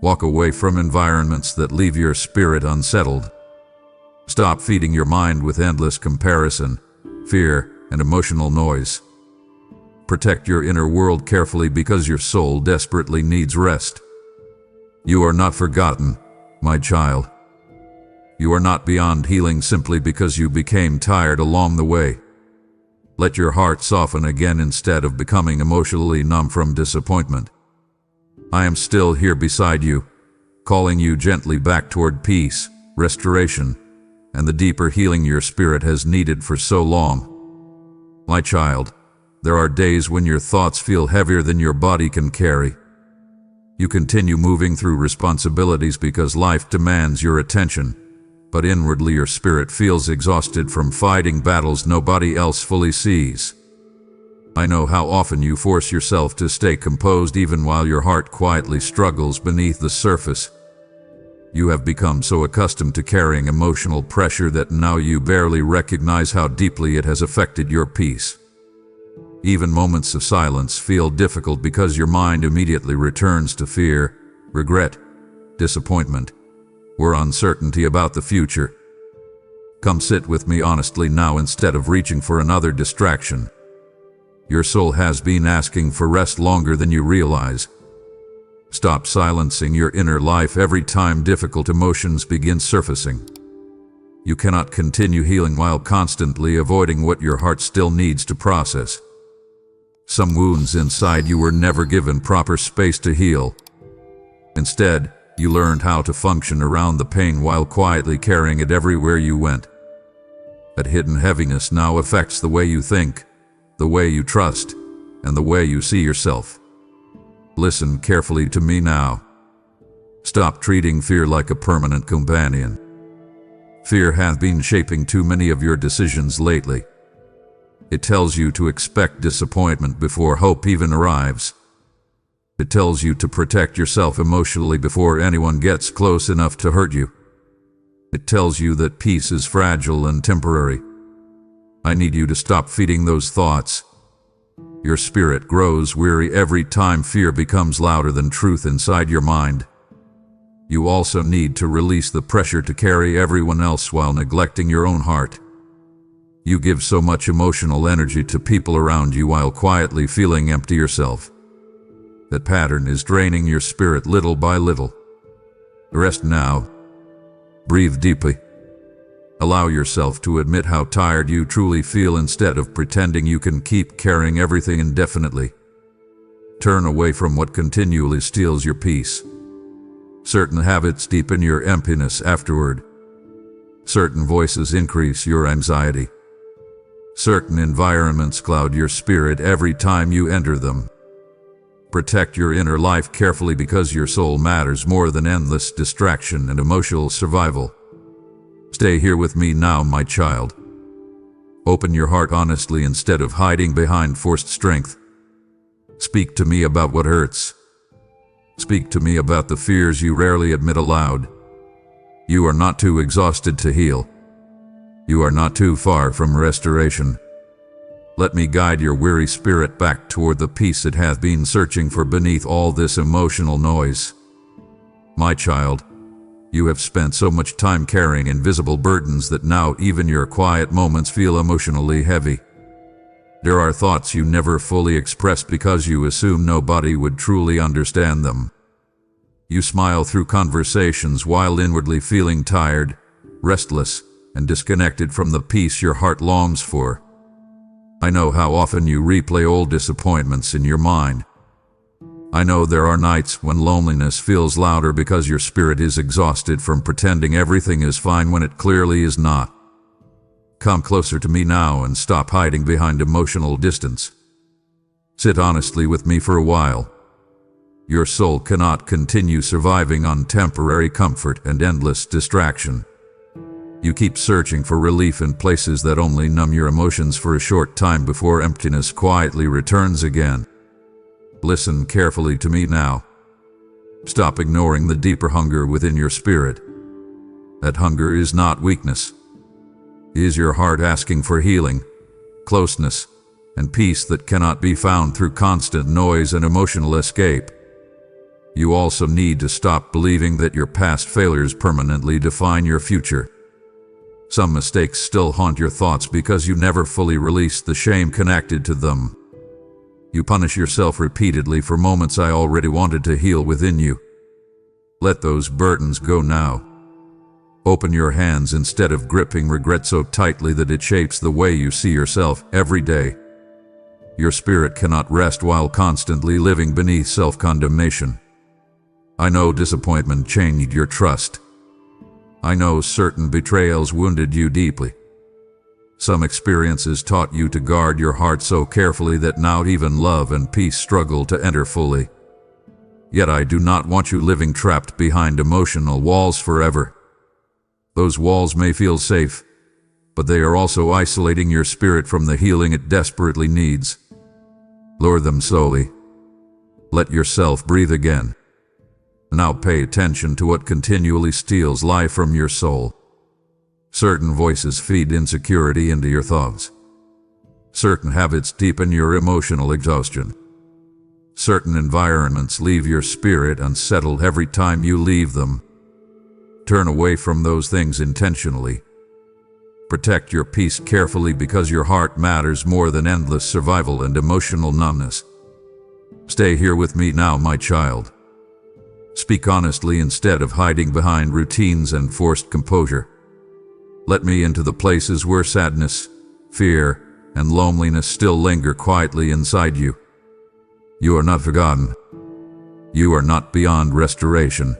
Walk away from environments that leave your spirit unsettled. Stop feeding your mind with endless comparison, fear, and emotional noise. Protect your inner world carefully because your soul desperately needs rest. You are not forgotten, my child. You are not beyond healing simply because you became tired along the way. Let your heart soften again instead of becoming emotionally numb from disappointment. I am still here beside you, calling you gently back toward peace, restoration, and the deeper healing your spirit has needed for so long. My child, there are days when your thoughts feel heavier than your body can carry. You continue moving through responsibilities because life demands your attention, but inwardly your spirit feels exhausted from fighting battles nobody else fully sees. I know how often you force yourself to stay composed even while your heart quietly struggles beneath the surface. You have become so accustomed to carrying emotional pressure that now you barely recognize how deeply it has affected your peace. Even moments of silence feel difficult because your mind immediately returns to fear, regret, disappointment, or uncertainty about the future. Come sit with me honestly now instead of reaching for another distraction. Your soul has been asking for rest longer than you realize. Stop silencing your inner life every time difficult emotions begin surfacing. You cannot continue healing while constantly avoiding what your heart still needs to process. Some wounds inside you were never given proper space to heal. Instead, you learned how to function around the pain while quietly carrying it everywhere you went. That hidden heaviness now affects the way you think, the way you trust, and the way you see yourself. Listen carefully to me now. Stop treating fear like a permanent companion. Fear has been shaping too many of your decisions lately. It tells you to expect disappointment before hope even arrives. It tells you to protect yourself emotionally before anyone gets close enough to hurt you. It tells you that peace is fragile and temporary. I need you to stop feeding those thoughts. Your spirit grows weary every time fear becomes louder than truth inside your mind. You also need to release the pressure to carry everyone else while neglecting your own heart. You give so much emotional energy to people around you while quietly feeling empty yourself. That pattern is draining your spirit little by little. Rest now. Breathe deeply. Allow yourself to admit how tired you truly feel instead of pretending you can keep carrying everything indefinitely. Turn away from what continually steals your peace. Certain habits deepen your emptiness afterward. Certain voices increase your anxiety. Certain environments cloud your spirit every time you enter them. Protect your inner life carefully because your soul matters more than endless distraction and emotional survival. Stay here with me now, my child. Open your heart honestly instead of hiding behind forced strength. Speak to me about what hurts. Speak to me about the fears you rarely admit aloud. You are not too exhausted to heal. You are not too far from restoration. Let me guide your weary spirit back toward the peace it has been searching for beneath all this emotional noise. My child, you have spent so much time carrying invisible burdens that now even your quiet moments feel emotionally heavy. There are thoughts you never fully expressed because you assume nobody would truly understand them. You smile through conversations while inwardly feeling tired, restless, and disconnected from the peace your heart longs for. I know how often you replay old disappointments in your mind. I know there are nights when loneliness feels louder because your spirit is exhausted from pretending everything is fine when it clearly is not. Come closer to me now and stop hiding behind emotional distance. Sit honestly with me for a while. Your soul cannot continue surviving on temporary comfort and endless distraction. You keep searching for relief in places that only numb your emotions for a short time before emptiness quietly returns again. Listen carefully to me now. Stop ignoring the deeper hunger within your spirit. That hunger is not weakness. It is your heart asking for healing, closeness, and peace that cannot be found through constant noise and emotional escape. You also need to stop believing that your past failures permanently define your future. Some mistakes still haunt your thoughts because you never fully released the shame connected to them. You punish yourself repeatedly for moments I already wanted to heal within you. Let those burdens go now. Open your hands instead of gripping regret so tightly that it shapes the way you see yourself every day. Your spirit cannot rest while constantly living beneath self-condemnation. I know disappointment changed your trust. I know certain betrayals wounded you deeply. Some experiences taught you to guard your heart so carefully that now even love and peace struggle to enter fully. Yet I do not want you living trapped behind emotional walls forever. Those walls may feel safe, but they are also isolating your spirit from the healing it desperately needs. Lower them slowly. Let yourself breathe again. Now pay attention to what continually steals life from your soul. Certain voices feed insecurity into your thoughts. Certain habits deepen your emotional exhaustion. Certain environments leave your spirit unsettled every time you leave them. Turn away from those things intentionally. Protect your peace carefully because your heart matters more than endless survival and emotional numbness. Stay here with me now, my child. Speak honestly instead of hiding behind routines and forced composure. Let me into the places where sadness, fear, and loneliness still linger quietly inside you. You are not forgotten. You are not beyond restoration.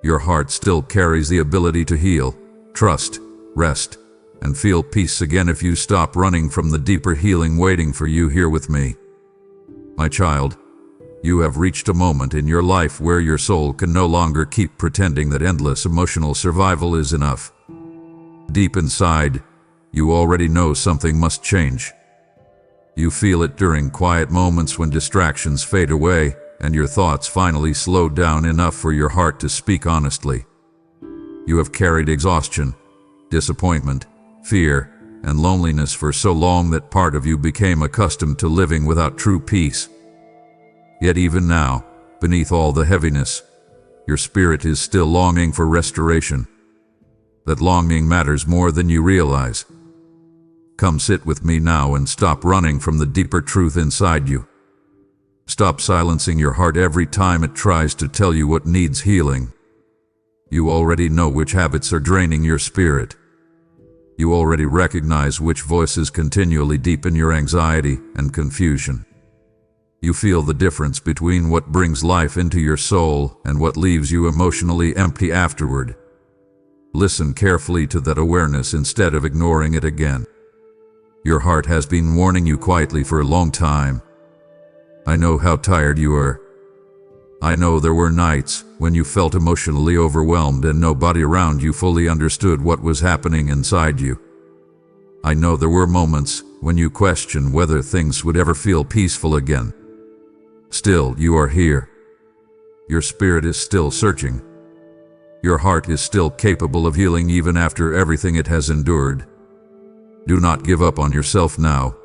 Your heart still carries the ability to heal, trust, rest, and feel peace again if you stop running from the deeper healing waiting for you here with me. My child, you have reached a moment in your life where your soul can no longer keep pretending that endless emotional survival is enough. Deep inside, you already know something must change. You feel it during quiet moments when distractions fade away and your thoughts finally slow down enough for your heart to speak honestly. You have carried exhaustion, disappointment, fear, and loneliness for so long that part of you became accustomed to living without true peace. Yet even now, beneath all the heaviness, your spirit is still longing for restoration. That longing matters more than you realize. Come sit with me now and stop running from the deeper truth inside you. Stop silencing your heart every time it tries to tell you what needs healing. You already know which habits are draining your spirit. You already recognize which voices continually deepen your anxiety and confusion. You feel the difference between what brings life into your soul and what leaves you emotionally empty afterward. Listen carefully to that awareness instead of ignoring it again. Your heart has been warning you quietly for a long time. I know how tired you are. I know there were nights when you felt emotionally overwhelmed and nobody around you fully understood what was happening inside you. I know there were moments when you questioned whether things would ever feel peaceful again. Still, you are here. Your spirit is still searching. Your heart is still capable of healing even after everything it has endured. Do not give up on yourself now.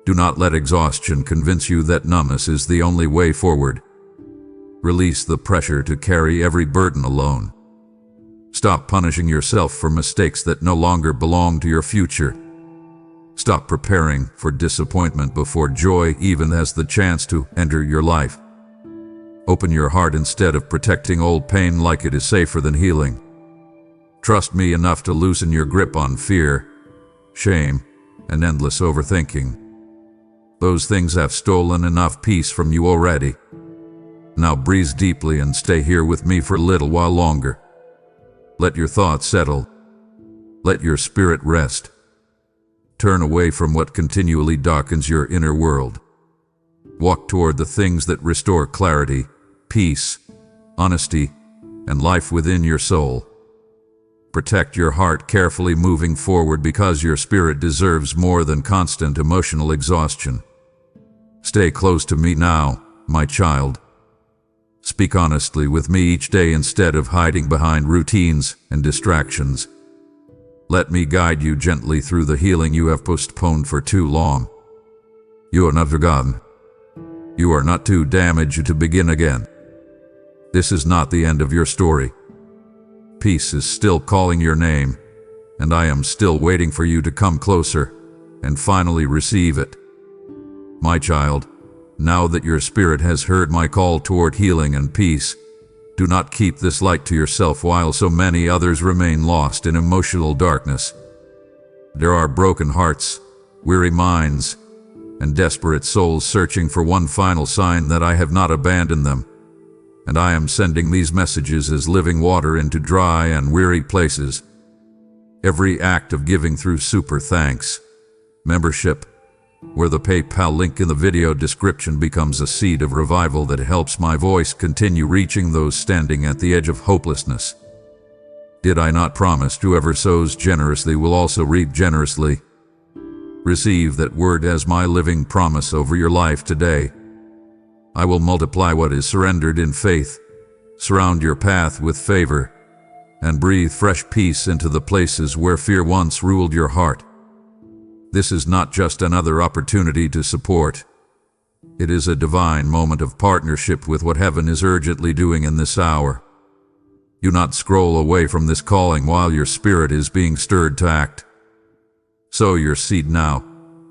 Do not let exhaustion convince you that numbness is the only way forward. Release the pressure to carry every burden alone. Stop punishing yourself for mistakes that no longer belong to your future. Stop preparing for disappointment before joy even has the chance to enter your life. Open your heart instead of protecting old pain like it is safer than healing. Trust me enough to loosen your grip on fear, shame, and endless overthinking. Those things have stolen enough peace from you already. Now breathe deeply and stay here with me for a little while longer. Let your thoughts settle. Let your spirit rest. Turn away from what continually darkens your inner world. Walk toward the things that restore clarity, peace, honesty, and life within your soul. Protect your heart carefully moving forward because your spirit deserves more than constant emotional exhaustion. Stay close to me now, my child. Speak honestly with me each day instead of hiding behind routines and distractions. Let me guide you gently through the healing you have postponed for too long. You are not forgotten. You are not too damaged to begin again. This is not the end of your story. Peace is still calling your name, and I am still waiting for you to come closer and finally receive it. My child, now that your spirit has heard my call toward healing and peace, do not keep this light to yourself while so many others remain lost in emotional darkness. There are broken hearts, weary minds, and desperate souls searching for one final sign that I have not abandoned them. And I am sending these messages as living water into dry and weary places. Every act of giving through super thanks, membership, where the PayPal link in the video description becomes a seed of revival that helps my voice continue reaching those standing at the edge of hopelessness. Did I not promise whoever sows generously will also reap generously? Receive that word as my living promise over your life today. I will multiply what is surrendered in faith, Surround your path with favor, and breathe fresh peace into the places where fear once ruled your heart. This is not just another opportunity to support. It is a divine moment of partnership with what heaven is urgently doing in this hour. Do not scroll away from this calling while your spirit is being stirred to act. Sow your seed now,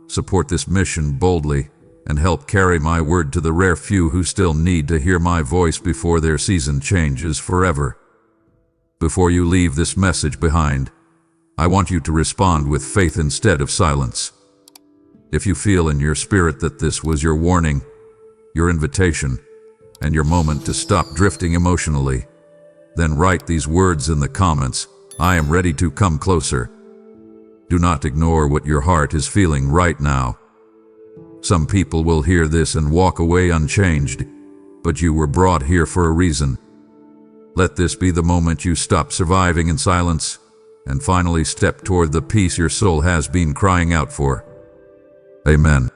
support this mission boldly, and help carry my word to the rare few who still need to hear my voice before their season changes forever. Before you leave this message behind, I want you to respond with faith instead of silence. If you feel in your spirit that this was your warning, your invitation, and your moment to stop drifting emotionally, then write these words in the comments: I am ready to come closer. Do not ignore what your heart is feeling right now. Some people will hear this and walk away unchanged, but you were brought here for a reason. Let this be the moment you stop surviving in silence and finally step toward the peace your soul has been crying out for. Amen.